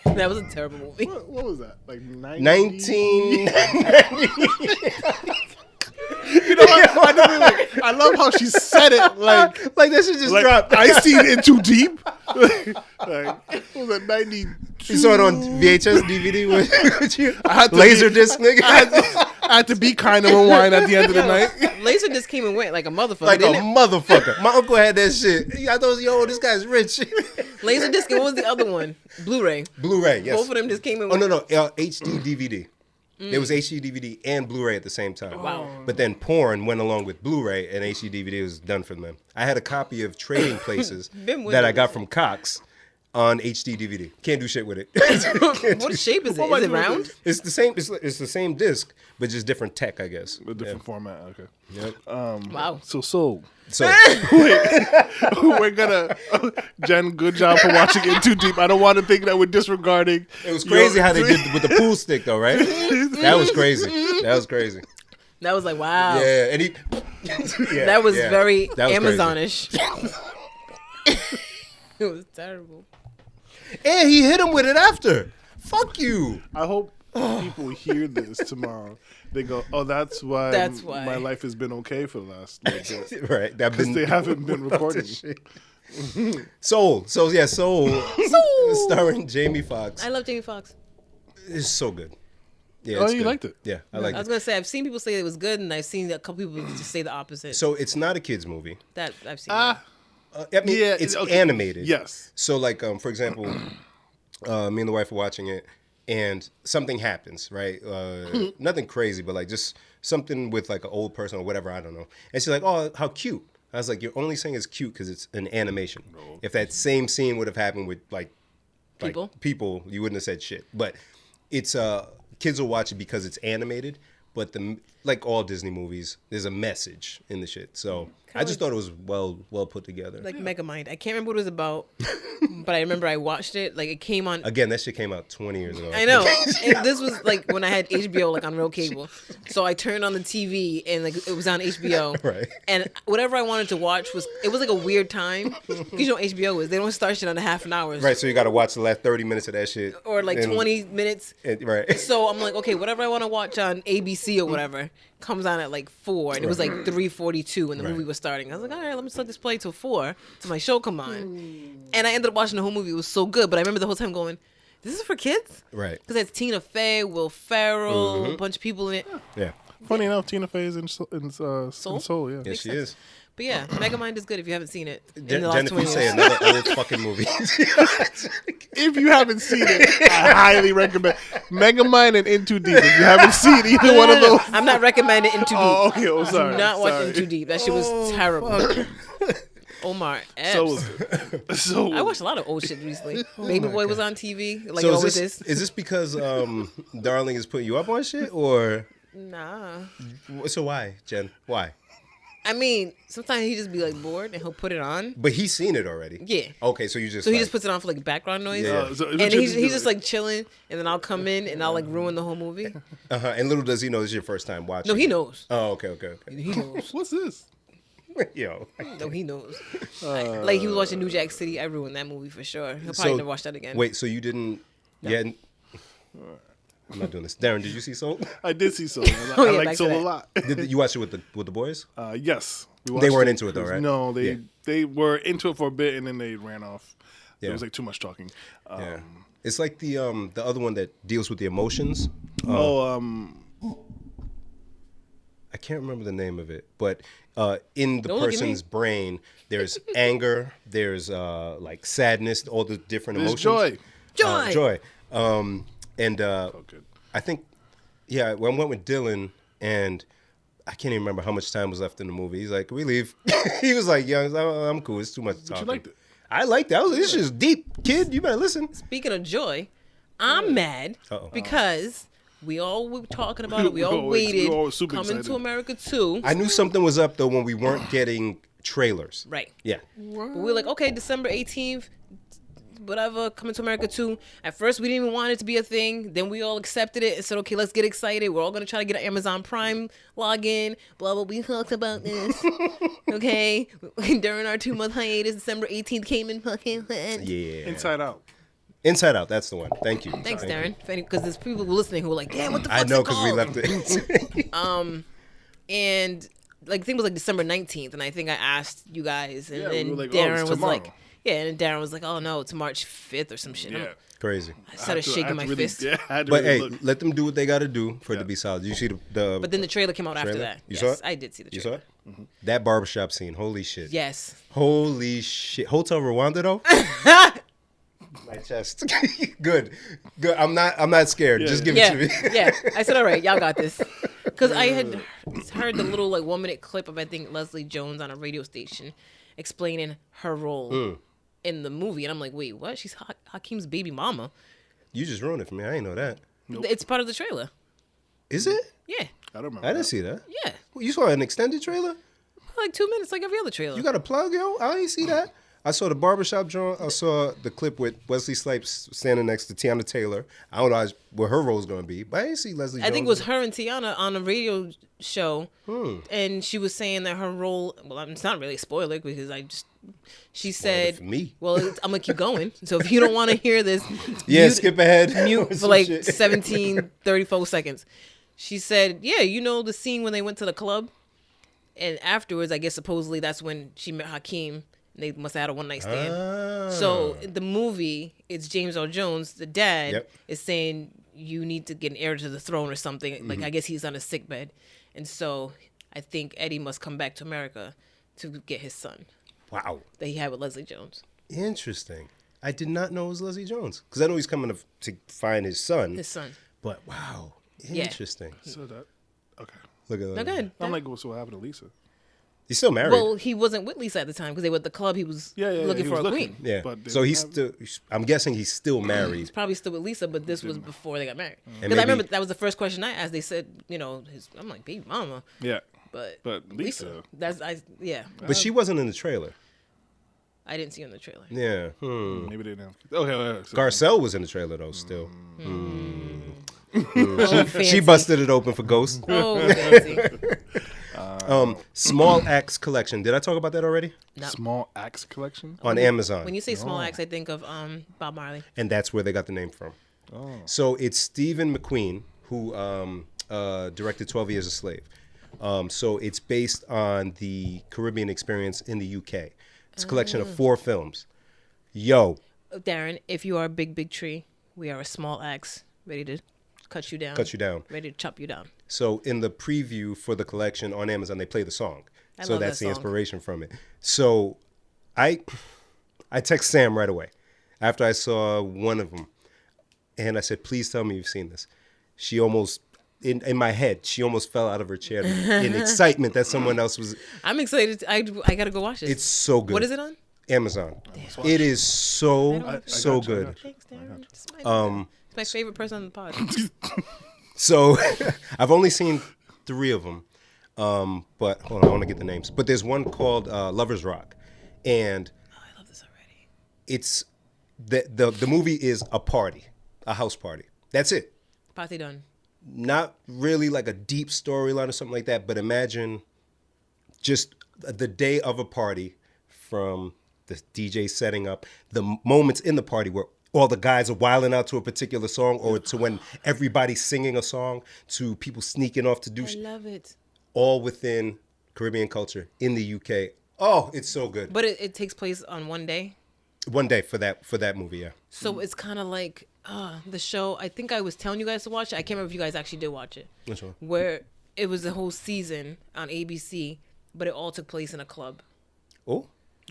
That was a terrible movie. What was that? Like 19. You know what? I love how she said it. Like That shit just dropped. I seen it too deep. Like what was that 90? You saw it on VHS, DVD with you? I had to Laser be- disc, nigga. I had to be kind of rewind at the end of the night. Laserdisc came and went like a motherfucker. Like a didn't it? motherfucker. My uncle had that shit. I thought, yo, this guy's rich. Laserdisc and what was the other one? Blu-ray. Blu-ray, yes. Both of them just came and Oh, went. no. HD DVD. There was HD DVD and Blu-ray at the same time. Wow. But then porn went along with Blu-ray, and HD DVD was done for them. I had a copy of Trading Places Been with that it. I got from Cox on HD DVD. Can't do shit with it. What shape is it? What Is am it I doing round? with It's the same. It's the same disc, but just different tech, I guess. A different format. Okay. Yep. Wow. So So we're gonna Jen. Good job for watching it too deep. I don't want to think that we're disregarding. it was crazy how they did with the pool stick, though, right? That was crazy. That was crazy. That was like, wow. Yeah, and he. Yeah, That was yeah. very That was crazy. Amazonish. It was terrible. And he hit him with it after. Fuck you. I hope people hear this tomorrow. They go, "Oh, that's why. That's why. my life has been okay for the last little bit." Right. That Because they haven't been recording. Soul. So yeah, Soul. Starring Jamie Foxx. I love Jamie Foxx. It's so good. Yeah. Oh, it's you good. liked it? Yeah, I I liked was it. gonna say I've seen people say it was good, and I've seen a couple people just say the opposite. So it's not a kids movie. That I've seen. I mean, Yeah, it's okay. animated. Yes. So like, for example, me and the wife are watching it, and something happens, right? Nothing crazy, but like just something with like an old person or whatever. I don't know. And she's like, "Oh, how cute." I was like, "You're only saying it's cute because it's an animation. If that same scene would have happened with like people, you wouldn't have said shit." But it's kids will watch it because it's animated. But like all Disney movies, there's a message in the shit. So I just thought it was well put together. Like Megamind. I can't remember what it was about, but I remember I watched it. Like it came on. Again, that shit came out 20 years ago. I know. And this was like when I had HBO like on real cable. So I turned on the TV and like it was on HBO. Right. And whatever I wanted to watch was like a weird time. Because you know what HBO is. They don't start shit on a half an hour. Right, so you got to watch the last 30 minutes of that shit. Or like 20 minutes. Right. So I'm like, okay, whatever I want to watch on ABC or whatever comes on at like 4. And it was like 3:42 when the movie was starting. I was like, all right, let me let this play till 4 till my show come on. And I ended up watching the whole movie. It was so good. But I remember the whole time going, this is for kids? Right. Because it's Tina Fey, Will Ferrell, a bunch of people in it. Yeah. Funny enough, Tina Fey is in Soul, yeah. Yes, she is. But yeah, Megamind is good if you haven't seen it. In the Jen, last if 20 you say years. another old fucking movie. If you haven't seen it, I highly recommend Megamind and In Too Deep. If you haven't seen either one of those. I'm not recommending In Too Deep. Oh, okay. Oh, sorry. Do not watch sorry. In Too Deep. That shit was terrible. Omar Epps. So I watched a lot of old shit recently. Baby Boy was on TV, like So it always is. is this because Darling is putting you up on shit, or Nah. so why, Jen? Why? I mean, sometimes he just be like bored and he'll put it on. But he's seen it already. Yeah. Okay, so you just So he just puts it on for like background noise. Yeah. so And he's just like chilling, and then I'll come in and I'll like ruin the whole movie. And little does he know this is your first time watching. No, he knows. Oh, okay. He knows. what's this? Yo. No, he knows. Like he was watching New Jack City. I ruined that movie for sure. He'll probably never watch that again. Wait, so you didn't? No. Yeah. I'm not doing this. Darren, did you see Soul? I did see Soul. I Oh, yeah, like back to Soul a that. lot. Did you watch it with the boys? Yes. We They watched weren't into it though, right? No, Yeah. they were into it for a bit and then they ran off. Yeah. It was like too much talking. Yeah. It's like the other one that deals with the emotions. I can't remember the name of it, but in the Don't look at person's me. brain, there's anger, there's like sadness, all the different There's emotions. joy. Joy. And Oh, good. I think, yeah, when I went with Dylan, and I can't even remember how much time was left in the movie. He's like, we leave. He was like, yeah, I'm cool. It's too much talking. liked it. I liked it. This is deep, kid. You better listen. Speaking of joy, I'm mad because we all were talking about it. We all waited. we all were super Coming excited. to America 2. I knew something was up, though, when we weren't getting trailers. Right. Yeah. But we were like, okay, December 18th, whatever, Coming to America 2. At first, we didn't even want it to be a thing. Then we all accepted it and said, okay, let's get excited. We're all going to try to get an Amazon Prime login. Blah, blah, we talked about this. Okay? During our 2-month hiatus, December 18th came in fucking. Yeah. Inside Out. Inside Out. That's the one. Thank you. Thanks, Thank Darren. Because there's people listening who are like, damn, what the I fuck's know it because we called? left it. And like I think it was like December 19th, and I think I asked you guys, and Yeah, we then were like, oh, Darren it's was tomorrow. like, yeah, and Darren was like, oh no, it's March 5th or some shit. Yeah. Crazy. I started shaking my fist. Yeah, I had to But really hey, look. let them do what they got to do for it to be solid. Did you see the But then the trailer came out after trailer? that. You Yes, saw it? I did see the You trailer. saw it? That barbershop scene. Holy shit. Yes. Holy shit. Hotel Rwanda though? My chest. Good. I'm not scared. Just give it to me. Yeah. I said, all right, y'all got this. Because I had heard the little like 1-minute clip of I think Leslie Jones on a radio station explaining her role in the movie, and I'm like, wait, what? She's Hakeem's baby mama. You just ruined it for me. I ain't know that. Nope. It's part of the trailer. Is it? Yeah. I don't remember. I didn't see that. Yeah. You saw an extended trailer? Like 2 minutes, like every other trailer. You got a plug, yo? I ain't see that. I saw the barbershop joint. I saw the clip with Wesley Snipes standing next to Tiana Taylor. I don't know what her role's going to be, but I didn't see Leslie Jones. I think it was her and Tiana on a radio show, and she was saying that her role. Well, it's not really a spoiler because she said, for me. "Well, I'm gonna keep going. So if you don't want to hear this, Yeah, skip ahead. mute for Some like shit. 34 seconds." She said, "Yeah, you know the scene when they went to the club, and afterwards, I guess supposedly that's when she met Hakeem. They must have had a one-night stand. So in the movie, it's James Earl Jones, the dad, Yep. is saying you need to get an heir to the throne or something. Like I guess he's on a sick bed, and so I think Eddie must come back to America to get his son Wow. that he had with Leslie Jones. Interesting. I did not know it was Leslie Jones because I know he's coming to find his son. His son. But wow, Yeah. interesting. So that. Okay. Look at No, that. go ahead. I'm like, what's what happened to Lisa? He's still married. Well, he wasn't with Lisa at the time because they were at the club. He was looking he for was a looking. queen. yeah. But they So he's didn't still. I'm guessing he's still married. Probably still with Lisa, but this was before they got married. Because maybe- I remember that was the first question I asked. They said, I'm like, baby mama. Yeah. But Lisa. Yeah. But she wasn't in the trailer. I didn't see her in the trailer. Yeah. Maybe they didn't. Okay. Garcelle was in the trailer though. Still. Oh, She busted it open for Ghost. Oh, fancy. Small Axe Collection. Did I talk about that already? No. Small Axe Collection On Amazon. When you say small acts, I think of Bob Marley. And that's where they got the name from. So it's Stephen McQueen who directed 12 Years a Slave. So it's based on the Caribbean experience in the UK. It's a collection of 4 films. Yo. Darren, if you are a big tree, we are a small axe ready to cut you down. Ready to chop you down. So in the preview for the collection on Amazon, they play the song. So that's the inspiration from it. So I text Sam right away after I saw one of them. And I said, please tell me you've seen this. She almost, in my head, she almost fell out of her chair in excitement that someone else was. I'm excited. I got to go watch it. It's so good. What is it on? Amazon. It is so good. Thanks, Darren. It's my favorite person on the pod. So I've only seen 3 of them. But hold on, I want to get the names. But there's one called Lover's Rock. And I love this already. It's the movie is a house party. That's it. Party done. Not really like a deep storyline or something like that, but imagine just the day of a party, from the DJ setting up, the moments in the party where all the guys are wilding out to a particular song, or to when everybody's singing a song, to people sneaking off to do I love it. all within Caribbean culture in the UK. Oh, it's so good. But it takes place on one day. One day for that movie, yeah. So it's kind of like the show. I think I was telling you guys to watch it. I can't remember if you guys actually did watch it. Which one? Where it was the whole season on ABC, but it all took place in a club. Oh,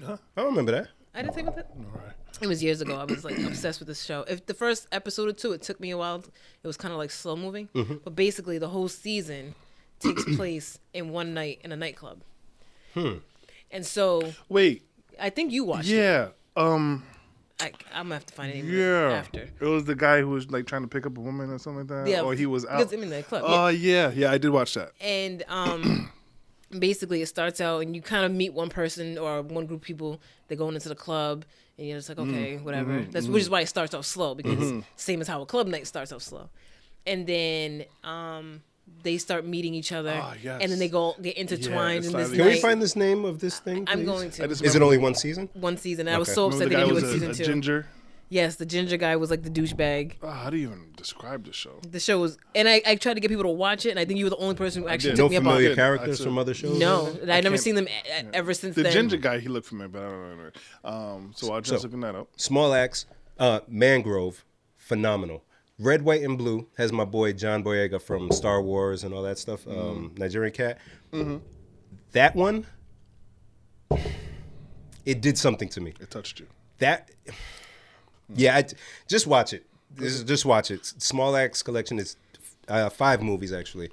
I don't remember that. I didn't think about that. It was years ago. I was like obsessed with this show. If the first episode or 2, it took me a while. It was kind of like slow moving, but basically the whole season takes place in one night in a nightclub. And so wait, I think you watched it. Yeah. I'm gonna have to find it after. It was the guy who was like trying to pick up a woman or something like that. Yeah, or he was out. In the club. Oh yeah, I did watch that. And basically, it starts out and you kind of meet one person or one group of people. They're going into the club, and you're just like, okay, whatever. Which is why it starts off slow, because same as how a club night starts off slow, and then they start meeting each other, and then they get intertwined in this. Can we find this name of this thing, please? I'm going to. Is it only one season? One season. And I was so upset they didn't do a season 2. Ginger. Yes, the ginger guy was like the douchebag. Oh, how do you even describe the show? The show was, and I tried to get people to watch it, and I think you were the only person who actually took me up on it. No familiar characters from other shows? No, I've never seen them ever since then. The ginger guy, he looked familiar, but I don't know. So I'll just looking that up. Small Axe, Mangrove, phenomenal. Red, White, and Blue has my boy John Boyega from Star Wars and all that stuff, Nigerian Cat. That one, it did something to me. It touched you. Just watch it. Just watch it. Small Axe Collection is 5 movies, actually.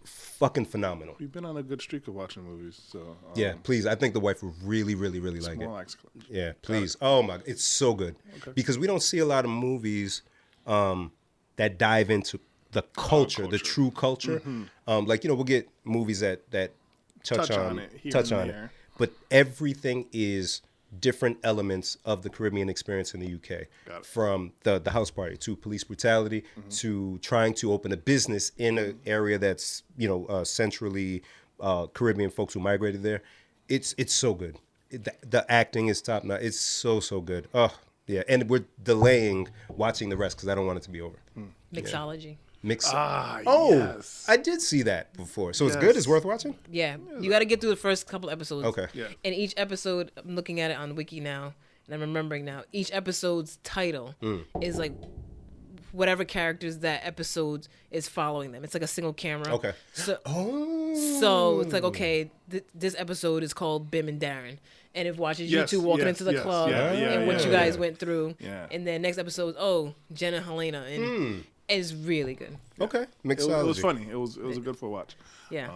Fucking phenomenal. We've been on a good streak of watching movies, so yeah, please. I think the wife would really, really, really like it. Small Axe Collection. Yeah, please. Oh my, it's so good. Okay. Because we don't see a lot of movies that dive into the culture, the true culture. Like, we'll get movies that touch on it. But everything is different elements of the Caribbean experience in the UK, from the house party to police brutality to trying to open a business in an area that's centrally Caribbean folks who migrated there. It's so good. The acting is top notch. It's so good. Oh yeah, and we're delaying watching the rest because I don't want it to be over. Mixology. Yes. I did see that before. So it's good? It's worth watching? Yeah. You got to get through the first couple episodes. Okay. Yeah. And each episode, I'm looking at it on Wiki now, and I'm remembering now, each episode's title is like whatever characters that episode is following them. It's like a single camera. Okay. So it's like, okay, this episode is called Bim and Darren. And it watches you two walking into the club and what you guys went through. Yeah. And then next episode, Jen and Helena. And it's really good. Okay. Mixology. It was funny. It was a good for watch. Yeah.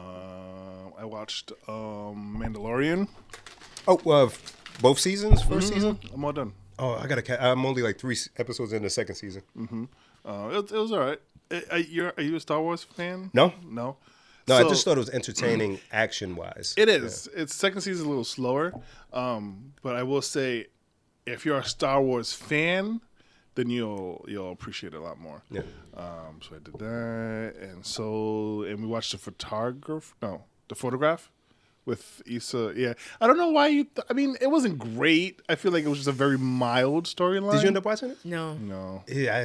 I watched Mandalorian. Oh, both seasons? First season? I'm all done. Oh, I'm only like 3 episodes in the second season. It was all right. Are you a Star Wars fan? No. No, I just thought it was entertaining action wise. It is. Its second season is a little slower, but I will say, if you're a Star Wars fan, then you'll appreciate it a lot more. Yeah. So I did that, and we watched the photograph with Issa. Yeah, I don't know why I mean, it wasn't great. I feel like it was just a very mild storyline. Did you end up watching it? No. Yeah,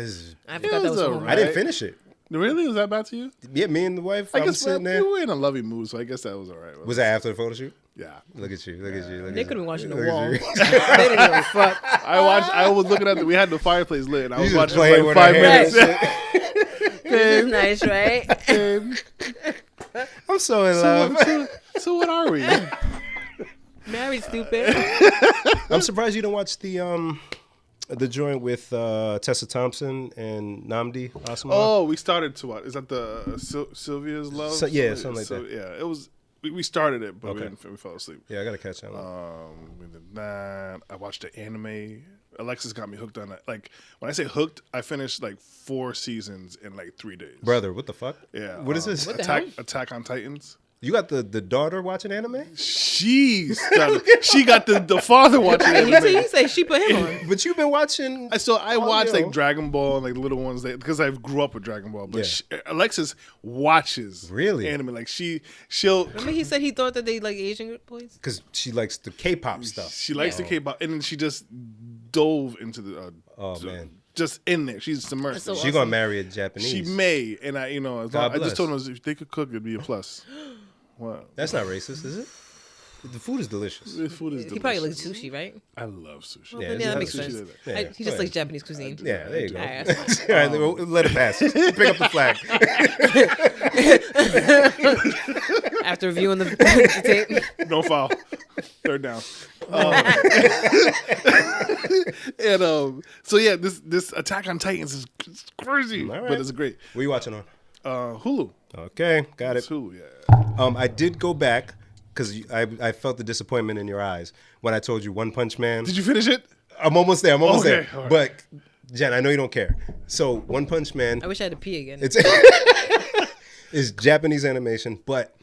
I forgot that was alright. I didn't finish it. Really? Was that bad to you? Yeah, me and the wife. I I was guess sitting there. we were in a loving mood, so I guess that was all right. Was that after the photo shoot? Yeah. Look at you. Look at you. Look They at could you. have been watching the Look at wall. you. They didn't give a fuck. I was looking at we had the fireplace lit, and I was You just watching playing for with like 5 her hair minutes. This is nice, right? I'm so in love. So what are we? Married, stupid. I'm surprised you didn't watch the joint with Tessa Thompson and Nnamdi Asomugha. Oh, we started to watch. Is that the Sylvia's Love? Something like that. Yeah, it was. We started it, but Okay. we fell asleep. Yeah, I gotta catch that one. We did that. I watched the anime. Alexis got me hooked on that. Like, when I say hooked, I finished like 4 seasons in like 3 days. Brother, what the fuck? Yeah. What is this? What the hell? Attack on Titans. You got the daughter watching anime? She got the father watching And anime. you say she put him on. But you've been watching. I watch yo. like Dragon Ball and like little ones because I grew up with Dragon Ball. But Yeah. Alexis watches Really? anime. Like she'll Remember he said he thought that they like Asian boys? Because she likes the K-pop stuff. she likes the K-pop, and then she just dove into the Man. just in there. She's submersed. That's so She gonna marry a Japanese. She may, and I God I just bless. told them if they could cook, it'd be a plus. What? That's not racist, is it? The food is delicious. The food is delicious. He probably likes sushi, right? I love sushi. Well, Yeah, then, it's that not makes sushi, sense. Yeah, He go just ahead. likes Japanese cuisine. Yeah, there you go. All All right, right, that's fine. let it pass. Pick up the flag. After reviewing the tape. No foul. Third down. So yeah, this Attack on Titans is crazy, All right. but it's great. What are you watching on? Hulu. Okay, got It's it. Hulu. Yeah. I did go back because I felt the disappointment in your eyes when I told you One Punch Man. Did you finish it? I'm almost there. Okay, there. all right. But Jen, I know you don't care. So One Punch Man. I wish I had to pee again. It's is Japanese animation, but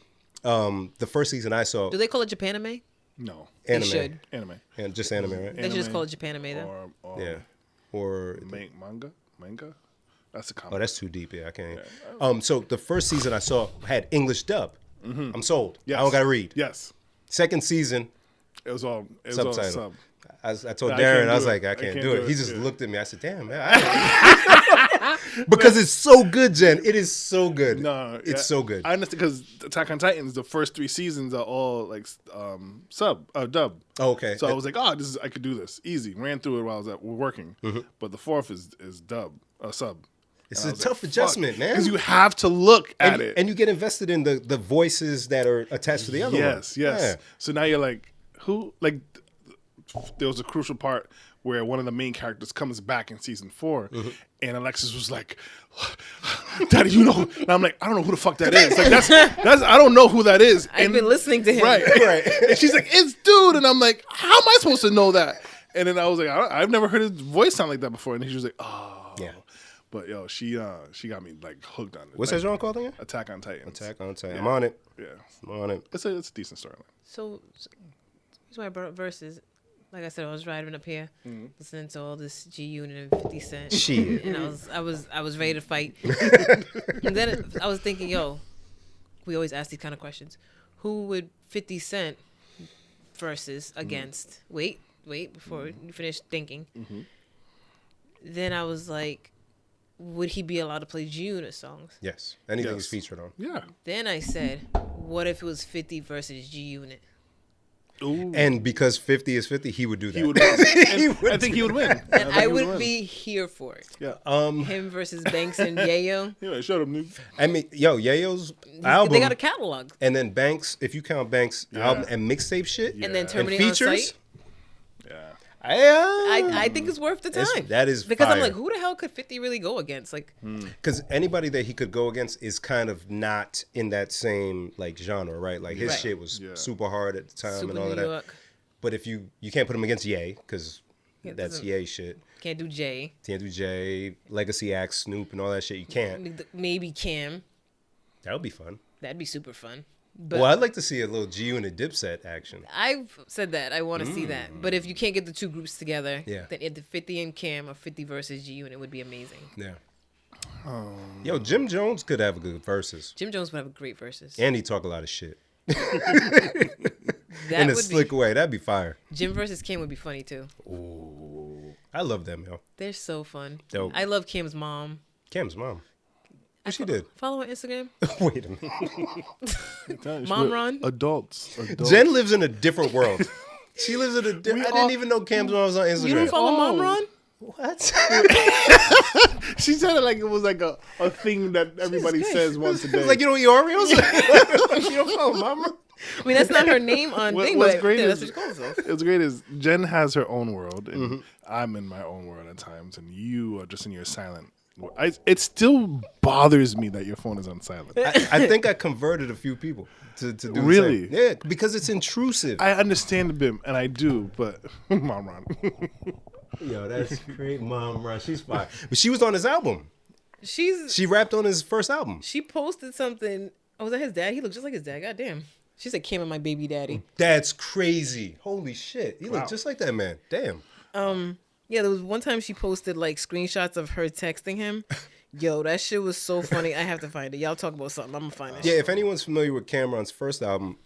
the first season I saw Do they call it Japanime? No. They anime. should. Anime. And just anime, right? They should just call it Japanime though. Or Yeah. Or manga. That's a comic. oh, that's too deep. Yeah, I can't. So the first season I saw had English dub. I'm sold. Yes. I don't gotta read. Yes. Second season It was all subtitle. sub. I told I Darren, can't I was do it. like, I can't do it. He just yeah. looked at me. I said, damn, man. Because it's so good, Jen. It is so good. No, it's so good. I understand because Attack on Titans, the first 3 seasons are all like dub. Oh, okay. So I was like, I could do this easy. Ran through it while I was working, but the fourth is sub. It's And a I was tough like, adjustment, man. because you have to look at it. And you get invested in the voices that are attached to the other one. Yes. So now you're like, who? Like, there was a crucial part where one of the main characters comes back in season 4, and Alexis was like, "Daddy, you know?" And I'm like, "I don't know who the fuck that is. Like, that's I don't know who that is." I've been listening to him. Right. And she's like, "It's dude," and I'm like, "How am I supposed to know that?" And then I was like, "I've never heard his voice sound like that before." And she was like, "Oh, Yeah. But yo, she got me like hooked on it. What's like, that genre called again? Attack on Titans. Attack on Titan. Yeah. I'm on it. Yeah, I'm on it. it's a decent storyline. So the reason why I brought up Versus, like I said, I was driving up here, listening to all this G Unit and 50 Cent. Shit. And I was ready to fight. And then I was thinking, yo, we always ask these kind of questions. Who would 50 Cent versus against? Wait, before you finish thinking. Then I was like, would he be allowed to play G Unit songs? Yes. Anything Yes. is featured on. Yeah. Then I said, what if it was 50 versus G Unit? Ooh. And because 50 is 50, he would do that. He would win. I think he would win. And think I he would win. be here for it. Yeah. Him versus Banks and Yayo. Yeah, shut up, nigga. I mean, yo, Yayo's album. They got a catalog. And then Banks, if you count Banks' album and mixtape shit. And then And Terminating on features. Sight. Yeah. I think it's worth the That's- time. that is because I'm fire. like, who the hell could 50 really go against? Like, Because anybody that he could go against is kind of not in that same like genre, right? Like his Right. shit was Yeah. super hard at the time Super and all New of that. York. But if you can't put him against Ye because Yeah, it that's doesn't- Ye shit. Can't do Jay. Can't do Jay, Legacy Axe, Snoop, and all that shit. You can't. Maybe Kim. That would be fun. That'd be super fun. But Well, I'd like to see a little G-Unit Dipset action. I've said that. I want to see that. But if you can't get the two groups together, Yeah. then the 50 and Cam or 50 versus G-Unit would be amazing. Yeah. Yo, Jim Jones could have a good verses. Jim Jones would have a great versus. And he talk a lot of shit. That In a would slick way. That'd be fire. Jim versus Cam would be funny too. Ooh. I love them, yo. They're so fun. Dope. I love Cam's mom. Cam's mom. What she did? Follow her Instagram. Wait a minute. Mom Ron. Adults. Jen lives in a different world. She lives in a different... I didn't even know Cam's mom was on Instagram. You don't follow Mom Ron? What? She said it like it was like a thing that everybody says once a day. It's like you don't eat Oreos? You don't follow Mama? I mean, that's not her name on thing, What's but great that's is, what she calls herself. what's great is Jen has her own world, and I'm in my own world at times, and you are just in your silent. It still bothers me that your phone is on silent. I think I converted a few people to do the Really? same. Yeah, because it's intrusive. I understand the BIM, and I do, but Mom Ron. Yo, that's great, Mom Ron. She's fine. But she was on his album. She rapped on his first album. She posted something. Oh, was that his dad? He looked just like his dad. God damn. She said, Cam and my baby daddy. That's crazy. Holy shit. He looked just like that man. Damn. Yeah, there was one time she posted like screenshots of her texting him. Yo, that shit was so funny. I have to find it. Y'all talk about something. I'm gonna find it. Yeah, if anyone's familiar with Cameron's first album,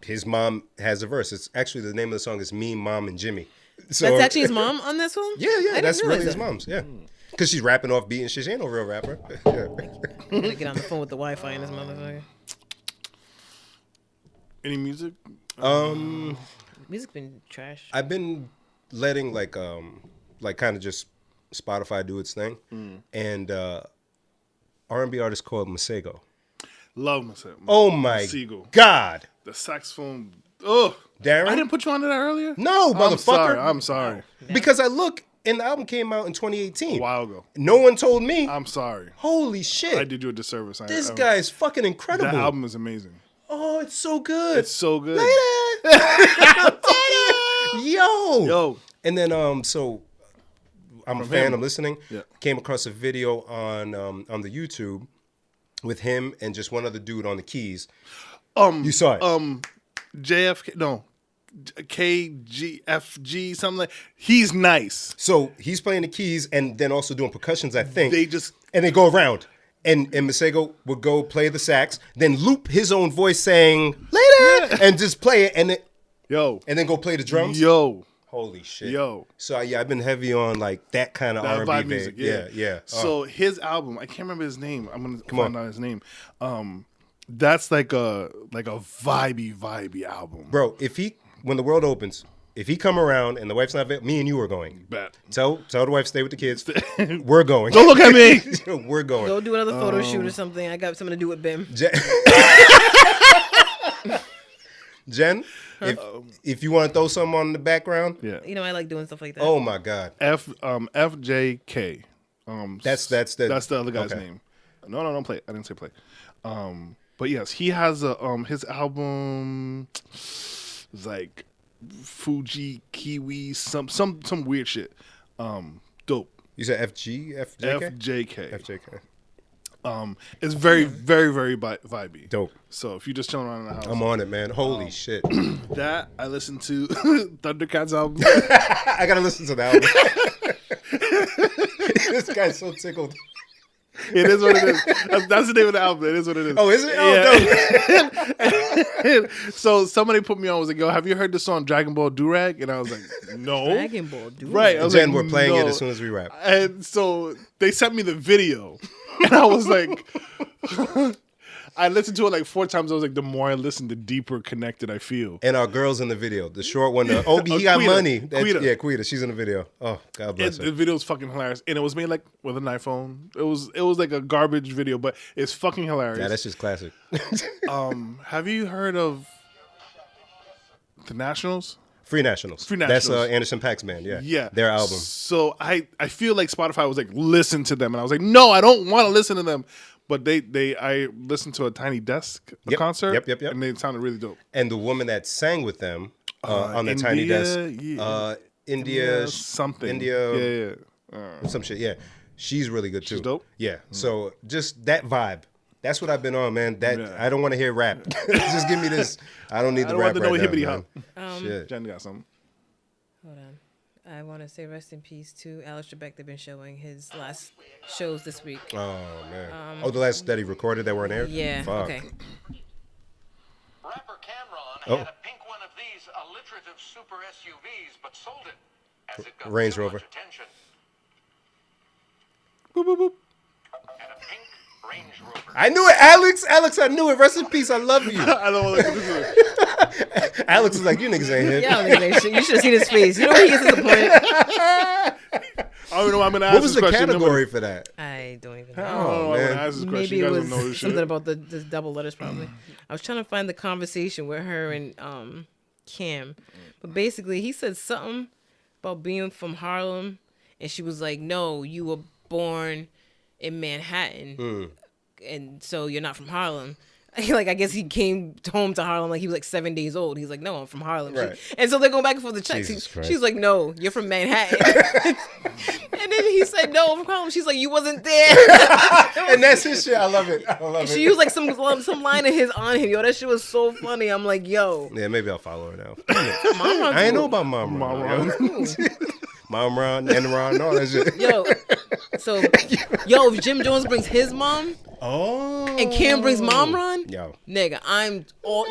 his mom has a verse. It's actually the name of the song is Me, Mom, and Jimmy. So, That's actually his mom on this one? Yeah, I that's didn't really realize his that. mom's. Yeah, because she's rapping off beat and shit. She ain't no real rapper. Yeah. I'm gonna get on the phone with the Wi-Fi in this motherfucker. Any music? Music's been trash. I've been letting like kind of just Spotify do its thing, and R&B artist called Masego. Love myself. Oh my Seagull. God, The saxophone. Oh, Darren, I didn't put you on to that earlier. No, motherfucker. I'm sorry. Because I look, and the album came out in 2018. A while ago. No one told me. I'm sorry. Holy shit. I did you a disservice. This guy is fucking incredible. That album is amazing. Oh, it's so good. It's so good. Yo. And then so I'm a fan. him. I'm listening. Yeah. Came across a video on the YouTube with him and just one other dude on the keys. You saw it. JFK. No. KGFG, something like. He's nice. So he's playing the keys and then also doing percussions, I think. And they go around. And Masego would go play the sax, then loop his own voice saying later, and just play it, and then go play the drums. Holy shit. So yeah, I've been heavy on like that kind of R&B vibe music. Yeah. So his album, I can't remember his name. I'm gonna find out his name. That's like a vibey album, bro. When the world opens, if he come around and the wife's not there, me and you are going. Bet. Tell the wife stay with the kids. We're going. Don't look at me. We're going. Go do another photo shoot or something. I got something to do with Bim. Jen, if you want to throw something on in the background, You know I like doing stuff like that. Oh my God. FJK. That's the other guy's name. No, don't play. I didn't say play. But yes, he has his album is like Fuji Kiwi some weird shit. Dope. You said FJK. It's very very very vibey. Dope. So if you just chilling around in the house, I'm on it, man. Holy shit. That I listened to Thundercats album. I gotta listen to that album. This guy's so tickled. It is what it is. That's the name of the album. It is what it is. Oh, is it? Oh, yeah. So somebody put me on. Was like, "Yo, have you heard the song Dragon Ball Durag?" And I was like, "No." Dragon Ball Durag. Right. I was Jen, like, we're playing it no. as soon as we wrap. And so they sent me the video, and I was like, I listened to it like 4 times. I was like, the more I listen, the deeper connected I feel. And our girl's in the video. The short one. He got Quita. money. Quita. Yeah, Quita. She's in the video. Oh, God bless her. The video is fucking hilarious, and it was made like with an iPhone. It was like a garbage video, but it's fucking hilarious. Yeah, that's just classic. Have you heard of the Nationals? Free Nationals. That's Anderson .Paak's band. Yeah. Their album. So I feel like Spotify was like, listen to them, and I was like, no, I don't want to listen to them. But I listened to a Tiny Desk concert. Yep. And they sounded really dope. And the woman that sang with them on the Tiny Desk, India something, India, some shit. Yeah, she's really good too. She's dope. Yeah. So just that vibe. That's what I've been on, man. I don't want to hear rap. Just give me this. I don't need the rap right now, man. Shit. Jen got something. Hold on. I want to say rest in peace to Alex Trebek. They've been showing his last shows this week. Oh, man. The last that he recorded that weren't aired? Yeah. Fuck. Okay. Rapper Cameron had a pink one of these alliterative super SUVs, but sold it as it got Range too Rover. much attention. Boop, boop, boop. And a pink Range Rover. I knew it, Alex. Alex, I knew it. Rest in peace. I love you. I don't want to look at this. Alex is like, you niggas ain't hip. Yeah, you should have seen his face. You know when he gets disappointed. I don't even know. I'm gonna ask What was this the question. category for that? I don't even know. I don't know. I'm man. gonna ask this question. Maybe You it guys was don't know this something shit. about the double letters, probably. I was trying to find the conversation with her and Cam, but basically he said something about being from Harlem, and she was like, "No, you were born in Manhattan, and so you're not from Harlem." Like, I guess he came home to Harlem like he was like 7 days old. He's like, "No, I'm from Harlem." Right. And so they're going back and forth the checks. Jesus Christ. She's like, "No, you're from Manhattan." And then he said, "No, I'm from Harlem." She's like, "You wasn't there." And that's his shit. I love it. I love She it. used like some line of his on him. Yo, that shit was so funny. I'm like, yo. Yeah, maybe I'll follow her now. Mom Ron's I ain't know cool. about Mom Ron. Mom Ron, Enron, all that shit. Yo, so, if Jim Jones brings his mom Oh. and Cam brings Mom Ron, Yo. nigga,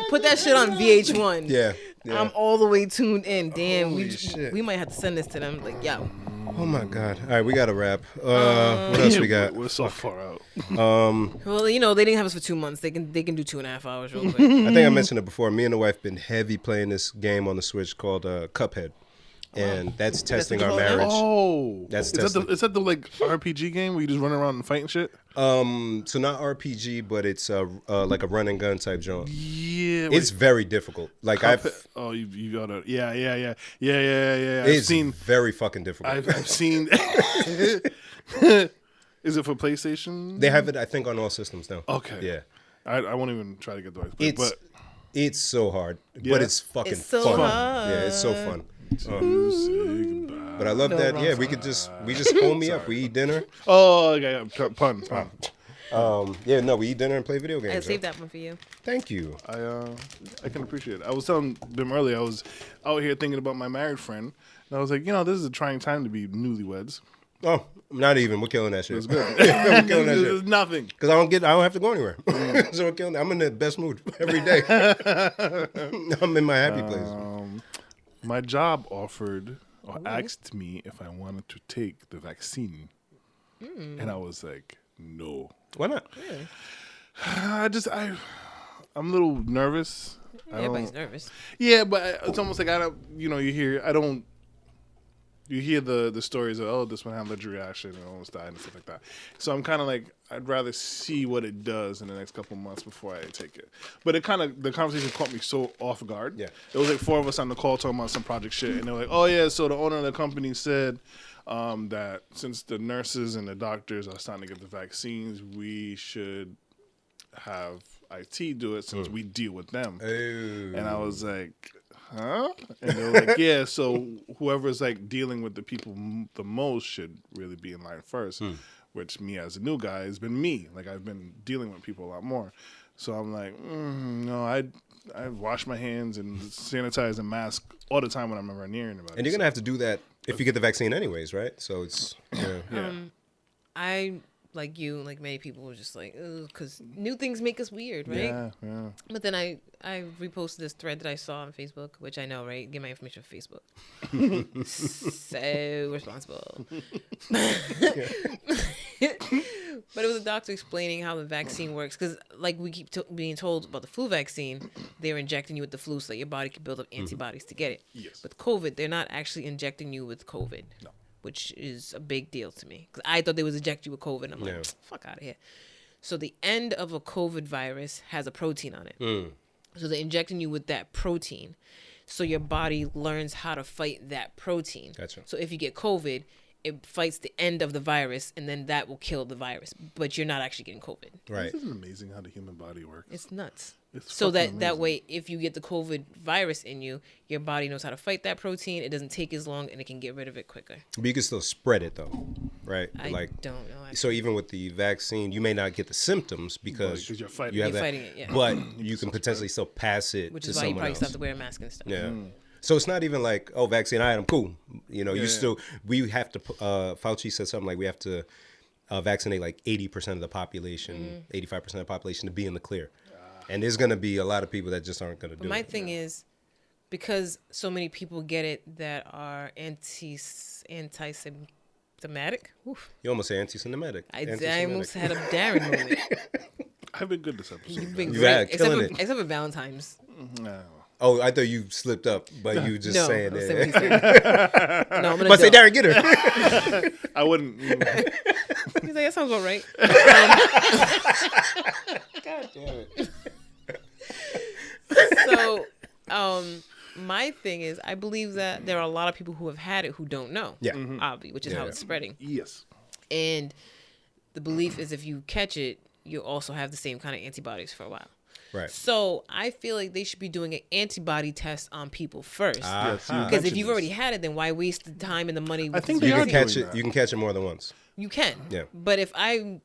put that shit on VH1. Yeah. I'm all the way tuned in. Damn, Holy shit. we might have to send this to them. Like, yo. Oh my God. All right, we got to wrap. What else we got? We're so far out. Well, they didn't have us for 2 months. They can do 2.5 hours real quick. I think I mentioned it before. Me and the wife been heavy playing this game on the Switch called Cuphead. And that's testing our marriage. Oh, That's is that the like RPG game where you just run around and fight and shit? So not RPG, but it's like a run and gun type joint. Yeah, It's very difficult. Like you gotta yeah. It's very fucking difficult. I've seen. Is it for PlayStation? They have it, I think, on all systems now. Okay. Yeah. I won't even try to get the right. It's so hard, Yeah. but it's fucking It's so fun. hard. Yeah, it's so fun. But I love No that. wrong Yeah, we just home me up. We eat dinner. Oh, okay. Pun. We eat dinner and play video games. I saved that one for you. Thank you. I can appreciate it. I was telling them earlier, I was out here thinking about my married friend, and I was like, this is a trying time to be newlyweds. Oh, not even. We're killing that shit. It's good. We're killing that There's shit. nothing. Because I don't have to go anywhere. So we're killing. I'm in the best mood every day. I'm in my happy place. My job offered or asked me if I wanted to take the vaccine, and I was like, no. Why not? Really? I'm a little nervous. Everybody's nervous. Yeah, but it's almost like you hear the stories of, this one had allergic reaction and almost died and stuff like that. So I'm kind of like, I'd rather see what it does in the next couple of months before I take it. But the conversation caught me so off guard. Yeah. It was like 4 of us on the call talking about some project shit, and they're like, oh yeah, so the owner of the company said that since the nurses and the doctors are starting to get the vaccines, we should have IT do it since we deal with them. Ooh. And I was like, huh? And they were like, yeah, so whoever's like dealing with the people the most should really be in line first, which me as a new guy has been me. Like, I've been dealing with people a lot more. So I'm like, no, I wash my hands and sanitize and mask all the time when I'm ever near anybody. And you're going to have to do that if you get the vaccine anyways, right? So it's, yeah. I, like you, like many people, were just like, because new things make us weird, right? Yeah. But then I reposted this thread that I saw on Facebook, which I know, right? Get my information from Facebook. So responsible. But it was a doctor explaining how the vaccine works. Because like we keep being told about the flu vaccine, they're injecting you with the flu so that your body can build up antibodies to get it. Yes. With COVID, they're not actually injecting you with COVID. No. Which is a big deal to me. Because I thought they would inject you with COVID. I'm like, fuck out of here. So the end of a COVID virus has a protein on it. So they're injecting you with that protein. So your body learns how to fight that protein. Gotcha. So if you get COVID, it fights the end of the virus, and then that will kill the virus. But you're not actually getting COVID. right. This is amazing how the human body works. It's nuts. It's So fucking that amazing. way, if you get the COVID virus in you, your body knows how to fight that protein. It doesn't take as long, and it can get rid of it quicker. But you can still spread it, though, right? I like, don't know. Actually. So even with the vaccine, you may not get the symptoms because you're fighting. you have You're that, fighting it, yeah. but you can potentially still pass it Which to is why you someone probably else. still have to wear a mask and stuff. Yeah. So it's not even like, oh, vaccine, all right, I'm cool. You know, we have to, Fauci said something like we have to vaccinate like 80% of the population, 85% of the population to be in the clear. And there's going to be a lot of people that just aren't going to do it. My thing is, because so many people get it that are anti-Semitic. Oof. You almost say anti-Semitic. I almost had a Darren moment. I've been good this episode. You've been You great, had, killing it. except for Valentine's. No. Oh, I thought you slipped up, but you just saying I'll it. say what he said. No, I'm gonna But say, do Darren, get her. I wouldn't. He's like, that sounds about right. God damn it. So, my thing is, I believe that there are a lot of people who have had it who don't know. Yeah. Obviously, which is how it's spreading. Yes. And the belief is if you catch it, you also have the same kind of antibodies for a while. Right. So I feel like they should be doing an antibody test on people first. Yes, you Because if mentioned you've this. already had it, then why waste the time and the money? I think this they You are can vaccine? catch doing it. that. You can catch it more than once. You can. Yeah. But if I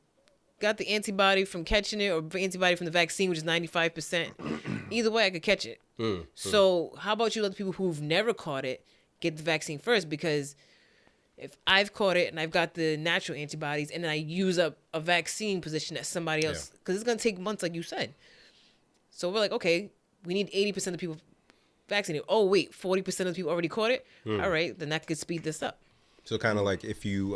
got the antibody from catching it or antibody from the vaccine, which is 95%, either way I could catch it. So how about you let the people who've never caught it get the vaccine first? Because if I've caught it and I've got the natural antibodies and then I use up a vaccine position that somebody else, because it's going to take months like you said. So we're like, okay, we need 80% of the people vaccinated. Oh, wait, 40% of the people already caught it? All right, then that could speed this up. So kind of like if you've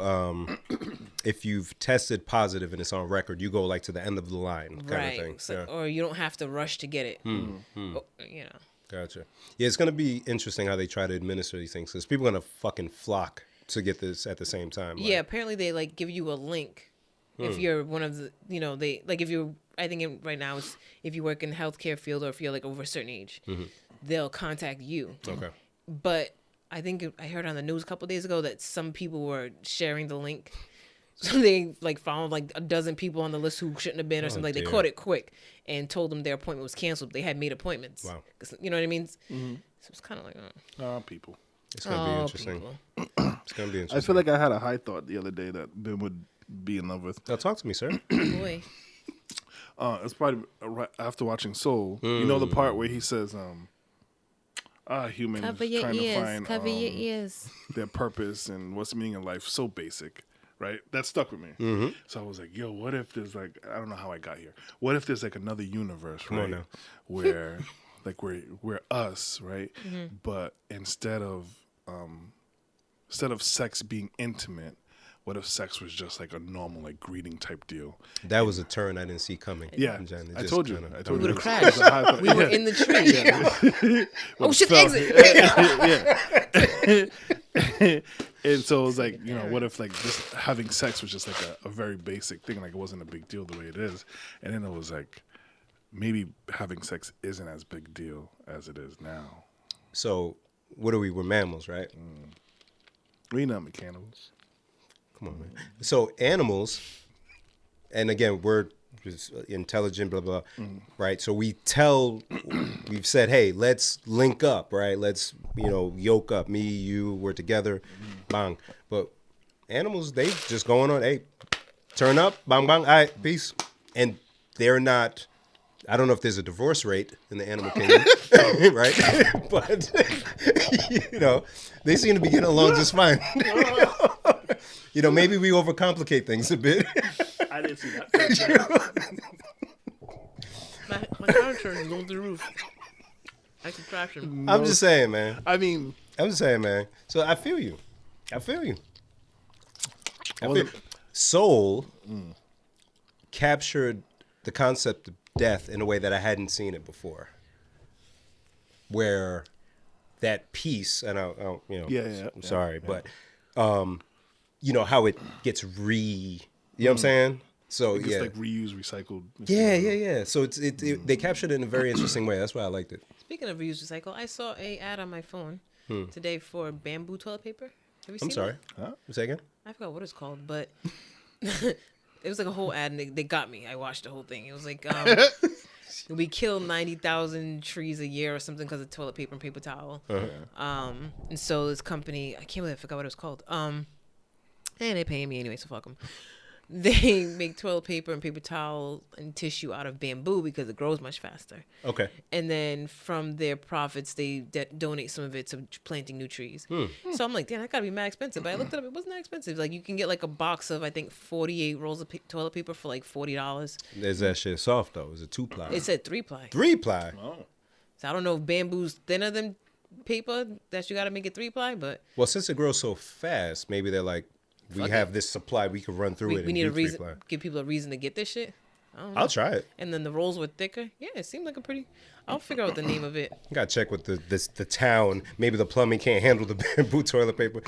tested positive and it's on record, you go like to the end of the line kind of thing. So, or you don't have to rush to get it. Oh, you know. Gotcha. Yeah, it's gonna be interesting how they try to administer these things because people are gonna fucking flock to get this at the same time. Yeah, apparently they like give you a link if you're one of the, you know, they like if you're, I think right now it's if you work in the healthcare field or if you're like over a certain age, they'll contact you. Okay. But I think I heard on the news a couple of days ago that some people were sharing the link. So they like found like a dozen people on the list who shouldn't have been or something. Like they caught it quick and told them their appointment was canceled. They had made appointments. Wow. You know what I mean? So it's kind of like, People. It's gonna be interesting. people. It's gonna be interesting. I feel like I had a high thought the other day that Ben would be in love with. Now talk to me, sir. Boy. It's probably right after watching Soul. You know the part where he says, humans Cover your trying to ears. find Cover your ears. their purpose and what's the meaning of life. So basic, right? That stuck with me. So I was like, yo, what if there's like, I don't know how I got here. What if there's like another universe, on right? now. Where like we're us, right? But instead of sex being intimate, what if sex was just like a normal like greeting type deal? That was a turn I didn't see coming. Yeah, Jen. It I just told you. kinda- I told We you. would've It was a high thought. We were in the tree. Oh, shit, fell. exit. And so it was like, you know, what if like just having sex was just like a very basic thing, like it wasn't a big deal the way it is. And then it was like, maybe having sex isn't as big deal as it is now. So what are we? We're mammals, right? We not mechanicals. Come on, man. So animals, and again, we're just intelligent, blah, blah, right? So we've said, hey, let's link up, right? Let's, yoke up. Me, you, we're together, bang. But animals, they just going on, hey, turn up, bang, bang, all right, peace. And they're not, I don't know if there's a divorce rate in the animal kingdom, right? But, they seem to be getting along just fine. Maybe we overcomplicate things a bit. I didn't see that. My car insurance is going through the roof. I can trash him. I'm just saying, man. I mean, So I feel you. Soul captured the concept of death in a way that I hadn't seen it before. Where that peace, and I'm sorry, but how it gets you know what I'm saying? So it's like reused, recycled. Yeah. So they captured it in a very interesting way. That's why I liked it. Speaking of reuse recycle, I saw a ad on my phone today for bamboo toilet paper. Have you seen I'm sorry. it? Huh? A second. I forgot what it's called, but it was like a whole ad, and they got me. I watched the whole thing. It was like, we kill 90,000 trees a year or something because of toilet paper and paper towel. And so this company, I can't believe I forgot what it was called. And they paying me anyway, so fuck them. They make toilet paper and paper towel and tissue out of bamboo because it grows much faster. Okay. And then from their profits, they donate some of it to planting new trees. So I'm like, damn, that gotta be mad expensive. But I looked it up; it wasn't that expensive. Like you can get like a box of I think 48 rolls of toilet paper for like $40. Is that shit soft though? Is it 2-ply? It said 3-ply. 3-ply. Oh. So I don't know if bamboo's thinner than paper that you gotta make it 3-ply, but Well, since it grows so fast, maybe they're like, we have this supply, we can run through it. we need a reason, 3-ply. give people a reason to get this shit. I don't know. I'll try it. And then the rolls were thicker. Yeah, it seemed like a pretty. I'll figure out the name of it. Gotta check with the town. Maybe the plumbing can't handle the bamboo toilet paper.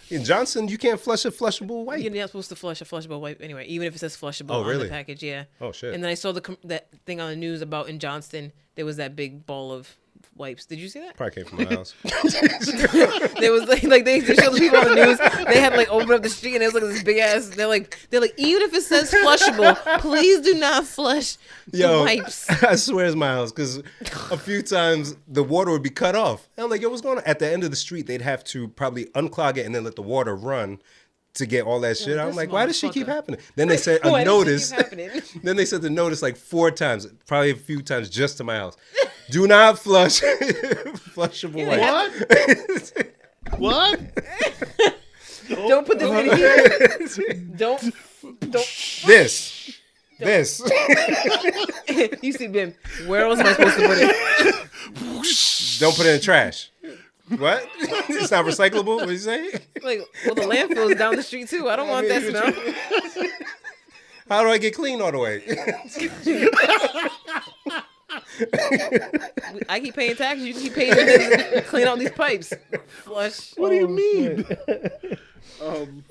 In Johnson, you can't flush a flushable wipe. You're not supposed to flush a flushable wipe anyway, even if it says flushable Oh, on really? the package. Yeah. Oh, shit. And then I saw that thing on the news about in Johnston. There was that big ball of wipes. Did you see that? Probably came from my house. There was like they showed the people on the news. They had like opened up the street and there was like this big ass. They're like even if it says flushable, please do not flush the wipes. I swear it's my house because a few times the water would be cut off. And I'm like, yo, what's going on? At the end of the street, they'd have to probably unclog it and then let the water run to get all that shit. I'm like, why does she keep happening? Then they said a notice. Then they said the notice like 4 times, probably a few times just to my house. Do not flush flushable wipe. What? Don't put this in here. Don't. This. You see, Ben, where else am I supposed to put it? Don't put it in the trash. What? It's not recyclable? What you say? Like, well, the landfill is down the street too. I don't want that smell. How do I get clean all the way? I keep paying taxes. You keep paying to clean out these pipes. Flush. What do you mean?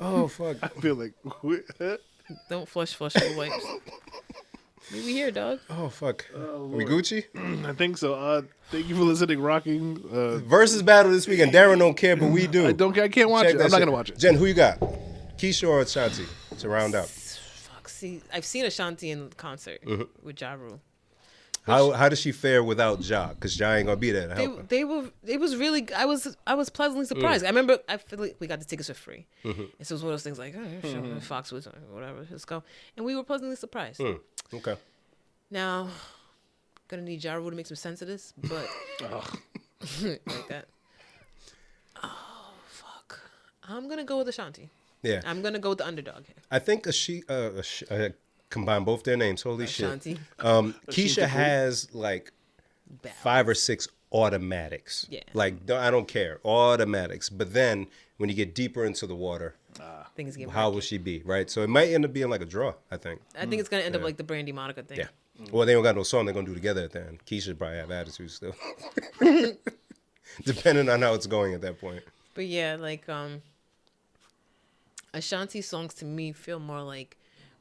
Oh, fuck. I feel like Don't flushable wipes. We here, dog. Oh, fuck. We Gucci? I think so. Thank you for listening, rocking. Versus battle this weekend. Darren don't care, but we do. I don't care. I can't watch Check it. that I'm not shit. gonna watch it. Jen, who you got? Keisha or Ashanti to round up? Fuck. See, I've seen Ashanti in concert with Ja Rule. How does she fare without Ja? Because Ja ain't gonna be there to help her. It was really. I was pleasantly surprised. I remember. I feel like we got the tickets for free, and so it was one of those things like, oh, sure, Foxwoods or whatever, let's go. And we were pleasantly surprised. Okay. Now, gonna need Ja Rule to make some sense of this, but like that. Oh fuck! I'm gonna go with Ashanti. Yeah. I'm gonna go with the underdog here. I think combine both their names. Holy Ashanti. shit. Keisha has like 5 or 6 automatics. Yeah. Like, I don't care. Automatics. But then when you get deeper into the water, Things get how will she be? Right? So it might end up being like a draw, I think. I think it's gonna end up like the Brandy Monica thing. Yeah. Well, they don't got no song they're going to do together at the end. Keisha probably have attitude still. Depending on how it's going at that point. But yeah, like Ashanti songs to me feel more like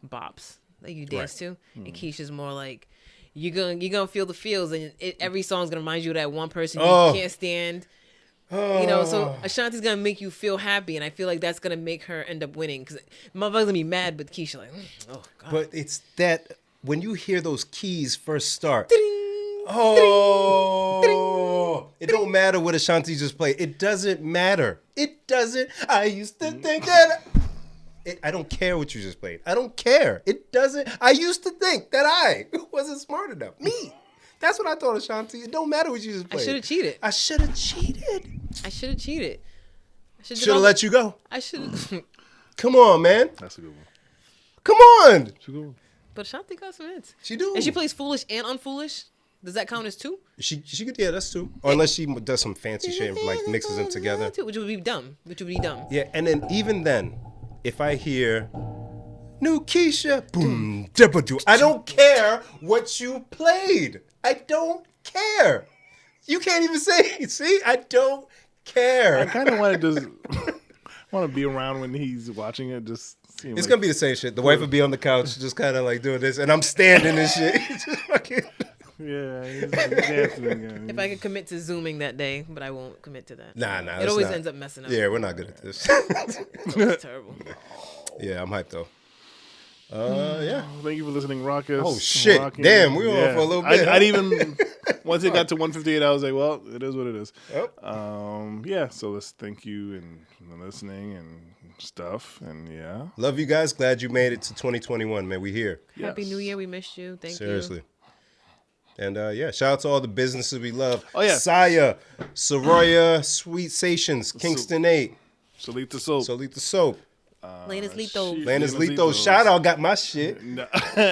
bops that you dance to, and Keisha's more like you're gonna feel the feels, and every song's gonna remind you of that one person you can't stand. You know, so Ashanti's gonna make you feel happy, and I feel like that's gonna make her end up winning because motherfuckers gonna be mad, but Keisha like, oh god. But it's that when you hear those keys first start. Ding, It don't matter what Ashanti just played. It doesn't matter. It doesn't. I used to think that. I don't care what you just played. I don't care. It doesn't. I used to think that I wasn't smart enough. Me. That's what I thought, Ashanti. It don't matter what you just played. I should have cheated. I should have cheated. Should have let you go. I should. Come on, man. That's a good one. Come on. That's a good one. But Ashanti got some hits. She do. And she plays foolish and unfoolish. Does that count as 2? She could, yeah, that's 2. Or unless she does some fancy shit and like mixes them together. Which would be dumb. Yeah, and then even then, if I hear new Keisha, boom, dibba-doo, I don't care what you played. I don't care. You can't even say, see, I don't care. I kind of want to just want to be around when he's watching it. Just seeing it's gonna be the same shit. The wife would be on the couch, just kind of like doing this, and I'm standing and shit. Just fucking. Yeah, he's like dancing. If I could commit to Zooming that day, but I won't commit to that. Nah, it always ends up messing up. Yeah, we're not good at this. It's terrible. Yeah, I'm hyped though. Yeah. Thank you for listening, Rockers. Oh shit! Rocking. Damn, we were on for a little bit. I'd even once it got to 158, I was like, well, it is what it is. Yep. Yeah. So let's thank you and for listening and stuff, and yeah. Love you guys. Glad you made it to 2021, man. We here. Happy New Year. We missed you. Thank you. Seriously. And shout out to all the businesses we love. Oh, yeah. Saya, Soroya, Sweet Stations, Kingston 8. Salita Soap. Solita Soap. Latest Lito. Landis Lito. Shout out. Got my shit.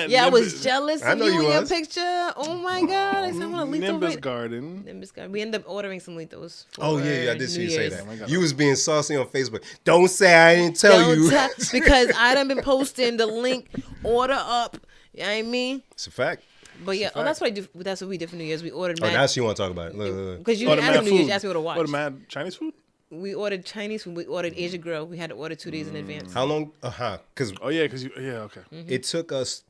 Yeah, I was jealous I of know you you in your was. picture. Oh my God. I said, I want a Lito. Nimbus Garden. Nimbus Garden. We ended up ordering some Litos. Oh, yeah. I did see New you say Year's. that. You was being saucy on Facebook. Don't say I didn't tell you. Because I done been posting the link, order up. You know what I mean? It's a fact. But yeah, that's what I do. That's what we did for New Year's. We ordered Oh, mad. now she want to talk about it. Look. Because you Order didn't ask mad me New Year's, food. you asked me what to watch. Order mad Chinese food? We ordered Chinese food. We ordered Asia Grill. We had to order 2 days in advance. How long? Because Oh, yeah, because okay. it took us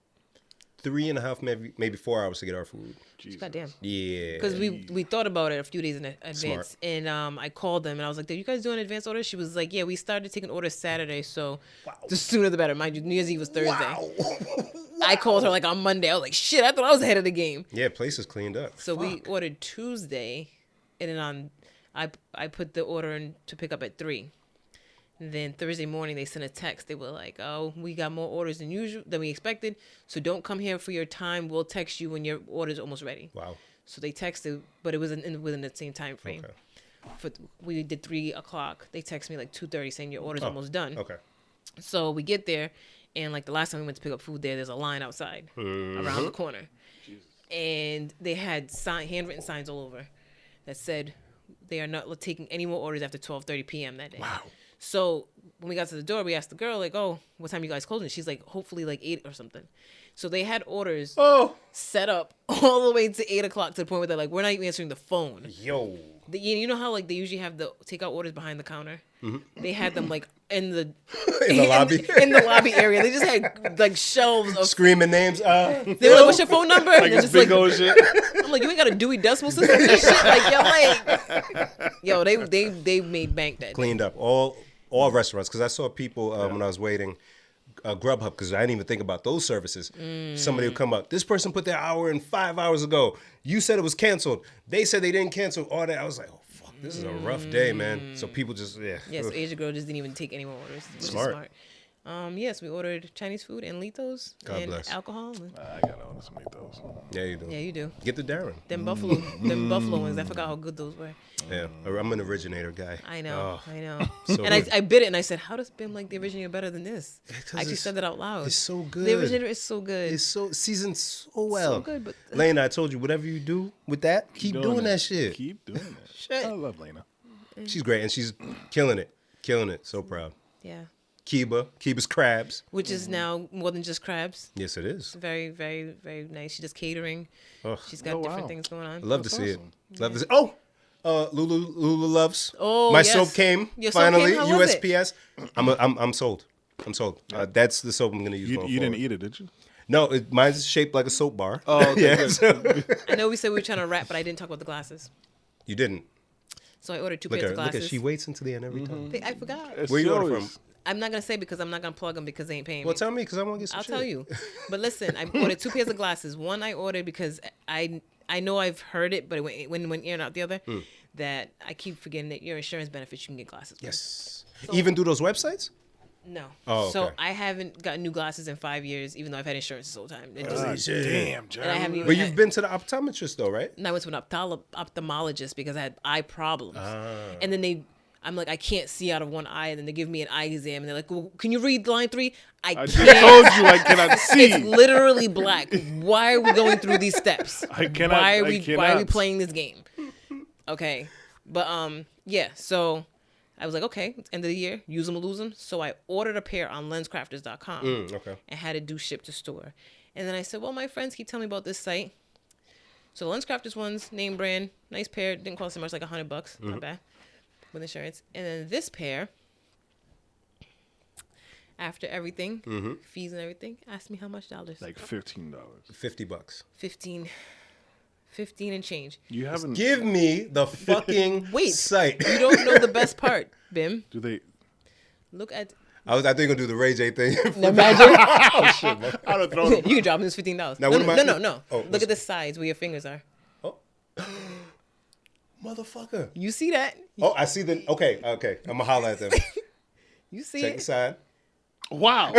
3.5, maybe 4 hours to get our food. Goddamn. Yeah. Because we thought about it a few days in advance. Smart. And I called them and I was like, "Did you guys do an advance order?" She was like, "Yeah, we started taking orders Saturday, so the sooner the better." Mind you, New Year's Eve was Thursday. Wow. I called her like on Monday. I was like, "Shit, I thought I was ahead of the game." Yeah, place is cleaned up. So we ordered Tuesday, and then I put the order in to pick up at 3. And then Thursday morning they sent a text. They were like, "Oh, we got more orders than we expected. So don't come here for your time. We'll text you when your order's almost ready." Wow. So they texted, but it was within the same time frame. Okay. We did 3 o'clock. They text me like 2:30 saying your order's almost done. Okay. So we get there, and like the last time we went to pick up food there's a line outside around the corner. And they had handwritten signs all over that said they are not taking any more orders after 12:30 p.m. that day. Wow. So when we got to the door, we asked the girl, like, "Oh, what time you guys closing?" She's like, "Hopefully like 8 or something." So they had orders set up all the way to 8 o'clock to the point where they're like, "We're not even answering the phone." Yo. You know how like they usually have the takeout orders behind the counter? They had them like in the In the lobby. in the lobby area. They just had like shelves of. Screaming names. They were like, "What's your phone number?" Like And they're it's just big like, old shit. I'm like, "You ain't got a Dewey Decimal System and shit." Like they made bank that day. Cleaned up. All restaurants. Because I saw people when I was waiting. Grubhub, because I didn't even think about those services. Somebody would come up. This person put their hour in 5 hours ago. You said it was canceled. They said they didn't cancel. All that. I was like, oh fuck, this is a rough day, man. So people just Yes, Asia Girl just didn't even take any more orders, which Smart. is smart. Yes, we ordered Chinese food and Litos God and bless. alcohol. I gotta order some of those. Yeah, you do. Yeah, you do. Get the Darren. Them buffalo wings. I forgot how good those were. Yeah, I'm an originator guy. I know, Oh, I know. so And good. I bit it and I said, "How does Bim like the originator better than this?" I actually it's- said that out loud. it's so The good. originator is so good. It's so seasoned so well. so good, but Lena, I told you, whatever you do with that, keep doing that shit. Keep doing that. Shit. I love Lena. She's great, and she's killing it. Killing it. So proud. yeah, Kiba's Crabs. which is now more than just crabs. Yes, it is. Very, very, very nice. She does catering. Ugh. She's got Oh, different wow. things going on. I love to see awesome. it. Love to see. Oh, Lulu loves. Oh, my yes. soap came Your soap finally. came? How was it? USPS. I'm sold. I'm sold. That's the soap I'm gonna use. You going didn't forward. eat it, did you? No, mine's shaped like a soap bar. Oh, okay, yeah. good. So, I know we said we were trying to rap, but I didn't talk about the glasses. you didn't. So I ordered 2 Look pairs at of her. glasses. She waits until the end every time. I forgot. It's Where you order yours. from? I'm not gonna say because I'm not gonna plug them because they ain't paying Well, me. tell me because I want to get some I'll shit. tell you. But listen, I ordered 2 pairs of glasses. One I ordered because I know I've heard it, but it went in and out the other. That I keep forgetting that your insurance benefits you can get glasses. with. Yes. Even through those websites? No. Oh, So okay. I haven't gotten new glasses in 5 years, even though I've had insurance this whole time. It just, Damn, and I haven't Jeremy. even But had- you've been to the optometrist though, right? And I went to an ophthalmologist because I had eye problems. And then I'm like, I can't see out of one eye. And then they give me an eye exam. And they're like, well, can you read line 3? I I can't. just told you I cannot see. It's literally black. Why are we going through these steps? I cannot- Why are I we cannot. playing this game? Okay. But yeah, so I was like, okay, it's end of the year, use them or lose them. So I ordered a pair on lenscrafters.com Okay. and had it due ship to store. And then I said, well, my friends keep telling me about this site. So the LensCrafters ones, name brand, nice pair, didn't cost so much, like $100, not bad, with insurance. And then this pair, after everything, fees and everything, asked me how much dollars. Like $15. $50. 15 and change. You haven't. Give me the fucking Wait. site. You don't know the best part, Bim. Do they? Look at I think you're gonna do the Ray J thing. the magic. I don't throw them. You can drop them. It's $15. Now, what am I- No. Oh, Look what's- at the sides where your fingers are. Motherfucker. You see that? Oh, I see the. Okay. I'm gonna holler at them. You see Check it? the side. Wow.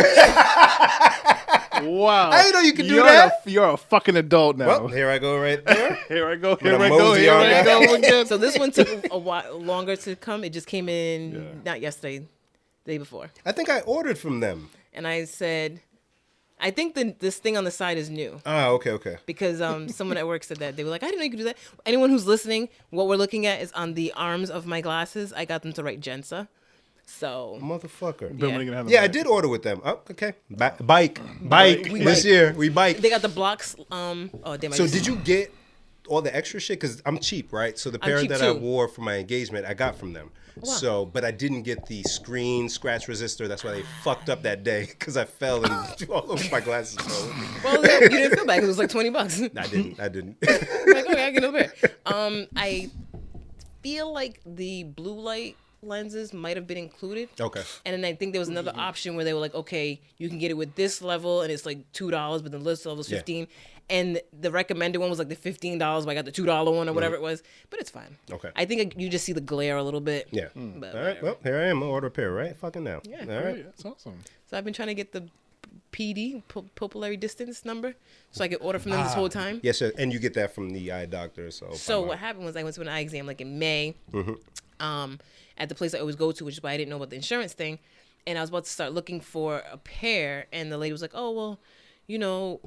Wow. I didn't know you could do that. You're a fucking adult now. Well, here I go right there. Here I go. With Here a I go. mosey Here on I that. go again. So this one took a while longer to come. It just came in not yesterday, the day before. I think I ordered from them. And I said, I think this thing on the side is new. Ah, okay. Because someone at work said that. They were like, I didn't know you could do that. Anyone who's listening, what we're looking at is on the arms of my glasses. I got them to write Jensa. So. Motherfucker. Yeah, I did order with them. Oh, okay. Bike. This year, we bike. They got the blocks. Oh, damn. So did you get all the extra shit? Because I'm cheap, right? So the pair that I wore for my engagement, I got from them. Wow. So, but I didn't get the screen scratch resistor. That's why they fucked up that day because I fell and all over my glasses. So. Well, you didn't feel bad because it was like $20. I didn't. Like, okay, I can do it. I feel like the blue light lenses might have been included. Okay. And then I think there was another option where they were like, okay, you can get it with this level and it's like $2, but the list level is $15. And the recommended one was like the $15, but I got the $2 one or whatever it was. But it's fine. Okay. I think you just see the glare a little bit. Yeah. But all right. Well, here I am. I'll order a pair right fucking now. Yeah. All right. That's awesome. So I've been trying to get the PD, pupillary distance number, so I could order from them this whole time. Yes, sir. And you get that from the eye doctor. So What happened was I went to an eye exam like in May, at the place I always go to, which is why I didn't know about the insurance thing. And I was about to start looking for a pair, and the lady was like, "Oh well, you know,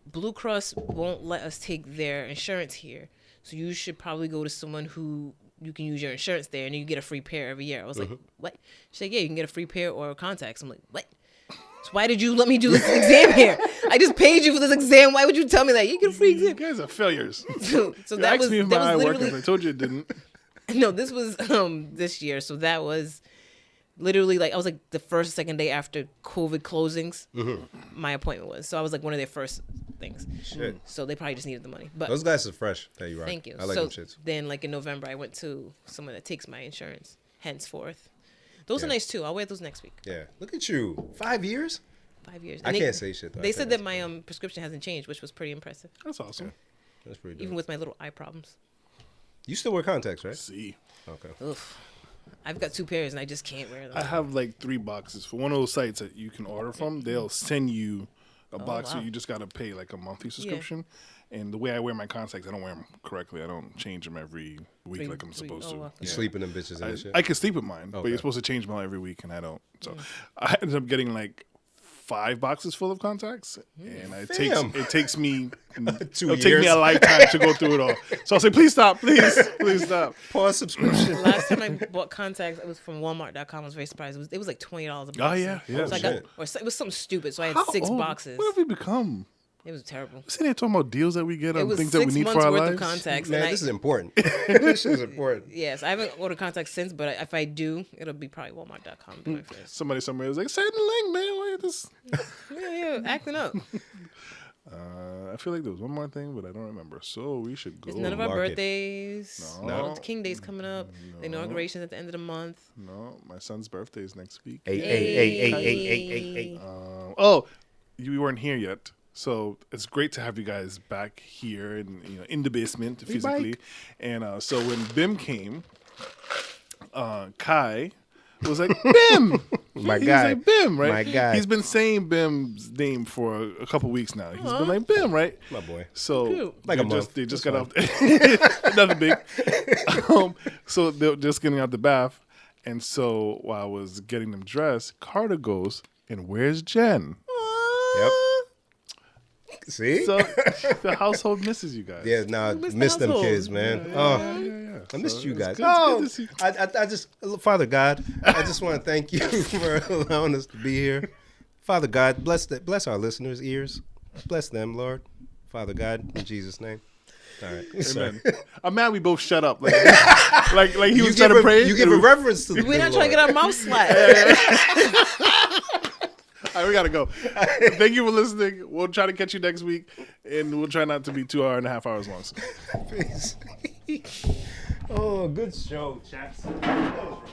Blue Cross won't let us take their insurance here, so you should probably go to someone who you can use your insurance there, and you get a free pair every year." I was like, "What?" She said, "Yeah, you can get a free pair or contacts." I'm like, "What? So why did you let me do this exam here? I just paid you for this exam. Why would you tell me that? You get a free exam." You guys are failures. So that was, me if that my eye was working. literally I told you it didn't. no. This was this year, so that was literally like I was like the first, second day after COVID closings. My appointment was, so I was like one of their first things. Shit. So they probably just needed the money. But Those glasses are fresh that you rock. thank you. I like so them shits. then, like in November, I went to someone that takes my insurance. Henceforth, those are nice too. I'll wear those next week. Yeah. Look at you. 5 years? 5 years. I And can't say shit though. They said that my prescription hasn't changed, which was pretty impressive. That's awesome. That's pretty dope. Even with my little eye problems. You still wear contacts, right? See, Okay. Oof. I've got 2 pairs and I just can't wear them. I have like 3 boxes for one of those sites that you can order from. They'll send you a box, so wow. you just gotta pay like a monthly subscription. And the way I wear my contacts, I don't wear them correctly. I don't change them every week like I'm supposed to. wow. You sleep in them bitches and shit? I can sleep with mine, but Okay. you're supposed to change them out every week, and I don't. So I ended up getting like 5 boxes full of contacts, and it takes me 2 it'll take years. me a lifetime to go through it all. So I'll say, please stop, please stop. Pause subscription. Last time I bought contacts, it was from Walmart.com. I was very surprised. It was like $20 a box. Oh yeah. So I got, shit. or it was something stupid. So I had How 6 old- boxes. What have we become? It was terrible. Sitting here talking about deals that we get It on was things 6 that we need months for our worth lives. of contacts. Man, and this is important. This is important. yes, I haven't ordered contacts since, but if I do, it'll be probably Walmart.com. Be my first. Somebody somewhere was like, send the link, man. Why this? Yeah, acting up. I feel like there was one more thing, but I don't remember. So we should go. It's none of our Market. birthdays. No. King Day's coming up. The inauguration's at the end of the month. No, my son's birthday is next week. Hey. Oh, you weren't here yet. So it's great to have you guys back here and in the basement physically. And so when Bim came, Kai was like, Bim! My He guy. was like, Bim, right? My guy. He's been saying Bim's name for a couple weeks now. He's been like, Bim, right? My boy. So Cute. Like a month. they just got out. Nothing big. So they're just getting out the bath. And so while I was getting them dressed, Carter goes, and where's Jen? Yep. See? So the household misses you guys. Yeah, nah, miss the miss them household. kids, man. I missed you guys. good- it's good to see. I just, Father God, I just want to thank you for allowing us to be here. Father God, bless our listeners' ears. Bless them, Lord. Father God, in Jesus' name. All right. Sorry. Amen. I'm mad we both shut up. Like he was You trying to pray. You give a reverence to the We're not Lord. trying to get our mouth slapped. All right, we gotta go. Thank you for listening. We'll try to catch you next week, and we'll try not to be 2.5 hours long. Peace. Oh, good show, chaps.